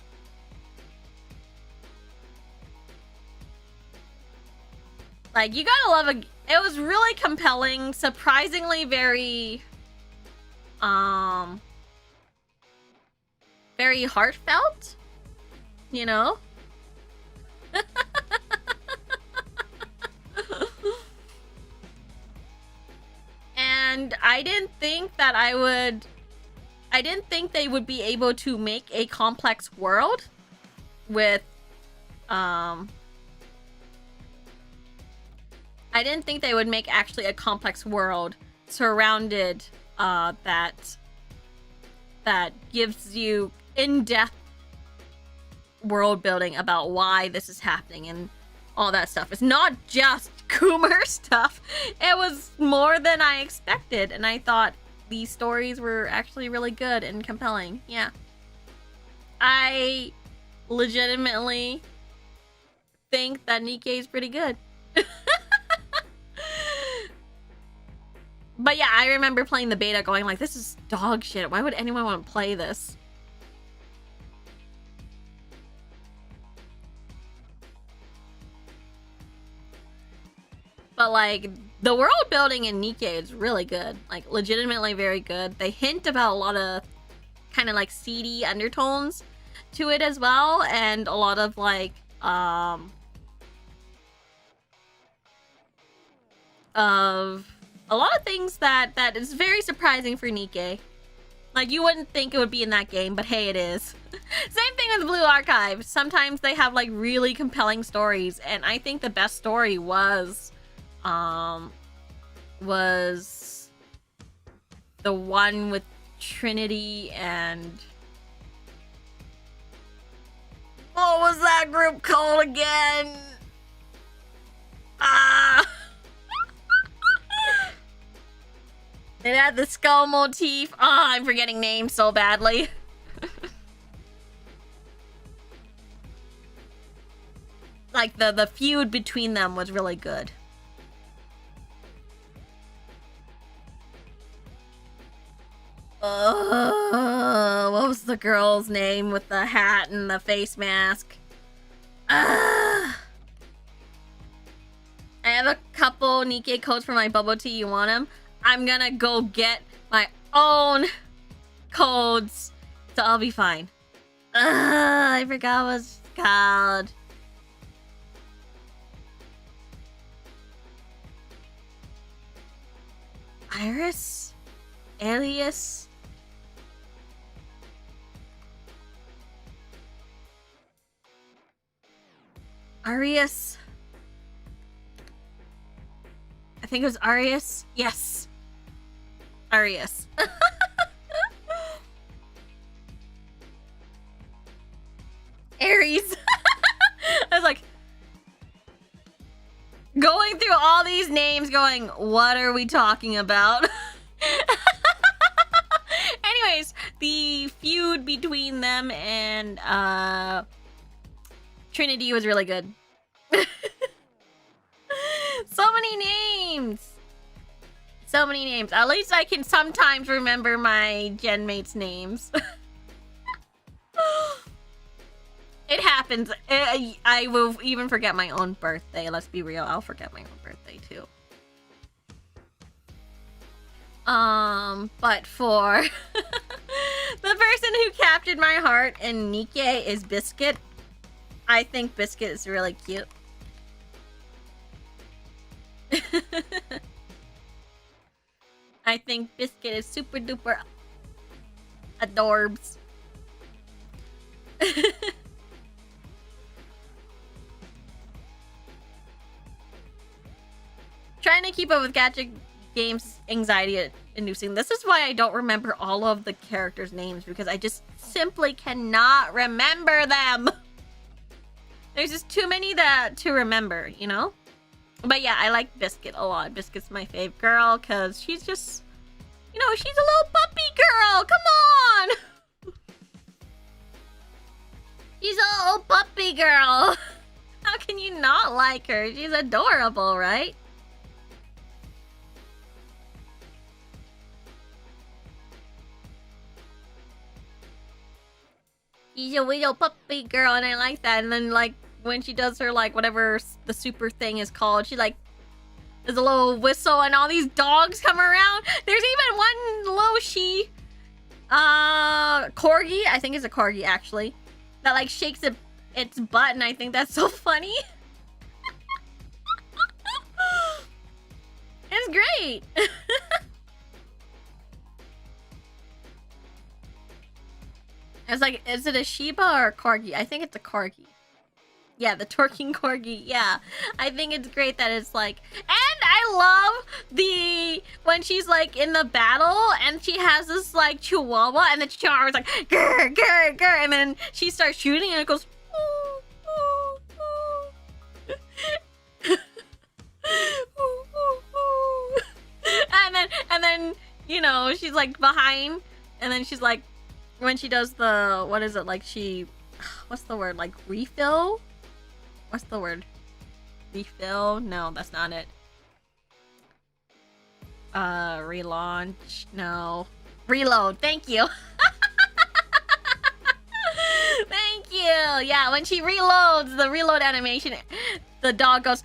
Like you gotta love it was really compelling, surprisingly very very heartfelt, you know? And I didn't think they would be able to make a complex world with I didn't think they would make actually a complex world surrounded that gives you in-depth world building about why this is happening and all that stuff. It's not just Coomer stuff. It was more than I expected, and I thought these stories were actually really good and compelling. Yeah. I legitimately think that Nikkei is pretty good. But yeah, I remember playing the beta going like, this is dog shit. Why would anyone want to play this? But like, the world building in Nikkei is really good. Like, legitimately very good. They hint about a lot of kind of like seedy undertones to it as well. And a lot of like, a lot of things that is very surprising for Nikkei. Like, you wouldn't think it would be in that game, but hey, it is. Same thing with Blue Archive. Sometimes they have, like, really compelling stories, and I think the best story was the one with Trinity and... what was that group called again? It had the skull motif. I'm forgetting names so badly. Like, the feud between them was really good. What was the girl's name with the hat and the face mask? I have a couple Nikkei codes for my bubble tea. You want them? I'm gonna go get my own codes, so I'll be fine. I forgot what it's called. Iris? Alias? Arius? I think it was Arius. Yes. Arius. Aries. I was like, going through all these names going, what are we talking about? Anyways, the feud between them and Trinity was really good. So many names. So many names. At least I can sometimes remember my gen mates' names. It happens. I will even forget my own birthday. Let's be real. I'll forget my own birthday too. But for the person who captured my heart in Nikkei is Biscuit. I think Biscuit is really cute. I think Biscuit is super duper adorbs. Trying to keep up with Gadget Games anxiety inducing. This is why I don't remember all of the characters' names, because I just simply cannot remember them. There's just too many to remember, you know? But yeah, I like Biscuit a lot. Biscuit's my fave girl, because she's just, you know, she's a little puppy girl. Come on! She's a little puppy girl. How can you not like her? She's adorable, right? She's a little puppy girl, and I like that. And then, like, when she does her, like, whatever the super thing is called, she, like, there's a little whistle, and all these dogs come around. There's even one little corgi, I think it's a corgi, actually, that, like, shakes its butt, and I think that's so funny. It's great. I was like, is it a Shiba or a corgi? I think it's a corgi. Yeah, the twerking corgi. Yeah, I think it's great that it's like, and I love when she's like in the battle and she has this like chihuahua, and the chihuahua is like grr, grr, grr, and then she starts shooting and it goes ooh, ooh, ooh. Ooh, ooh, ooh. and then you know, she's like behind, and then she's like, when she does the, what is it, like she, what's the word, like refill? What's the word? Refill? No, that's not it. Relaunch? No. Reload. Thank you. Thank you. Yeah, when she reloads, the reload animation, the dog goes,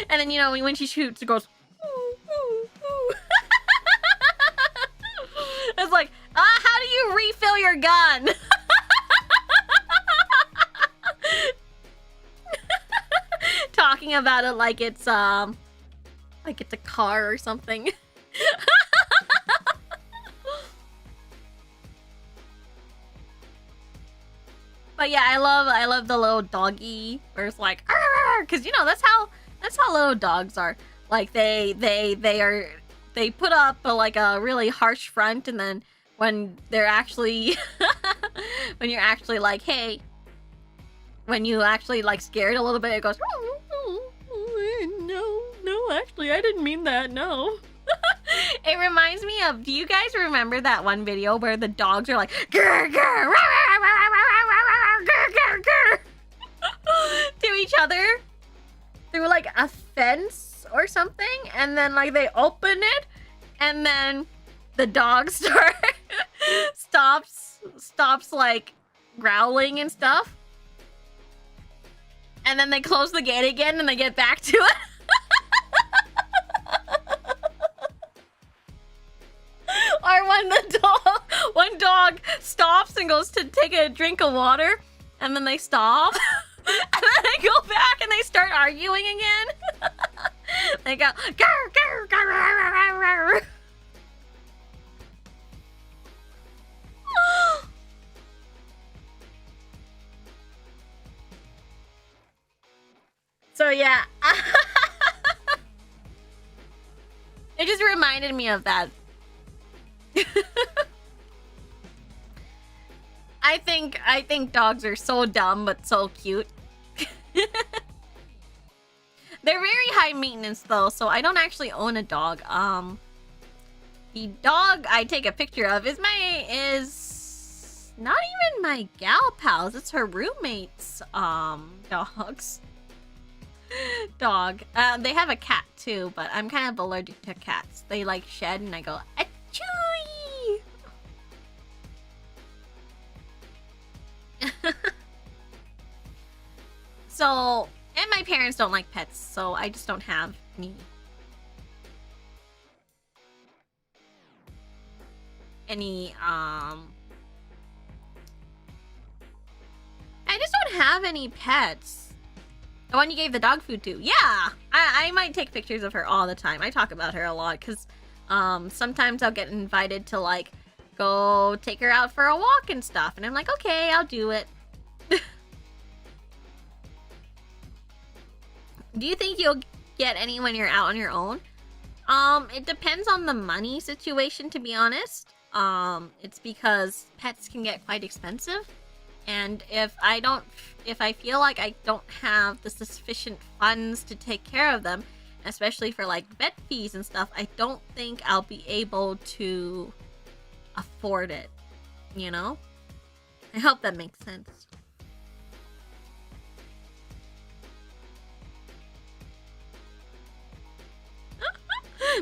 and then, you know, when she shoots, it goes, it's like, how do you refill your gun? Talking about it like it's a car or something. But yeah, I love the little doggy where it's like, because you know that's how little dogs are. Like they put up like a really harsh front, and then when they're actually when you're actually like, hey, when you actually like scared a little bit, it goes, no, actually I didn't mean that, no. It reminds me of, do you guys remember that one video where the dogs are like grr, grr, grr, grr, grr, to each other through like a fence or something, and then like they open it, and then the dog stops like growling and stuff, and then they close the gate again and they get back to it. Or when one dog stops and goes to take a drink of water, and then they stop, and then they go back and they start arguing again. They go, grr, grr, grr, grr, grr. So yeah, it just reminded me of that. I think dogs are so dumb but so cute. They're very high maintenance though, so I don't actually own a dog. The dog I take a picture of is not even my gal pals, it's her roommate's dog. They have a cat too, but I'm kind of allergic to cats. They like shed and I go, achooey! So, and my parents don't like pets, so I just don't have any I just don't have any pets. The one you gave the dog food to. Yeah! I might take pictures of her all the time. I talk about her a lot because sometimes I'll get invited to like go take her out for a walk and stuff. And I'm like, okay, I'll do it. Do you think you'll get any when you're out on your own? It depends on the money situation, to be honest. It's because pets can get quite expensive. And if I feel like I don't have the sufficient funds to take care of them, especially for like vet fees and stuff, I don't think I'll be able to afford it, you know? I hope that makes sense.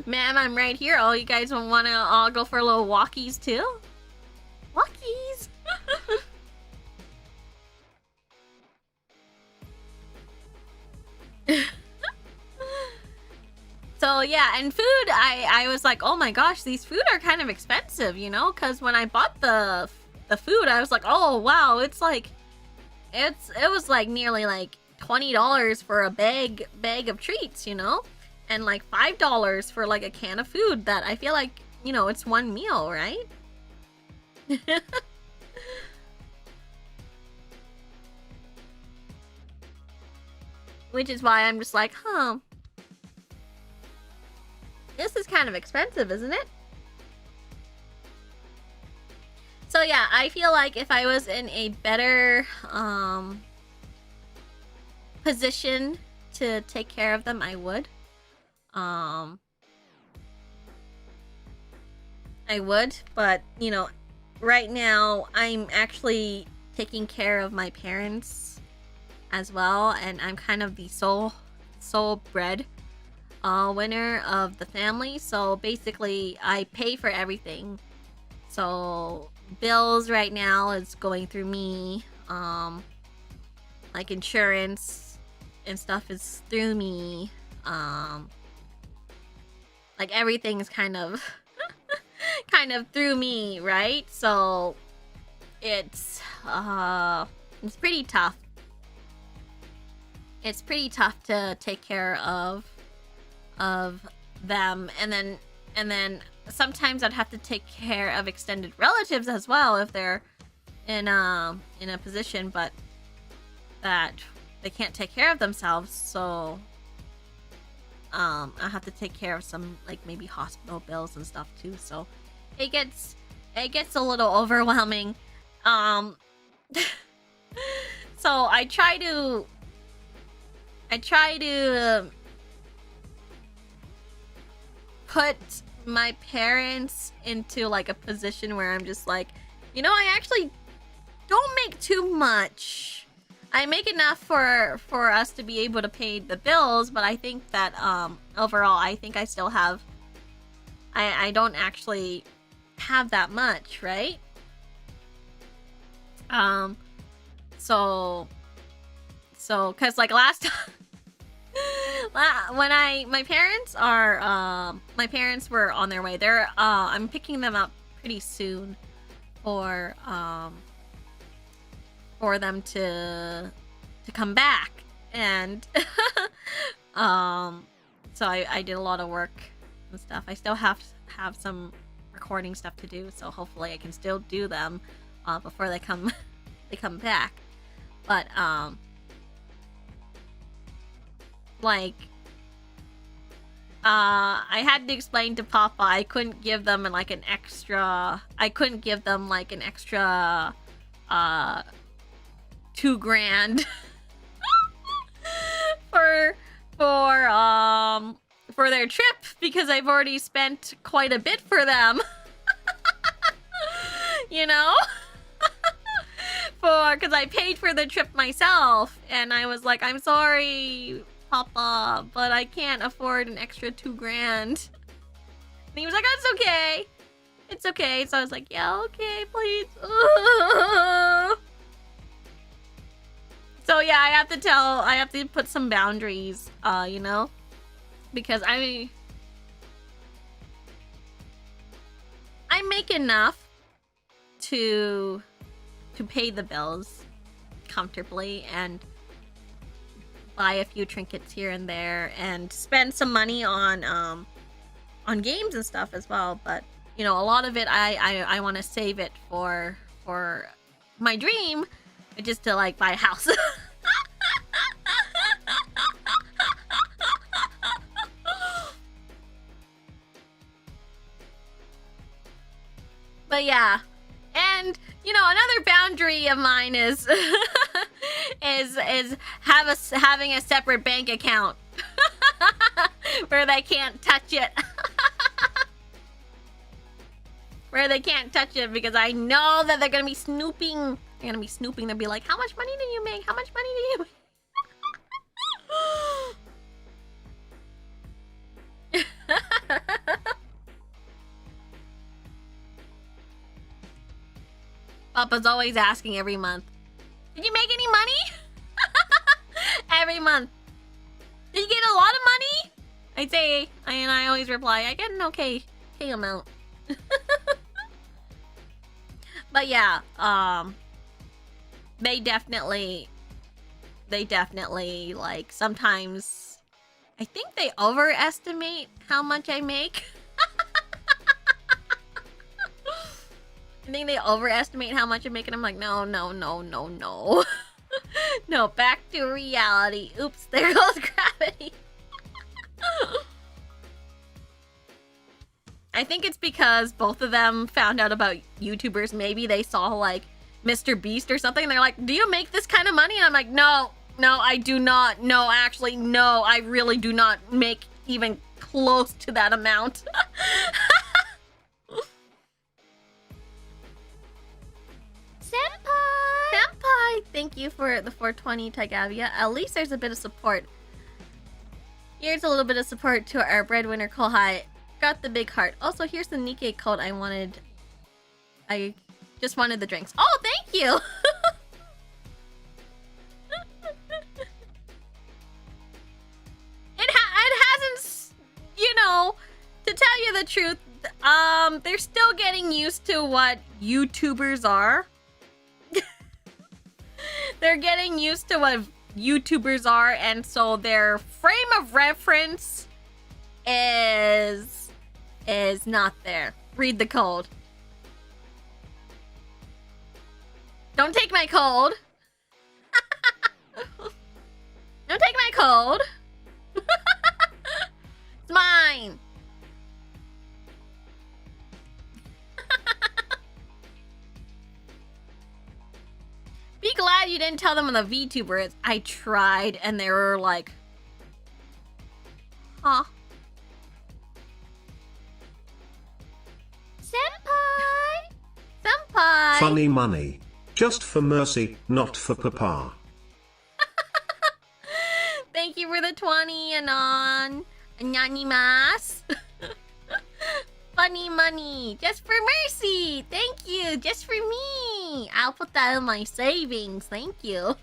Ma'am, I'm right here. Oh, you guys want to all go for a little walkies too? Walkies! So yeah, and food, I was like, oh my gosh, these food are kind of expensive, you know? Because when I bought the food, I was like, oh wow, it's like, it was like nearly like $20 for a bag of treats, you know? And like $5 for like a can of food that I feel like, you know, it's one meal, right? Which is why I'm just like, huh. This is kind of expensive, isn't it? So yeah, I feel like if I was in a better position to take care of them, I would. I would, but you know, right now I'm actually taking care of my parents as well, and I'm kind of the sole bread winner of the family. So basically I pay for everything. So bills right now is going through me, like insurance and stuff is through me, like everything is kind of through me, right? So it's pretty tough. It's pretty tough to take care of them, and then sometimes I'd have to take care of extended relatives as well if they're in a position but that they can't take care of themselves. So I have to take care of some like maybe hospital bills and stuff too. So it gets a little overwhelming. So I try to put my parents into like a position where I'm just like, you know, I actually don't make too much. I make enough for us to be able to pay the bills, but I think that overall I think I still have I don't actually have that much, right? So cuz like last time when my parents were on their way. They're I'm picking them up pretty soon for them to come back, and so I did a lot of work and stuff. I still have some recording stuff to do, so hopefully I can still do them before they come back. But like I had to explain to Papa I couldn't give them like an extra $2,000 for their trip, because I've already spent quite a bit for them. You know? Because I paid for the trip myself, and I was like, I'm sorry, Papa, but I can't afford an extra $2,000. And he was like, oh, it's okay. It's okay. So I was like, yeah, okay, please. So yeah, I have to put some boundaries, you know, because I make enough to pay the bills comfortably, and buy a few trinkets here and there and spend some money on games and stuff as well. But you know, a lot of it I want to save it for my dream, which is to like buy a house. But yeah, and you know, another boundary of mine is having a separate bank account where they can't touch it. Where they can't touch it, because I know that they're gonna be snooping. They're gonna be snooping. They'll be like, "How much money did you make? How much money did you make?" Papa's always asking every month, "Did you make any money?" Every month. "Did you get a lot of money?" I say, and I always reply, "I get an okay amount." But yeah, they definitely like sometimes I think they overestimate how much I make. I think they overestimate how much I make, and I'm like, no. No, back to reality. Oops, there goes gravity. I think it's because both of them found out about YouTubers. Maybe they saw like Mr. Beast or something, and they're like, "Do you make this kind of money?" And I'm like, no, I do not. No, actually, no, I really do not make even close to that amount. Senpai, thank you for the 420, Taigavia. At least there's a bit of support. Here's a little bit of support to our breadwinner Kohai. Got the big heart. Also, here's the Nikkei code I wanted. I just wanted the drinks. Oh, thank you! It hasn't, you know, to tell you the truth, they're still getting used to what YouTubers are. They're getting used to what YouTubers are, and so their frame of reference is not there. Read the code. Don't take my code. Don't take my code. It's mine. Be glad you didn't tell them on the VTuber is. I tried, and they were like, huh? Senpai! Funny money. Just for mercy, not for papa. Thank you for the 20, Anon. Anonymous. Funny money. Just for mercy. Thank you. Just for me. I'll put that in my savings. Thank you.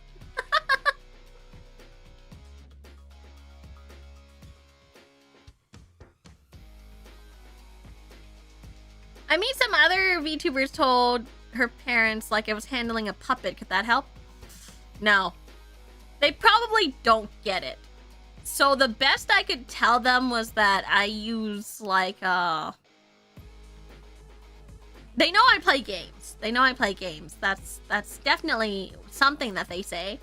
I mean, some other VTubers told her parents like I was handling a puppet. Could that help? No. They probably don't get it. So the best I could tell them was that I use like they know I play games. They know I play games. That's definitely something that they say.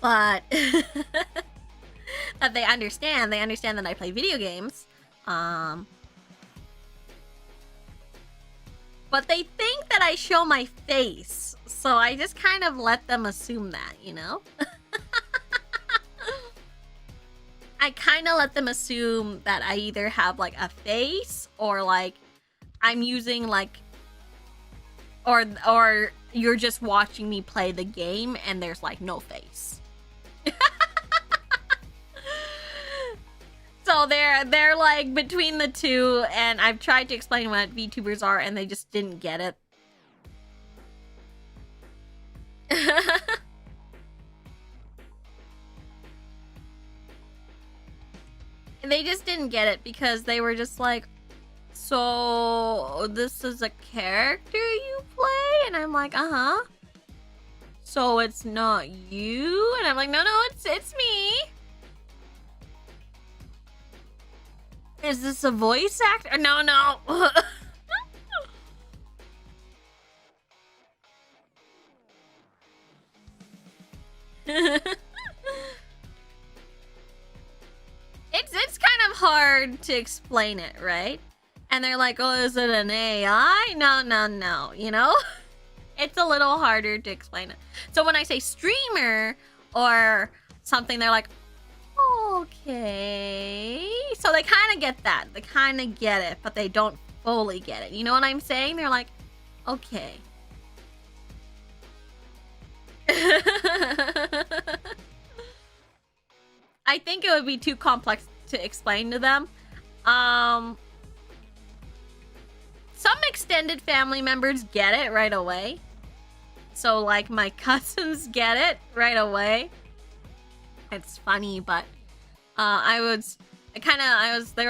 But that they understand that I play video games. But they think that I show my face, so I just kind of let them assume that, you know? I kind of let them assume that I either have like a face or like I'm using like or you're just watching me play the game and there's like no face. So they're like between the two, and I've tried to explain what VTubers are and they just didn't get it. They just didn't get it because they were just like, so this is a character you play? And I'm like, uh-huh. So it's not you? And I'm like, no, it's me. Is this a voice actor? No. It's kind of hard to explain it, right? And they're like, oh, is it an AI? No, you know? It's a little harder to explain it. So when I say streamer or something, they're like, okay. So they kind of get that. They kind of get it, but they don't fully get it. You know what I'm saying? They're like, okay. I think it would be too complex to explain to them. Some extended family members get it right away. So like my cousins get it right away. It's funny, but they're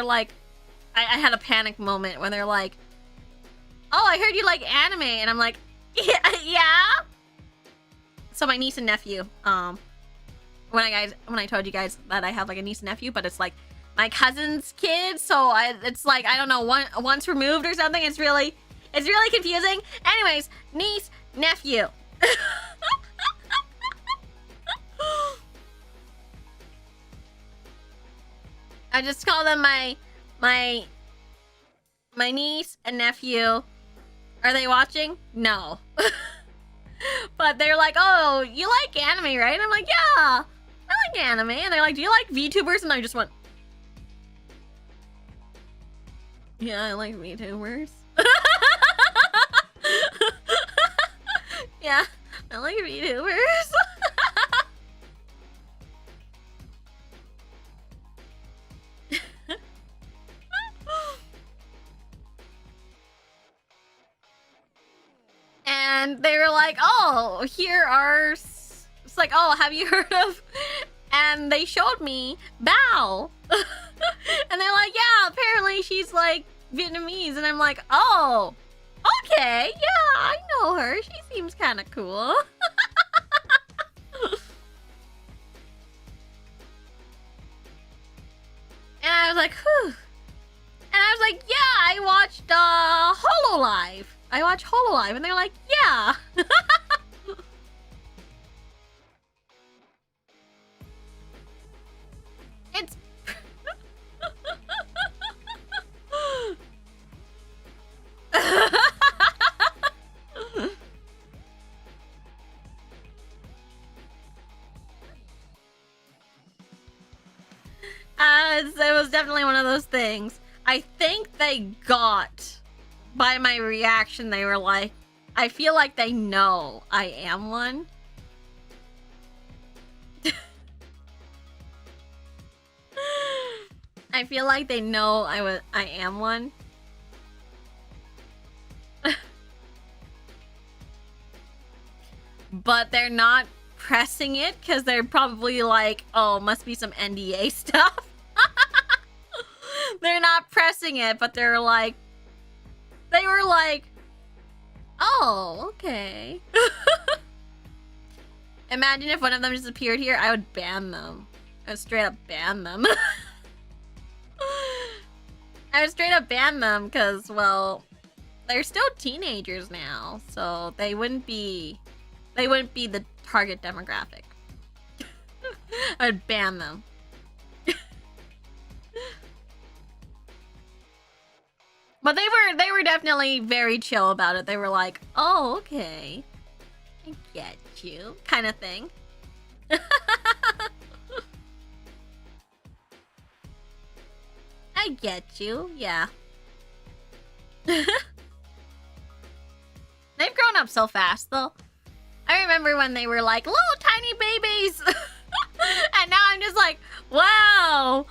like, I had a panic moment when they're like, oh, I heard you like anime. And I'm like, yeah. So my niece and nephew, when I told you guys that I have like a niece and nephew, but it's like my cousin's kids, so it's like, I don't know, once removed or something. It's really confusing. Anyways, niece, nephew. I just call them my niece and nephew. Are they watching? No. But they're like, oh, you like anime, right? And I'm like, yeah, I like anime. And they're like, do you like VTubers? And I just went, yeah, I like VTubers. Yeah, I like VTubers. And they were like, oh, here are... It's like, oh, have you heard of... And they showed me Bao. And they're like, yeah, apparently she's like Vietnamese. And I'm like, oh, okay, yeah, I know her. She seems kind of cool. And I was like, whew. And I was like, yeah, I watched Hololive. I watch Hololive, and they're like, yeah. It's... it was definitely one of those things. I think they got... By my reaction, they were like, I feel like they know I am one. I feel like they know I am one. But they're not pressing it because they're probably like, oh, must be some NDA stuff. They're not pressing it, but they're like, they were like, oh, okay. Imagine if one of them just appeared here, I would ban them. I would straight up ban them. I would straight up ban them because, well, they're still teenagers now, so they wouldn't be the target demographic. I would ban them. But they were definitely very chill about it. They were like, oh, okay. I get you. Kind of thing. I get you. Yeah. They've grown up so fast, though. I remember when they were like, little tiny babies. And now I'm just like, wow.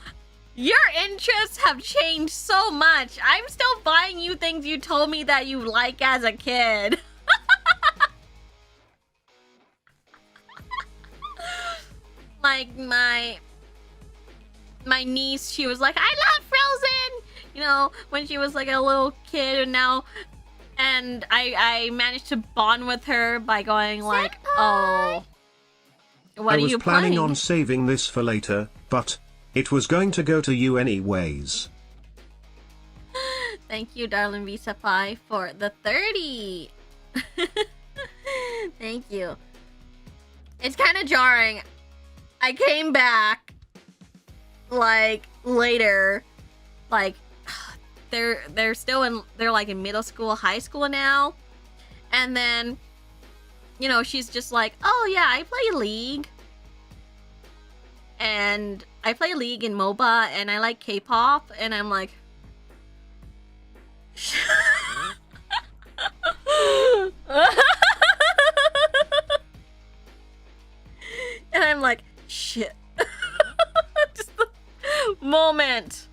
Your interests have changed so much. I'm still buying you things you told me that you like as a kid. Like my niece, she was like, I love Frozen! You know, when she was like a little kid, and And I managed to bond with her by going like, oh, what I are was you planning playing? on saving this for later, but it was going to go to you anyways. Thank you, darling Visa Pie, for the 30. Thank you. It's kind of jarring. I came back like later, like they're still in, they're like in middle school, high school now, and then, you know, she's just like, oh yeah, I play League, and I play League in MOBA, and I like K-pop, and I'm like, and I'm like, shit. Just the moment.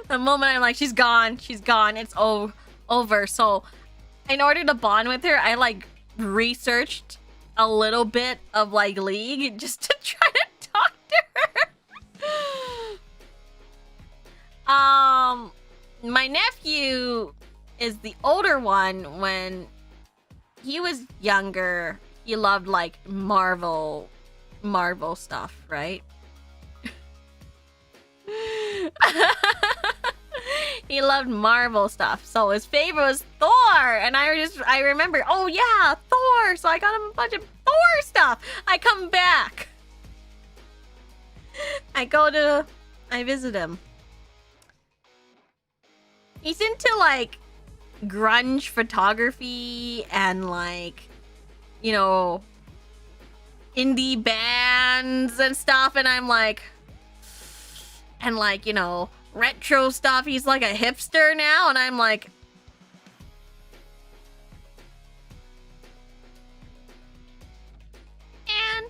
The moment I'm like, she's gone, it's over. So in order to bond with her, I like researched a little bit of like League just to try to talk to her. My nephew is the older one. When he was younger, he loved like Marvel stuff, right? He loved Marvel stuff, so his favorite was Thor, and I remember, oh yeah, Thor, so I got him a bunch of Thor stuff. I come back, I visit him. He's into like grunge photography and like, you know, indie bands and stuff, and I'm like, and like, you know, retro stuff. He's like a hipster now, and I'm like, and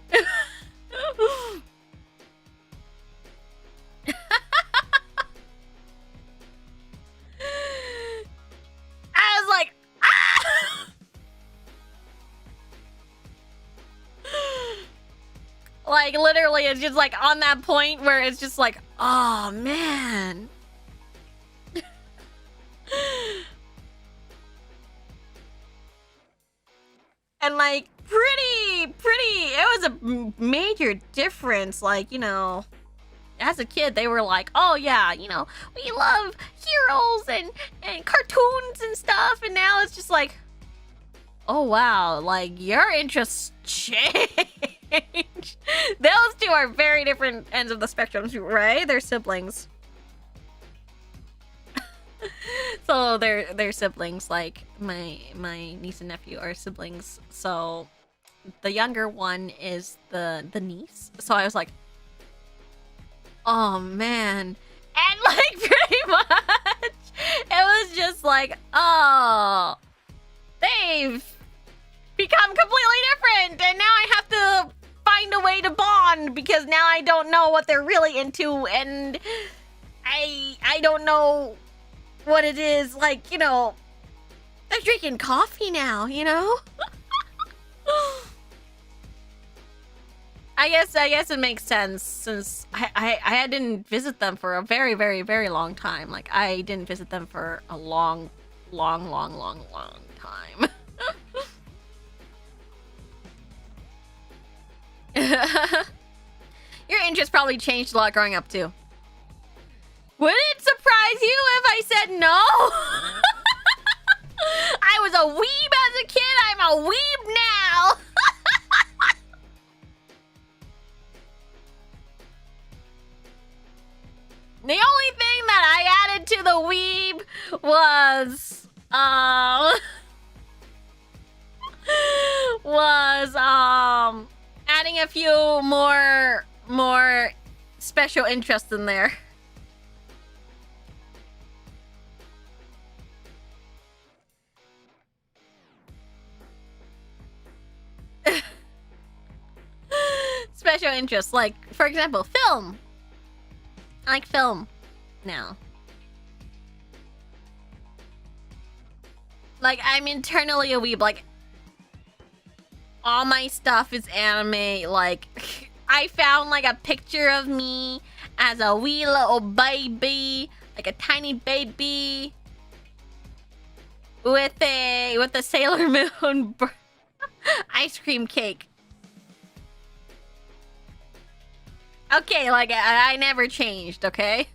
I was like, ah! Like literally, it's just like on that point where it's just like, oh man. And like pretty, it was a major difference. Like, you know, as a kid, they were like, oh yeah, you know, we love heroes and cartoons and stuff. And now it's just like, oh wow, like your interests change. Those two are very different ends of the spectrum, right? They're siblings. So they're siblings. Like my niece and nephew are siblings. So the younger one is the niece. So I was like, oh man. And like pretty much it was just like, oh, they've become completely different, and now I have to find a way to bond because now I don't know what they're really into, and I don't know what it is. Like, you know, they're drinking coffee now, you know? I guess it makes sense, since I didn't visit them for a very, very, very long time. Like, I didn't visit them for a long time. Your interest probably changed a lot growing up too. Would it surprise you if I said no? I was a weeb as a kid, I'm a weeb now. The only thing that I added to the weeb was adding a few more special interests in there. Special interests, like, for example, film. I like film now. Like, I'm internally a weeb. Like, all my stuff is anime. Like, I found like a picture of me as a wee little baby, like a tiny baby with a Sailor Moon ice cream cake. Okay, like I never changed, okay?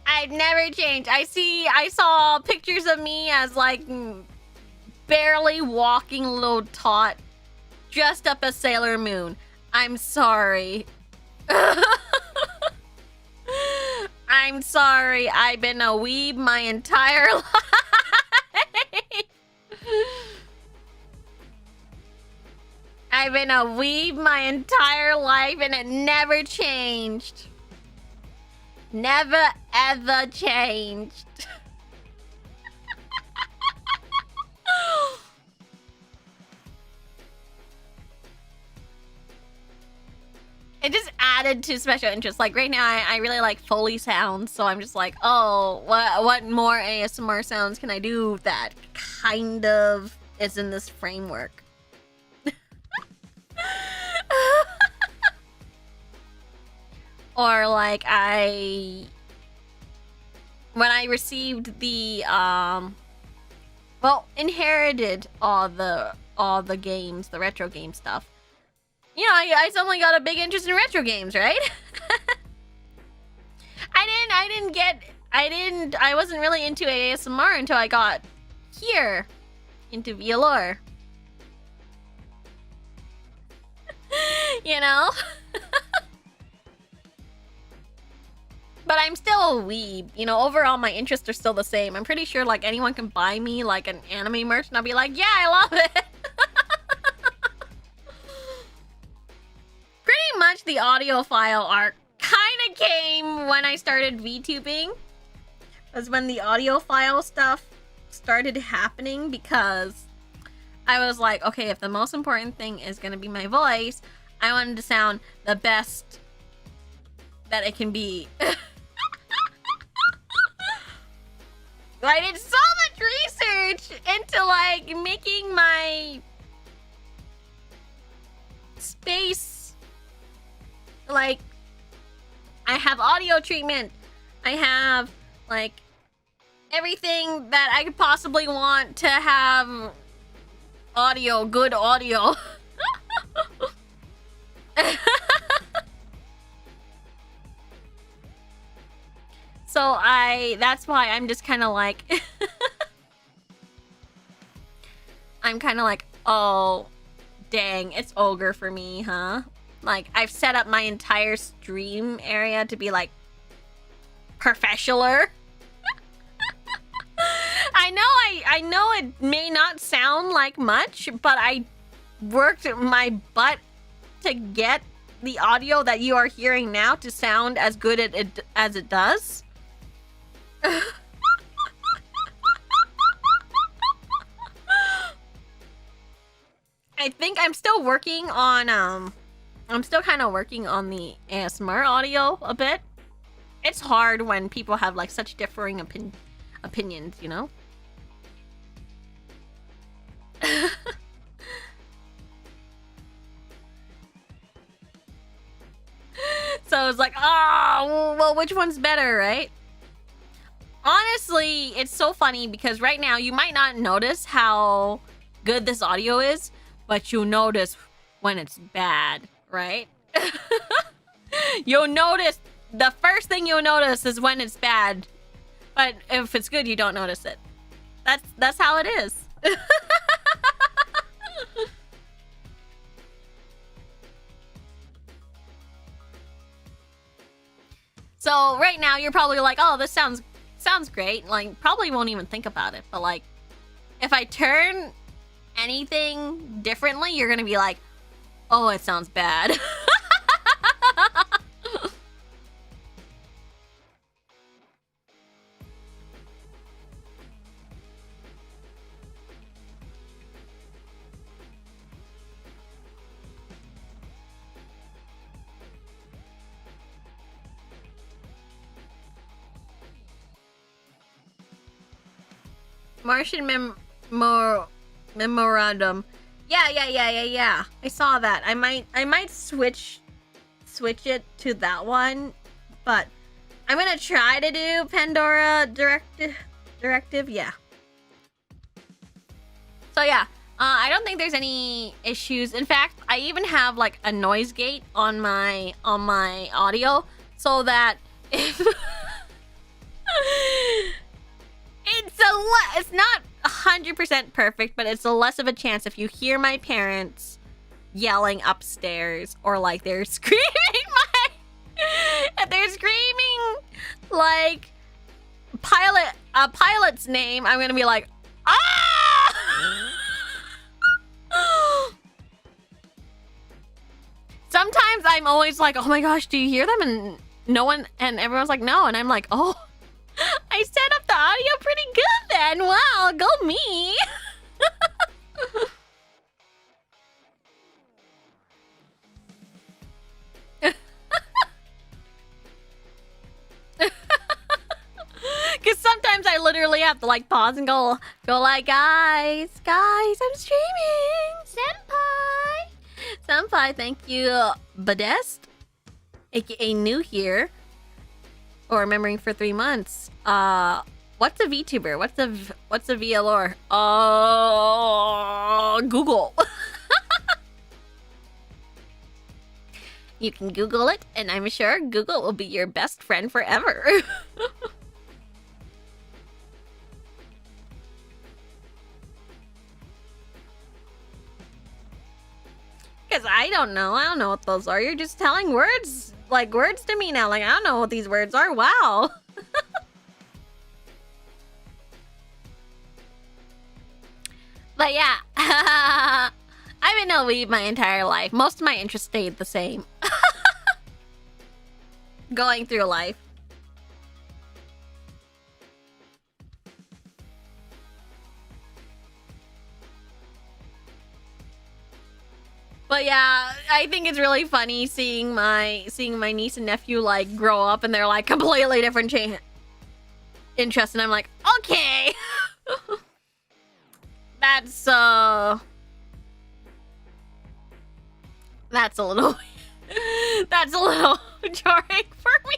I've never changed. I saw pictures of me as like barely walking little tot dressed up as Sailor Moon. I'm sorry. I'm sorry. I've been a weeb my entire life. I've been a weeb my entire life and it never changed. Never ever changed. It just added to special interest. Like right now, I really like Foley sounds, so I'm just like, oh, what more ASMR sounds can I do that kind of is in this framework? Or like when I received the inherited all the games, the retro game stuff. You know, I suddenly got a big interest in retro games, right? I wasn't really into ASMR until I got here into VAllure. You know? But I'm still a weeb. You know, overall my interests are still the same. I'm pretty sure like anyone can buy me like an anime merch and I'll be like, yeah, I love it. Pretty much the audiophile arc kind of came when I started VTubing. Was when the audiophile stuff started happening, because I was like, okay, if the most important thing is going to be my voice, I wanted to sound the best that it can be. I did so much research into like making my space, like I have audio treatment, I have like everything that I could possibly want to have audio, good audio. So that's why I'm just kind of like, I'm kind of like, oh, dang, it's ogre for me, huh? Like, I've set up my entire stream area to be like, professional. I know it may not sound like much, but I worked my butt to get the audio that you are hearing now to sound as good as it does. I think I'm still working on I'm still kind of working on the ASMR audio a bit. It's hard when people have like such differing opinions, you know? So it's like, oh, well, which one's better, right? Honestly, it's so funny because right now you might not notice how good this audio is, but you'll notice when it's bad, right? You'll notice, the first thing you'll notice is when it's bad, but if it's good, you don't notice it. That's how it is. So right now you're probably like, oh, this sounds great. Like, probably won't even think about it. But like, if I turn anything differently, you're gonna be like, oh, it sounds bad. Martian Memorandum. Yeah. I saw that. I might switch it to that one, but I'm gonna try to do Pandora Directive. Yeah. So yeah, I don't think there's any issues. In fact, I even have like a noise gate on my audio so that if it's not 100% perfect, but it's a less of a chance if you hear my parents yelling upstairs or like they're screaming if they're screaming like a pilot's name, I'm gonna be like, ah! Sometimes I'm always like, oh my gosh, do you hear them? And no one, and everyone's like, no, and I'm like, oh, I set up the audio pretty good then. Wow, go me. Because sometimes I literally have to like pause and go like, guys, I'm streaming. Senpai, thank you. Modiste, aka new here, or remembering for 3 months. What's a VTuber? What's a VAllure? Google. You can Google it, and I'm sure Google will be your best friend forever. Because I don't know what those are. You're just telling words to me now. Like, I don't know what these words are. Wow. But yeah, I've been a weeb my entire life. Most of my interests stayed the same. Going through life. But yeah, I think it's really funny seeing my niece and nephew like grow up and they're like completely different interests, and I'm like, okay. That's a little jarring for me.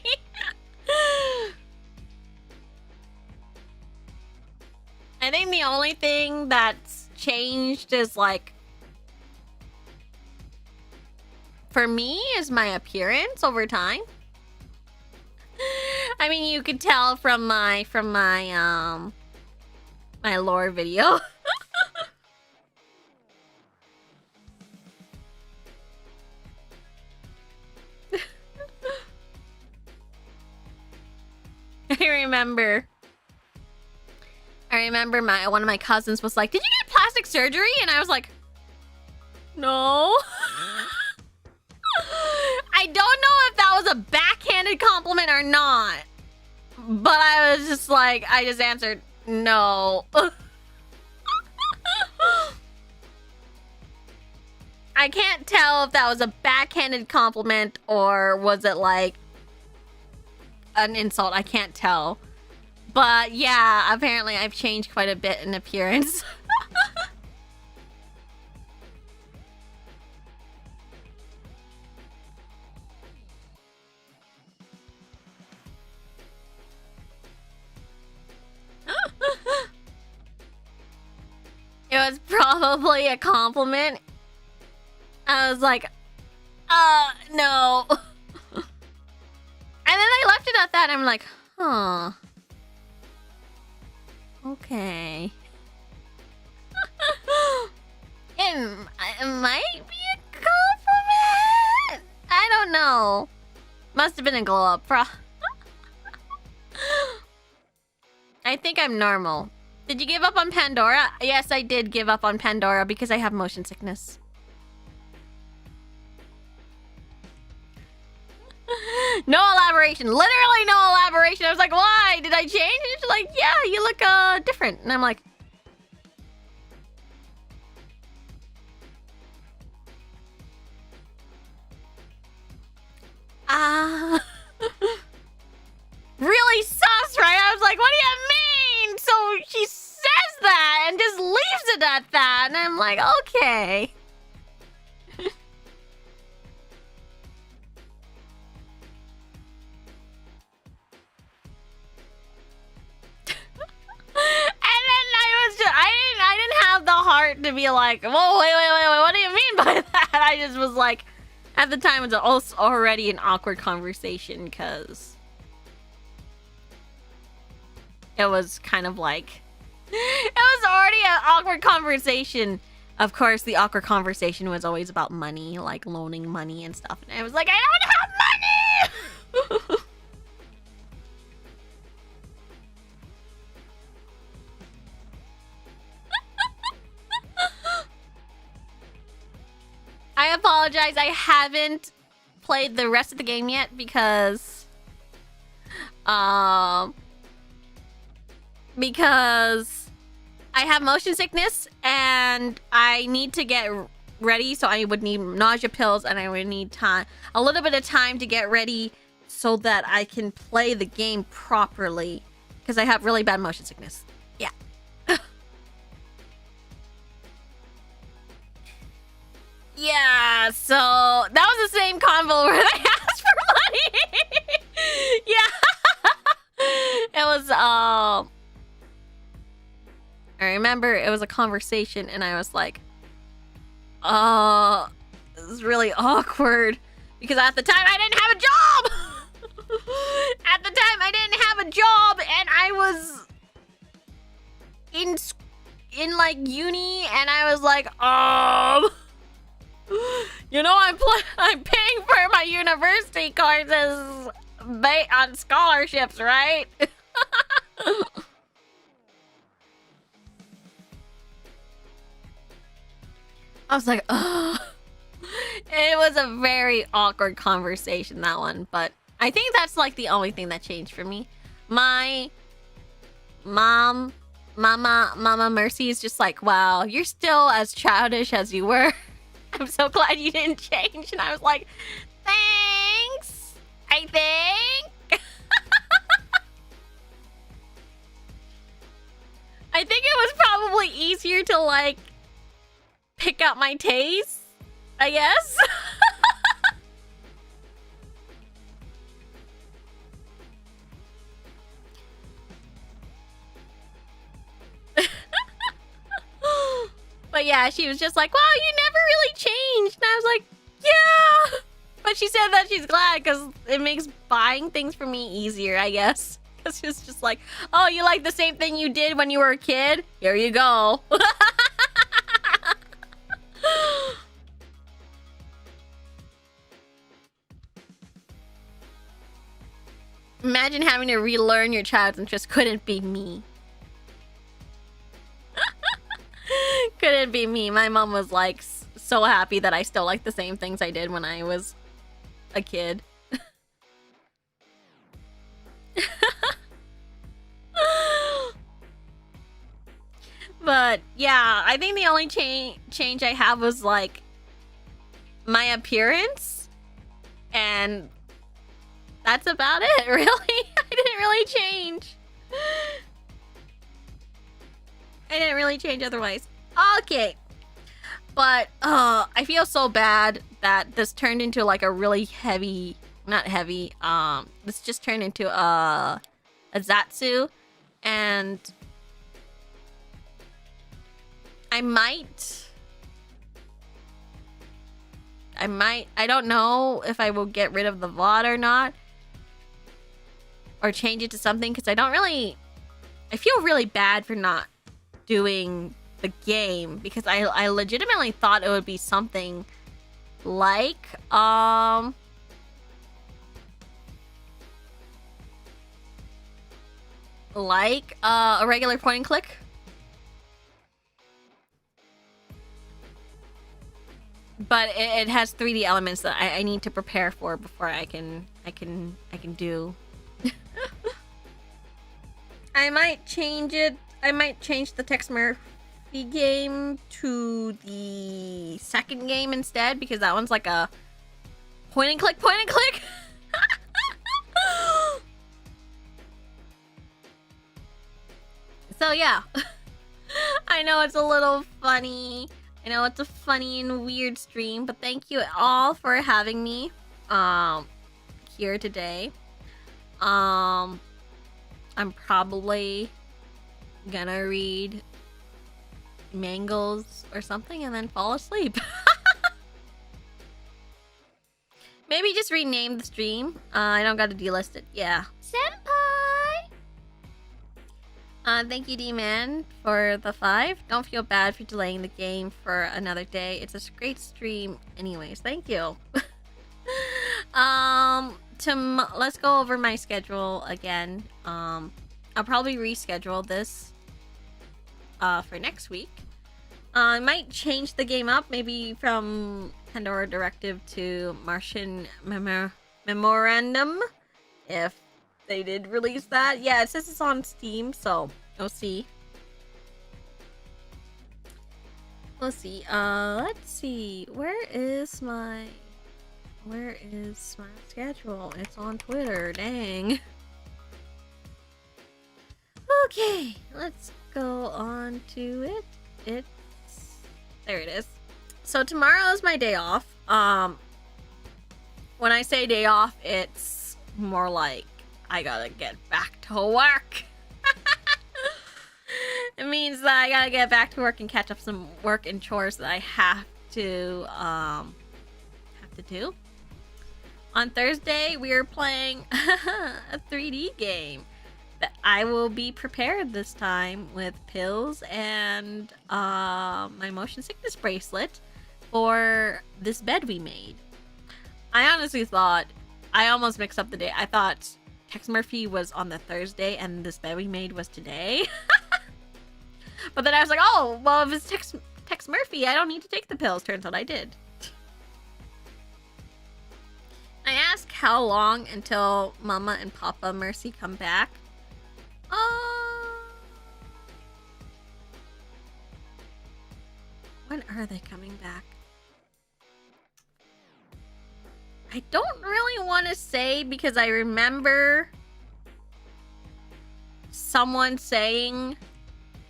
I think the only thing that's changed is like, for me, is my appearance over time. I mean, you could tell from my my lore video. I remember one of my cousins was like, "Did you get plastic surgery?" And I was like, "No." I don't know if that was a backhanded compliment or not, but I was just like, I just answered no. I can't tell if that was a backhanded compliment or was it like an insult. I can't tell. But yeah, apparently I've changed quite a bit in appearance. It was probably a compliment. I was like, no. And then I left it at that. I'm like, huh. Okay. It might be a compliment. I don't know. Must have been a glow up. I think I'm normal. Did you give up on Pandora? Yes, I did give up on Pandora because I have motion sickness. No elaboration. Literally no elaboration. I was like, why? Did I change? And she's like, yeah, you look different. And I'm like, really sus, right? I was like, what do you mean? So she says that and just leaves it at at that, and I'm like, okay. I didn't have the heart to be like, whoa, wait, what do you mean by that? I just was like, at the time it was already an awkward conversation because it was kind of like, it was already an awkward conversation. Of course, the awkward conversation was always about money, like loaning money and stuff. And I was like, I don't have money! I apologize, I haven't played the rest of the game yet because I have motion sickness and I need to get ready, so I would need nausea pills and I would need a little bit of time to get ready so that I can play the game properly because I have really bad motion sickness. Yeah. Yeah, so that was the same convo where I asked for money. Yeah. It was, I remember it was a conversation and I was like, this is really awkward because at the time I didn't have a job. At the time I didn't have a job and I was in like uni and I was like, you know, I'm paying for my university courses on scholarships, right? I was like, oh. It was a very awkward conversation, that one. But I think that's like the only thing that changed for me. My Mama Mercy is just like, wow, you're still as childish as you were. I'm so glad you didn't change. And I was like, thanks, I think. I think it was probably easier to, like, pick out my taste, I guess. But yeah, she was just like, wow, you never really changed. And I was like, yeah. But she said that she's glad because it makes buying things for me easier, I guess. Because she was just like, oh, you like the same thing you did when you were a kid? Here you go. Imagine having to relearn your child's interest. Couldn't be me. Couldn't be me. My mom was like so happy that I still like the same things I did when I was a kid. But yeah, I think the only change I have was like my appearance, and that's about it, really. I didn't really change. I didn't really change otherwise. Okay. But I feel so bad that this turned into like a really heavy, not heavy, this just turned into a Zatsu, and I don't know if I will get rid of the VOD or not, or change it to something, because I feel really bad for not doing the game, because I legitimately thought it would be something like a regular point and click. But it has 3D elements that I need to prepare for before I can do. I might change it. I might change the Tex Murphy game to the second game instead, because that one's like a point and click. So yeah. I know it's a little funny. I know it's a funny and weird stream, but thank you all for having me here today. I'm probably gonna read Mangles or something and then fall asleep. Maybe just rename the stream. I don't got to delist it. Yeah. Senpai! Thank you, D-Man, for the 5. Don't feel bad for delaying the game for another day. It's a great stream anyways. Thank you. Let's go over my schedule again. I'll probably reschedule this for next week. I might change the game up, maybe from Pandora Directive to Martian Memorandum, if they did release that. Yeah, it says it's on Steam, so we'll see. Let's see. Let's see. Where is my schedule? It's on Twitter. Dang. Okay, let's go on to it. There it is. So tomorrow is my day off. When I say day off, it's more like I gotta get back to work. It means that I gotta get back to work and catch up some work and chores that I have to do. On Thursday, we are playing a 3D game. That I will be prepared this time with pills and my motion sickness bracelet for this bed we made. I honestly thought, I almost mixed up the day. I thought Tex Murphy was on the Thursday and this bed we made was today. But then I was like, oh, well, if it's Tex Murphy, I don't need to take the pills. Turns out I did. I asked how long until Mama and Papa Mercy come back. When are they coming back? I don't really want to say because I remember someone saying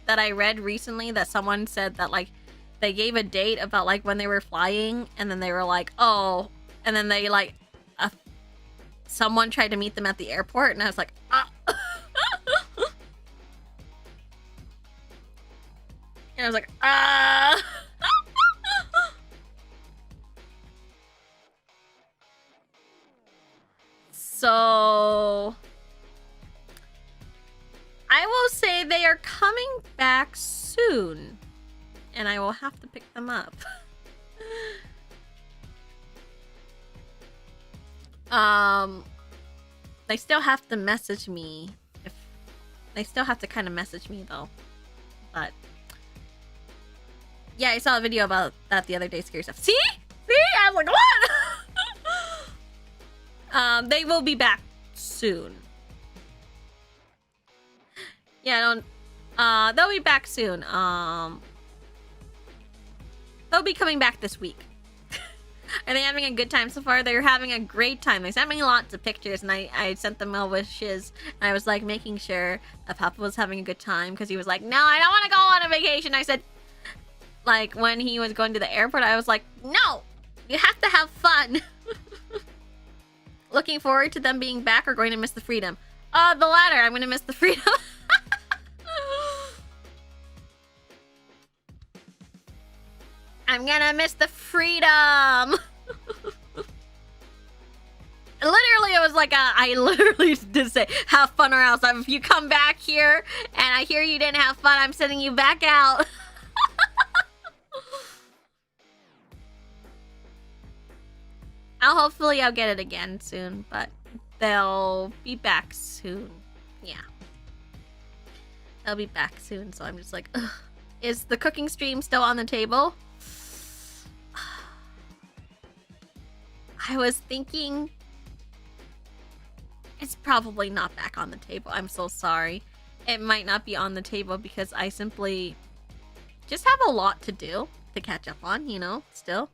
that I read recently that someone said that like they gave a date about like when they were flying and then they were like, oh, and then they like someone tried to meet them at the airport and I was like, ah. And I was like, ah. So I will say they are coming back soon and I will have to pick them up. They still have to message me. They still have to kind of message me though. But yeah, I saw a video about that the other day. Scary stuff. See? I was like, what? They will be back soon. Yeah, they'll be back soon. They'll be coming back this week. Are they having a good time so far? They're having a great time. They sent me lots of pictures and I sent them well wishes. And I was like making sure that Papa was having a good time because he was like, no, I don't want to go on a vacation. I said, like when he was going to the airport, I was like, no, you have to have fun. Looking forward to them being back or going to miss the freedom? The latter. I'm going to miss the freedom. I'm gonna miss the freedom. Literally, it was like I literally did say, have fun or else. If you come back here and I hear you didn't have fun, I'm sending you back out. Hopefully I'll get it again soon, but they'll be back soon. Yeah. They'll be back soon, so I'm just like, ugh. Is the cooking stream still on the table? I was thinking it's probably not back on the table. I'm so sorry. It might not be on the table because I simply just have a lot to do to catch up on, you know, still.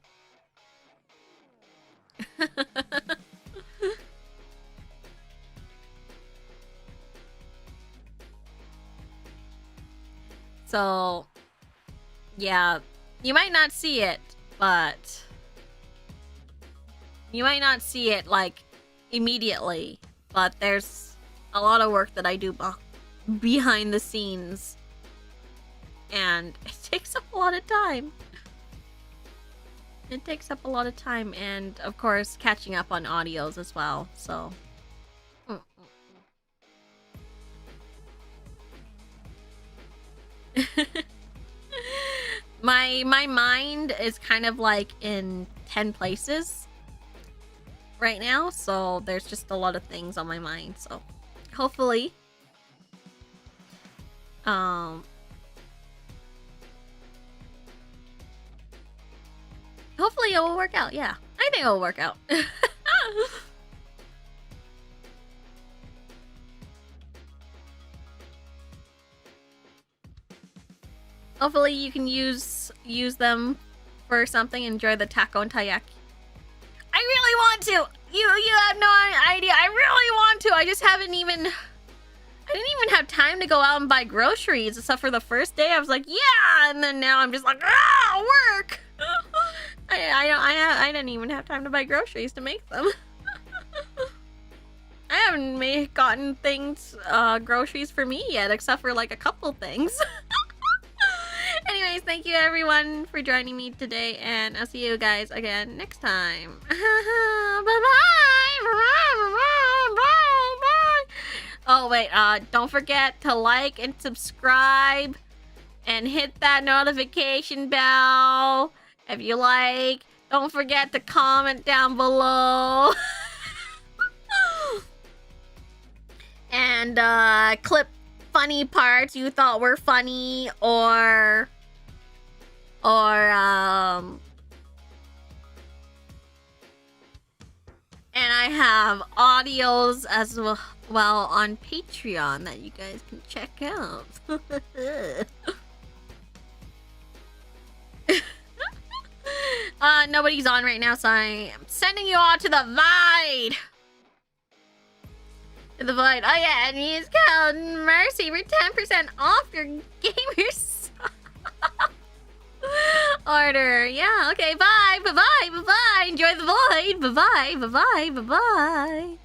So Yeah, you might not see it, but you might not see it like immediately, but there's a lot of work that I do behind the scenes, and it takes up a lot of time. It takes up a lot of time, and of course catching up on audios as well, so my mind is kind of like in 10 places right now, so there's just a lot of things on my mind. So hopefully hopefully it will work out. Yeah, I think it will work out. Hopefully you can use them for something. Enjoy the taco and taiyaki. I really want to. You have no idea. I really want to. I just haven't even. I didn't even have time to go out and buy groceries, except for the first day. I was like, yeah, and then now I'm just like, work. I didn't even have time to buy groceries to make them. I haven't gotten things, groceries for me yet, except for like a couple things. Anyways, thank you everyone for joining me today, and I'll see you guys again next time. Bye-bye! Oh wait, don't forget to like and subscribe, and hit that notification bell if you like. Don't forget to comment down below. And, clip funny parts you thought were funny, and I have audios as well on Patreon that you guys can check out. Nobody's on right now, so I am sending you all to the void. The void. Oh yeah, and use code MERCY for 10% off your gamer's order. Yeah, okay, bye, bye-bye, bye-bye. Enjoy the void. Bye-bye, bye-bye, bye-bye.